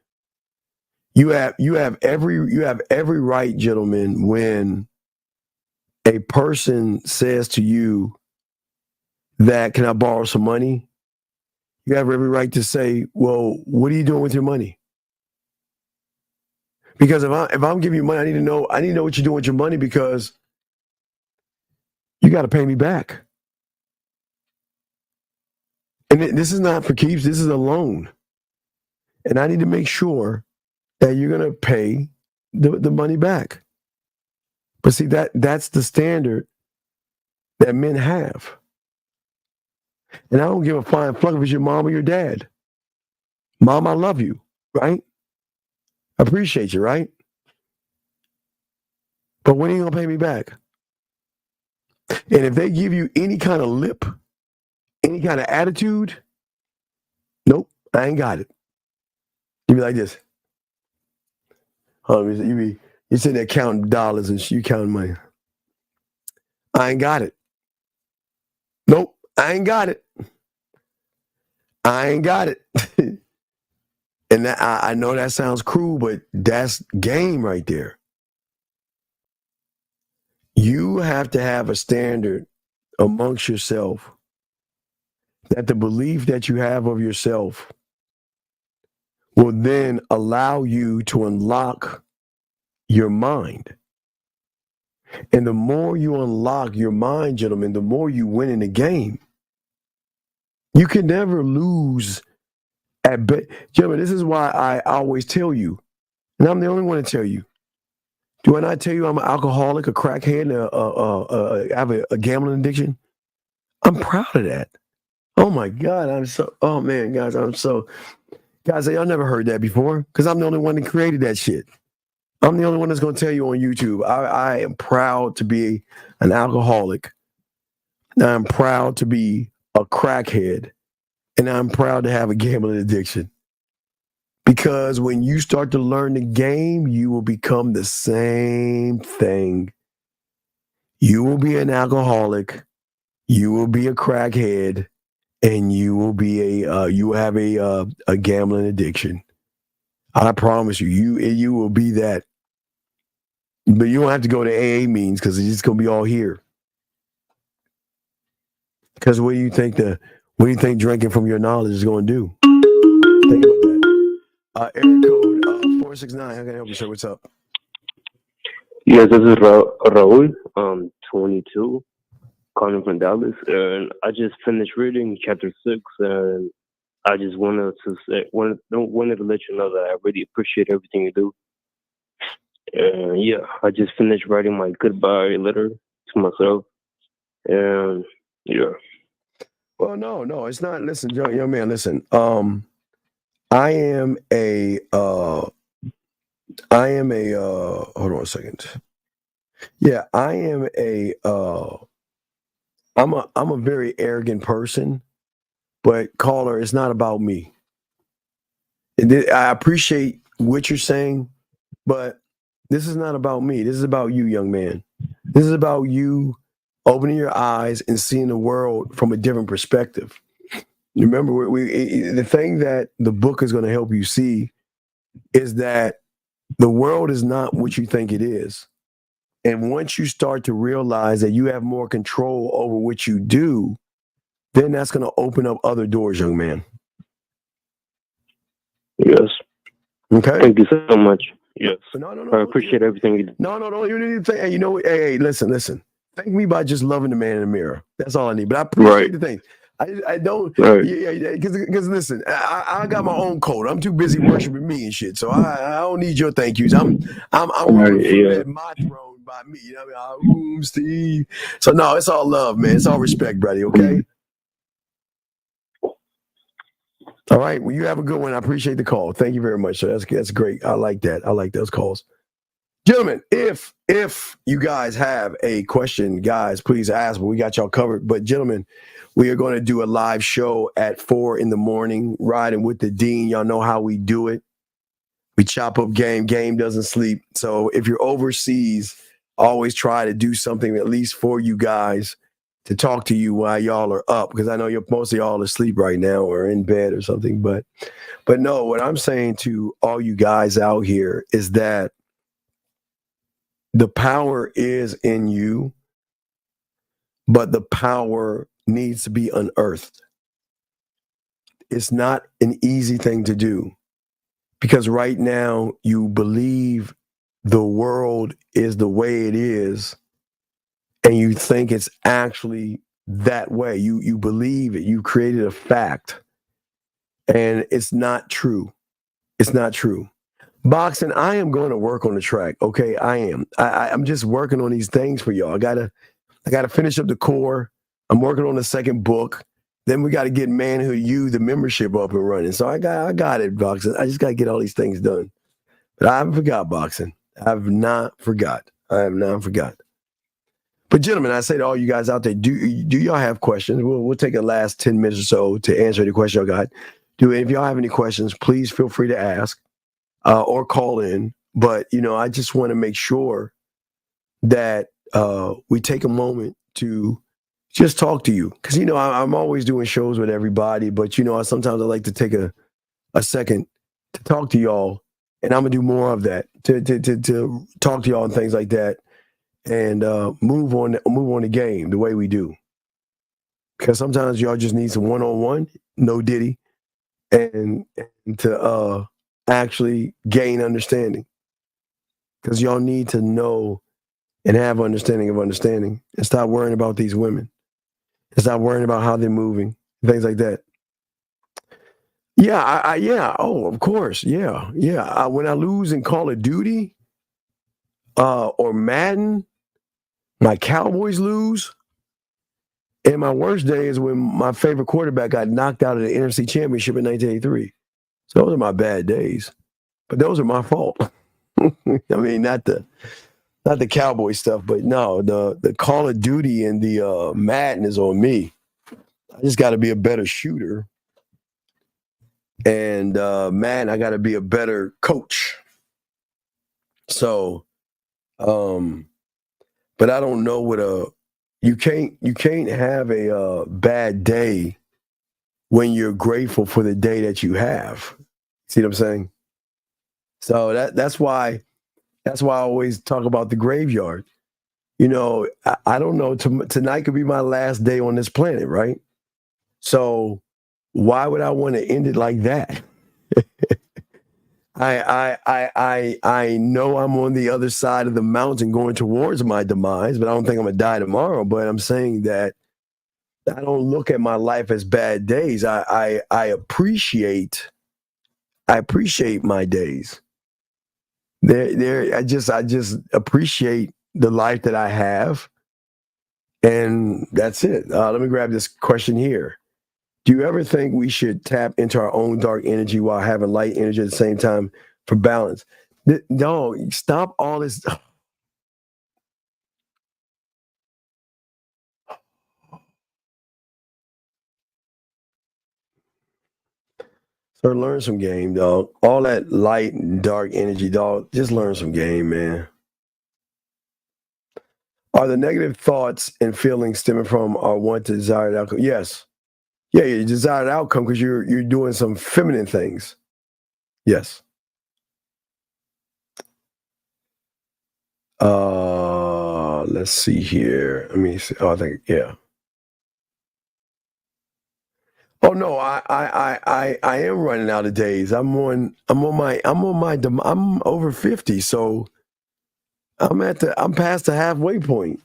You have every right, gentlemen, when a person says to you that, can I borrow some money? You have every right to say, well, what are you doing with your money? Because if I'm giving you money, I need to know what you're doing with your money, because you got to pay me back. And this is not for keeps. This is a loan. And I need to make sure that you're going to pay the money back. But see, that's the standard that men have. And I don't give a flying fuck if it's your mom or your dad. Mom, I love you, right? I appreciate you, right? But when are you going to pay me back? And if they give you any kind of lip, any kind of attitude, nope, I ain't got it. You be like this. You sitting there counting dollars and you counting money. I ain't got it. Nope, I ain't got it. I ain't got it. And I know that sounds cruel, but that's game right there. You have to have a standard amongst yourself that the belief that you have of yourself will then allow you to unlock your mind. And the more you unlock your mind, gentlemen, the more you win in the game. You can never lose at bet. Gentlemen, this is why I always tell you, and I'm the only one to tell you. Do I not tell you I'm an alcoholic, a crackhead, I have a gambling addiction? I'm proud of that. Oh my God, oh man, guys, guys, y'all never heard that before, because I'm the only one that created that shit. I'm the only one that's going to tell you on YouTube. I am proud to be an alcoholic. I'm proud to be a crackhead. And I'm proud to have a gambling addiction. Because when you start to learn the game, you will become the same thing. You will be an alcoholic. You will be a crackhead. And you will be you will have a gambling addiction. I promise you, you will be that. But you don't have to go to AA meetings, because it's just going to be all here. Because what do you think drinking from your knowledge is going to do? Think about that. Area code 469. How can I help you, sir? What's up? Yes, this is Raul, 22, calling from Dallas, and I just finished reading chapter 6, and I just wanted to let you know that I really appreciate everything you do. Yeah, I just finished writing my goodbye letter to myself, and yeah. Well, no, it's not. Listen, young man, listen. I am a hold on a second. Yeah, I'm a very arrogant person, but caller, it's not about me. I appreciate what you're saying, but this is not about me. This is about you, young man. This is about you opening your eyes and seeing the world from a different perspective. Remember, the thing that the book is going to help you see is that the world is not what you think it is. And once you start to realize that you have more control over what you do, then that's going to open up other doors, young man. Yes. Okay. Thank you so much. Yes. No. I appreciate everything you do. No. You need to say, hey, you know, hey, listen. Thank me by just loving the man in the mirror. That's all I need. But I appreciate the thing. I don't. Right. Yeah. Because listen, I got my own code. I'm too busy worshiping me and shit. So I don't need your thank yous. I'm at my throne by me. You know what I mean? Steve. So no, it's all love, man. It's all respect, buddy. Okay. All right. Well, you have a good one. I appreciate the call. Thank you very much. So that's great. I like that. I like those calls. Gentlemen, if you guys have a question, guys, please ask. But we got y'all covered. But gentlemen, we are going to do a live show at 4 a.m, riding with the Dean. Y'all know how we do it. We chop up game. Game doesn't sleep. So if you're overseas, always try to do something at least for you guys to talk to you while y'all are up. Because I know most of y'all are asleep right now or in bed or something. But no, what I'm saying to all you guys out here is that the power is in you, but the power needs to be unearthed. It's not an easy thing to do because right now you believe the world is the way it is and you think it's actually that way. You believe it. You created a fact and it's not true. It's not true. Boxing, I am going to work on the track. Okay, I am. I'm just working on these things for y'all. I gotta finish up the core. I'm working on the second book. Then we got to get Manhood U, the membership up and running. So I got it, boxing. I just got to get all these things done. But I haven't forgot boxing. I have not forgot. But gentlemen, I say to all you guys out there, do y'all have questions? We'll take the last 10 minutes or so to answer the question y'all got. If y'all have any questions, please feel free to ask. Or call in. But, I just want to make sure that we take a moment to just talk to you. Because, I'm always doing shows with everybody. But, sometimes I like to take a second to talk to y'all. And I'm going to do more of that, to talk to y'all and things like that. And move on the game the way we do. Because sometimes y'all just need some one-on-one, no diddy, and to actually gain understanding, because y'all need to know and have understanding and stop worrying about these women and stop worrying about how they're moving, things like that. Yeah, oh, of course, yeah. When I lose in Call of Duty or Madden, my Cowboys lose, and my worst day is when my favorite quarterback got knocked out of the NFC Championship in 1983. So those are my bad days. But those are my fault. I mean, not the Cowboy stuff, but no, the Call of Duty and the Madden is on me. I just got to be a better shooter, and man, I got to be a better coach. So, but I don't know what you can't have a bad day when you're grateful for the day that you have. See what I'm saying? So that's why I always talk about the graveyard. I don't know. Tonight could be my last day on this planet, right? So why would I want to end it like that? I know I'm on the other side of the mountain going towards my demise, but I don't think I'm gonna die tomorrow. But I'm saying that I don't look at my life as bad days. I appreciate my days. I just appreciate the life that I have, and that's it. Let me grab this question here. Do you ever think we should tap into our own dark energy while having light energy at the same time for balance? No, stop all this. So learn some game, dog. All that light and dark energy, dog. Just learn some game, man. Are the negative thoughts and feelings stemming from our want to desired outcome? Yes. Yeah, your desired outcome because you're doing some feminine things. Yes. Let's see here. Let me see. Oh, I think, yeah. Oh no, I am running out of days. I'm over 50, so I'm past the halfway point.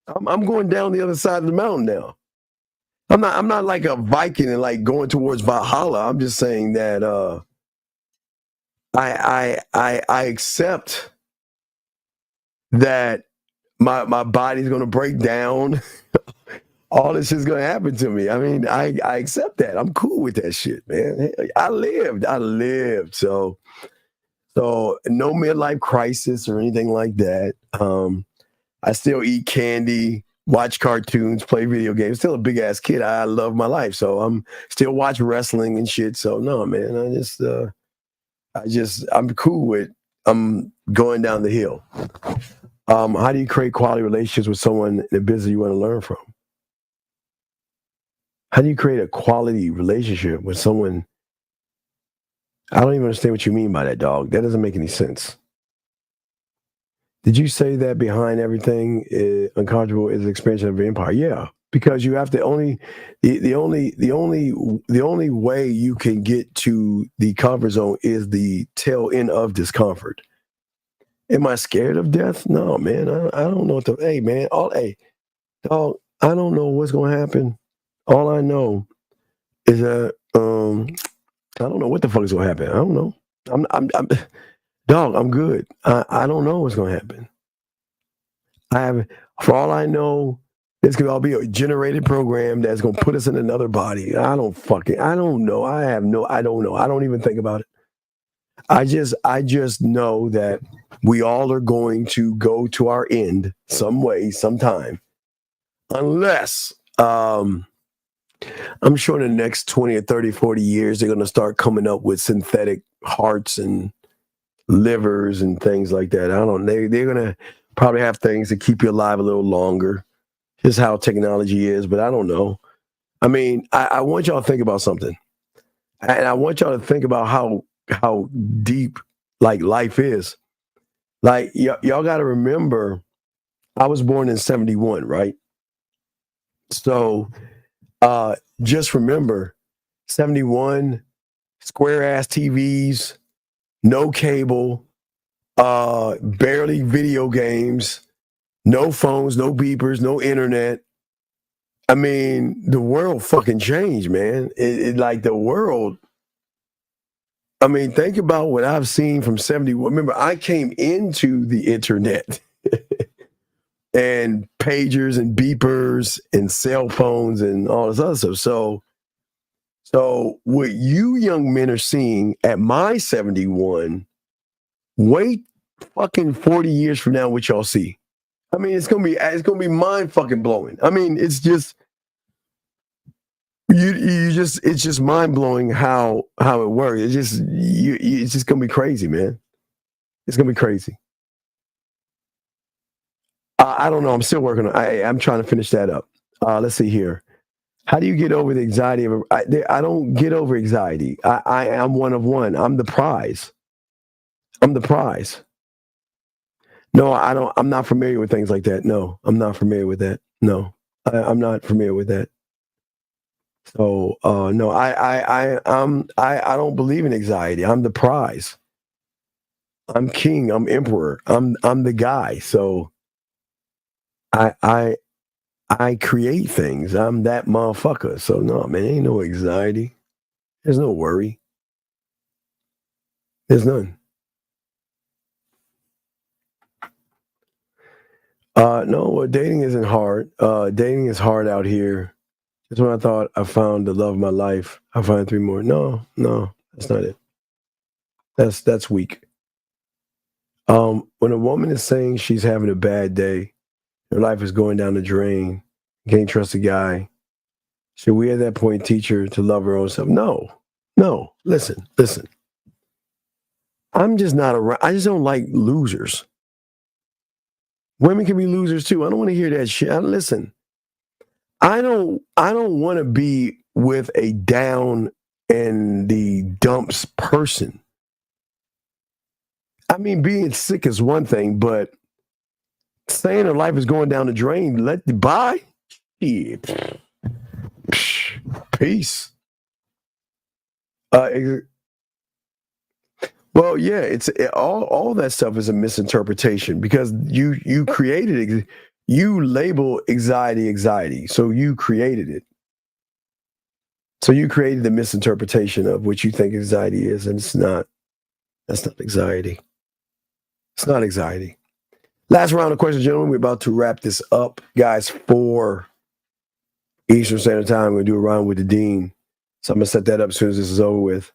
I'm going down the other side of the mountain now. I'm not like a Viking and like going towards Valhalla. I'm just saying that I accept that my body's gonna break down. All this is gonna happen to me. I mean, I accept that. I'm cool with that shit, man. I lived. So no midlife crisis or anything like that. I still eat candy, watch cartoons, play video games. Still a big ass kid. I love my life. So I'm still watch wrestling and shit. So no, man, I'm cool with I'm going down the hill. How do you create quality relationships with someone in the business you want to learn from? How do you create a quality relationship with someone? I don't even understand what you mean by that, dog. That doesn't make any sense. Did you say that behind everything uncomfortable is the expansion of your empire? Yeah, because you have to the only way you can get to the comfort zone is the tail end of discomfort. Am I scared of death? No, man. I don't know what to. Hey, man. Dog. I don't know what's gonna happen. All I know is that I don't know what the fuck is gonna happen. I don't know. I'm dog. I'm good. I don't know what's gonna happen. For all I know, this could all be a generated program that's gonna put us in another body. I don't know. I don't know. I don't even think about it. I just know that we all are going to go to our end some way, sometime. Unless I'm sure in the next 20 or 30, 40 years, they're going to start coming up with synthetic hearts and livers and things like that. I don't know. They're going to probably have things to keep you alive a little longer. Just how technology is, but I don't know. I mean, I want y'all to think about something. And I want y'all to think about how deep like life is. Like y'all got to remember, I was born in 71, right? So just remember 71, square ass TVs, no cable, barely video games, no phones, no beepers, no internet. I mean, the world fucking changed, man. It like the world. I mean, think about what I've seen from 71. Remember, I came into the internet and pagers and beepers and cell phones and all this other stuff. So what you young men are seeing at my 71, wait fucking 40 years from now what y'all see. I mean, it's gonna be mind fucking blowing. I mean, it's just it's just mind blowing how it works. It's just gonna be crazy, man. It's gonna be crazy. I don't know. I'm still working on. I'm trying to finish that up. Let's see here. How do you get over the anxiety of? I don't get over anxiety. I am one of one. I'm the prize. I'm the prize. No, I don't. I'm not familiar with things like that. No, I'm not familiar with that. No, I'm not familiar with that. So no, I don't believe in anxiety. I'm the prize. I'm king. I'm emperor. I'm the guy. So I create things. I'm that motherfucker. So no, man, ain't no anxiety. There's no worry. There's none. No, dating isn't hard. Dating is hard out here. Just when I thought I found the love of my life, I find 3 more. No, that's not it. That's weak. When a woman is saying she's having a bad day, her life is going down the drain, can't trust a guy, should we at that point teach her to love her own self? No. Listen. I'm just not around. I just don't like losers. Women can be losers too. I don't want to hear that shit. Listen, I don't want to be with a down and the dumps person. I mean, being sick is one thing, but saying her life is going down the drain, bye. Yeah. Peace. Well, yeah, all that stuff is a misinterpretation because you created it. You label anxiety, so you created it. So you created the misinterpretation of what you think anxiety is, and it's not. That's not anxiety. It's not anxiety. Last round of questions, gentlemen. We're about to wrap this up, guys. 4 Eastern Standard Time. We're gonna do a round with the dean. So I'm gonna set that up as soon as this is over with.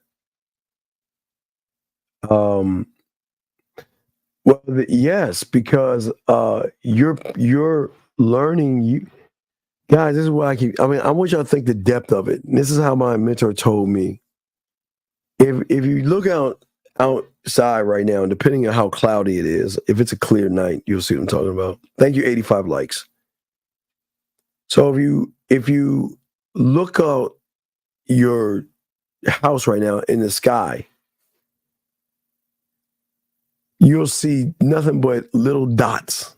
Well, yes, because you're learning. You guys, this is what I want y'all to think the depth of it. And this is how my mentor told me. If you look outside right now, and depending on how cloudy it is, if it's a clear night, you'll see what I'm talking about. Thank you, 85 likes. So if you look out your house right now in the sky, you'll see nothing but little dots.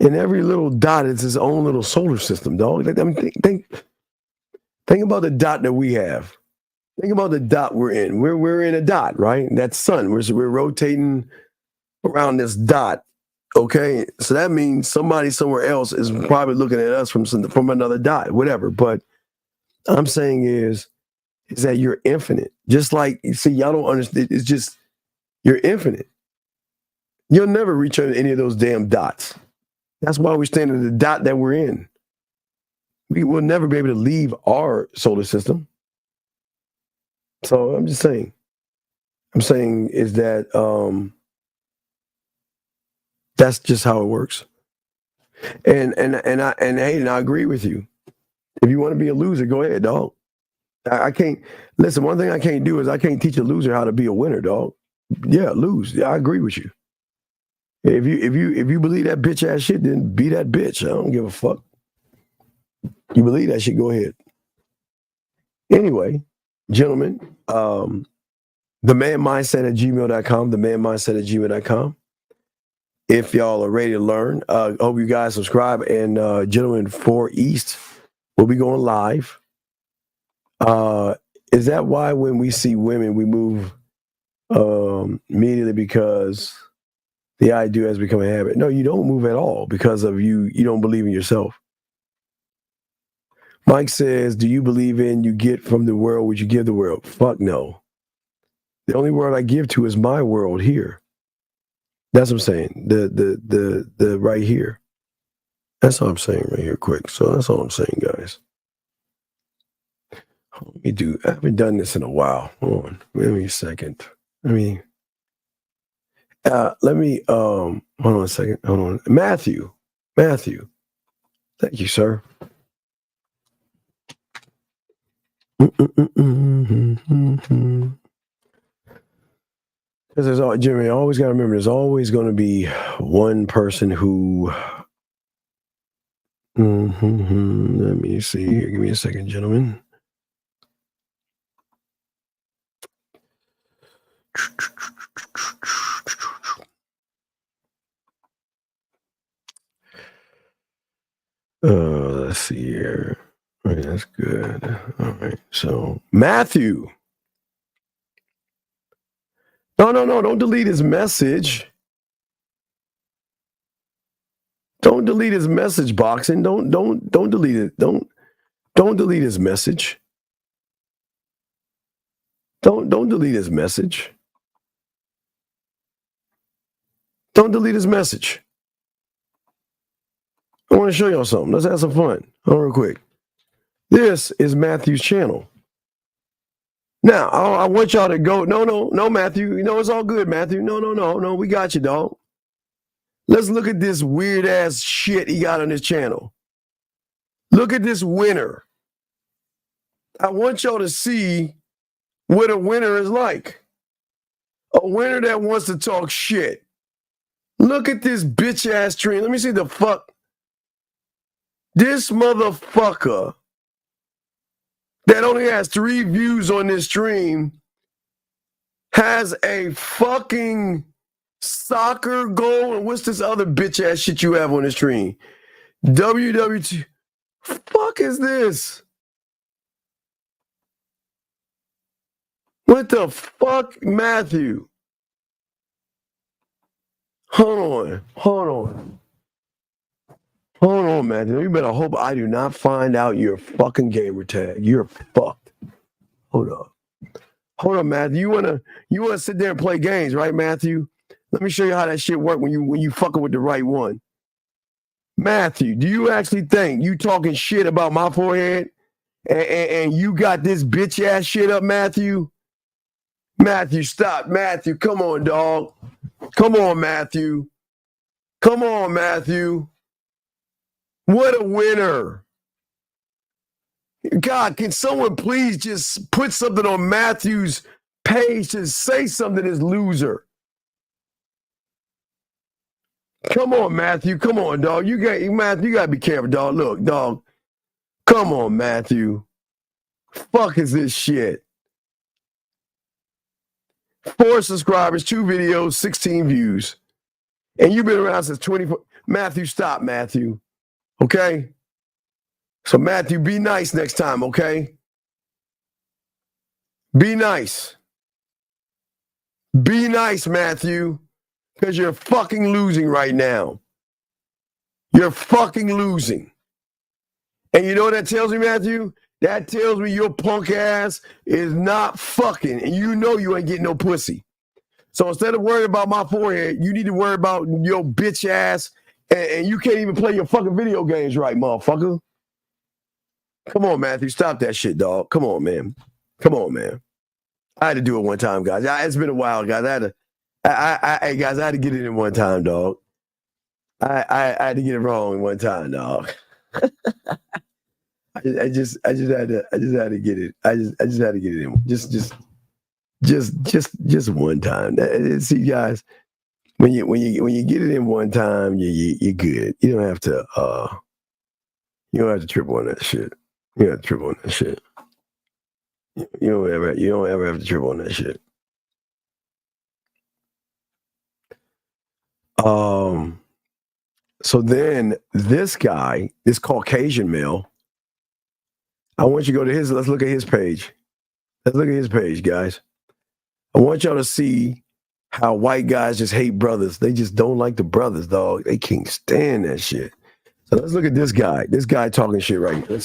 And every little dot is its own little solar system, dog. Think about the dot that we have. Think about the dot we're in. We're in a dot, right? That's sun. We're rotating around this dot. Okay, so that means somebody somewhere else is probably looking at us from another dot, whatever. But I'm saying is that you're infinite. Just like, see, y'all don't understand. It's just you're infinite. You'll never reach any of those damn dots. That's why we're standing in the dot that we're in. We will never be able to leave our solar system. So I'm just saying. I'm saying is that that's just how it works. And I agree with you. If you want to be a loser, go ahead, dog. I can't listen. One thing I can't do is I can't teach a loser how to be a winner, dog. Yeah, lose. Yeah, I agree with you. If you believe that bitch ass shit, then be that bitch. I don't give a fuck. You believe that shit, go ahead. Anyway, gentlemen, themanmindset@gmail.com, themanmindset@gmail.com. If y'all are ready to learn, hope you guys subscribe. And gentlemen, 4 East, we'll be going live. Is that why when we see women, we move immediately because the idea has become a habit? No, you don't move at all because of you don't believe in yourself. Mike says, do you believe in you get from the world what you give the world? Fuck no. The only world I give to is my world here. That's what I'm saying. The right here. That's all I'm saying right here, quick. So that's all I'm saying, guys. I haven't done this in a while. Hold on. Give me a second. Let me hold on a second. Hold on. Matthew. Thank you, sir. Because Jimmy, I always got to remember, there's always going to be one person who. Let me see here. Give me a second, gentlemen. Let's see here. All right, that's good. All right. So Matthew. No, don't delete his message. Don't delete his message box, and don't delete it. Don't delete his message. Don't delete his message. Don't delete his message. I want to show y'all something. Let's have some fun. Hold on real quick. This is Matthew's channel. Now, I want y'all to go. No, Matthew. You know, it's all good, Matthew. No. We got you, dog. Let's look at this weird ass shit he got on his channel. Look at this winner. I want y'all to see what a winner is like. A winner that wants to talk shit. Look at this bitch ass stream. Let me see the fuck. This motherfucker that only has 3 views on this stream has a fucking soccer goal. And what's this other bitch ass shit you have on the stream? WWT. Fuck is this? What the fuck, Matthew? Hold on, Matthew. You better hope I do not find out your fucking gamer tag. You're fucked. Hold on, Matthew. You wanna sit there and play games, right, Matthew? Let me show you how that shit works when you fucking with the right one. Matthew, do you actually think you talking shit about my forehead and you got this bitch ass shit up, Matthew? Matthew, stop. Matthew, come on, dog. Come on, Matthew. Come on, Matthew. What a winner. God, can someone please just put something on Matthew's page to say something to this loser? Come on, Matthew. Come on, dog. Matthew, you gotta be careful, dog. Look, dog. Come on, Matthew. Fuck is this shit? 4 subscribers, 2 videos, 16 views. And you've been around since 24. Matthew, stop, Matthew. Okay? So, Matthew, be nice next time, okay? Be nice. Be nice, Matthew. Because you're fucking losing right now. You're fucking losing. And you know what that tells me, Matthew? That tells me your punk ass is not fucking, and you know you ain't getting no pussy. So instead of worrying about my forehead, you need to worry about your bitch ass, and you can't even play your fucking video games right, motherfucker. Come on, Matthew. Stop that shit, dog. Come on, man. Come on, man. I had to do it one time, guys. It's been a while, guys. I had to get it in one time, dog. I had to get it wrong in one time, dog. I just had to get it. I just had to get it in. Just one time. See, guys, when you get it in one time, you're good. You don't have to trip on that shit. You don't have to trip on that shit. You don't ever have to trip on that shit. So then this guy, this Caucasian male, I want you to go to his, let's look at his page. Let's look at his page, guys. I want y'all to see how white guys just hate brothers. They just don't like the brothers, dog. They can't stand that shit. So let's look at this guy. This guy talking shit right now.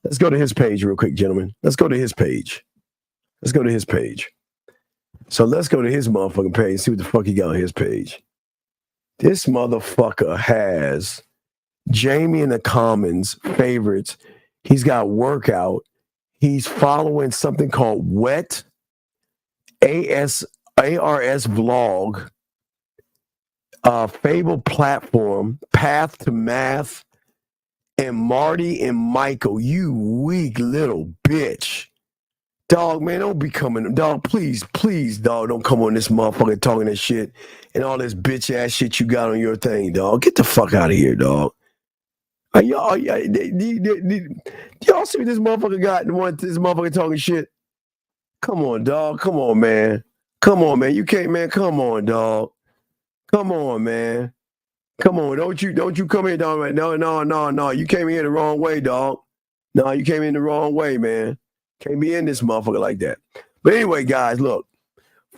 Let's go to his page real quick, gentlemen. Let's go to his page. Let's go to his page. So let's go to his motherfucking page and see what the fuck he got on his page. This motherfucker has Jamie in the Commons favorites. He's got workout. He's following something called Wet ARS Vlog, Fable Platform, Path to Math, and Marty and Michael. You weak little bitch. Dog, man, don't be coming. Dog, please, dog, don't come on this motherfucker talking that shit and all this bitch ass shit you got on your thing, dog. Get the fuck out of here, dog. Y'all see what this motherfucker got? This motherfucker talking shit. Come on, dog. Come on, man. Come on, man. You can't, man. Come on, dog. Come on, man. Come on. Don't you come here, dog. No. You came in here the wrong way, dog. No, you came in the wrong way, man. Can't be in this motherfucker like that. But anyway, guys, look.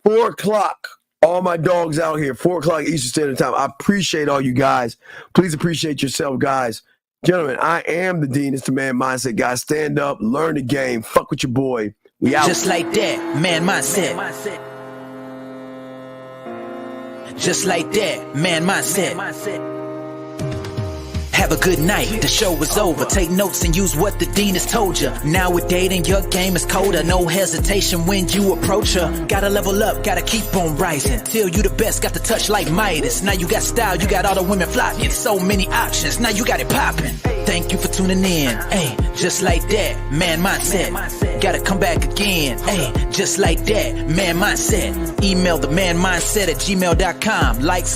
4 o'clock. All my dogs out here. 4 o'clock Eastern Standard Time. I appreciate all you guys. Please appreciate yourself, guys. Gentlemen, I am the Dean. It's the Man Mindset, guys. Stand up, learn the game, fuck with your boy. We out. Just like that, Man Mindset. Just like that, Man Mindset. Have a good night, the show is over. Take notes and use what the Dean has told you. Now with dating, your game is colder. No hesitation when you approach her. Gotta level up, gotta keep on rising. Till you the best, got the touch like Midas. Now you got style, you got all the women flocking. So many options, now you got it popping. Thank you for tuning in. Hey, just like that, Man Mindset. Gotta come back again. Hey, just like that, Man Mindset. Email the manmindset@gmail.com. Like,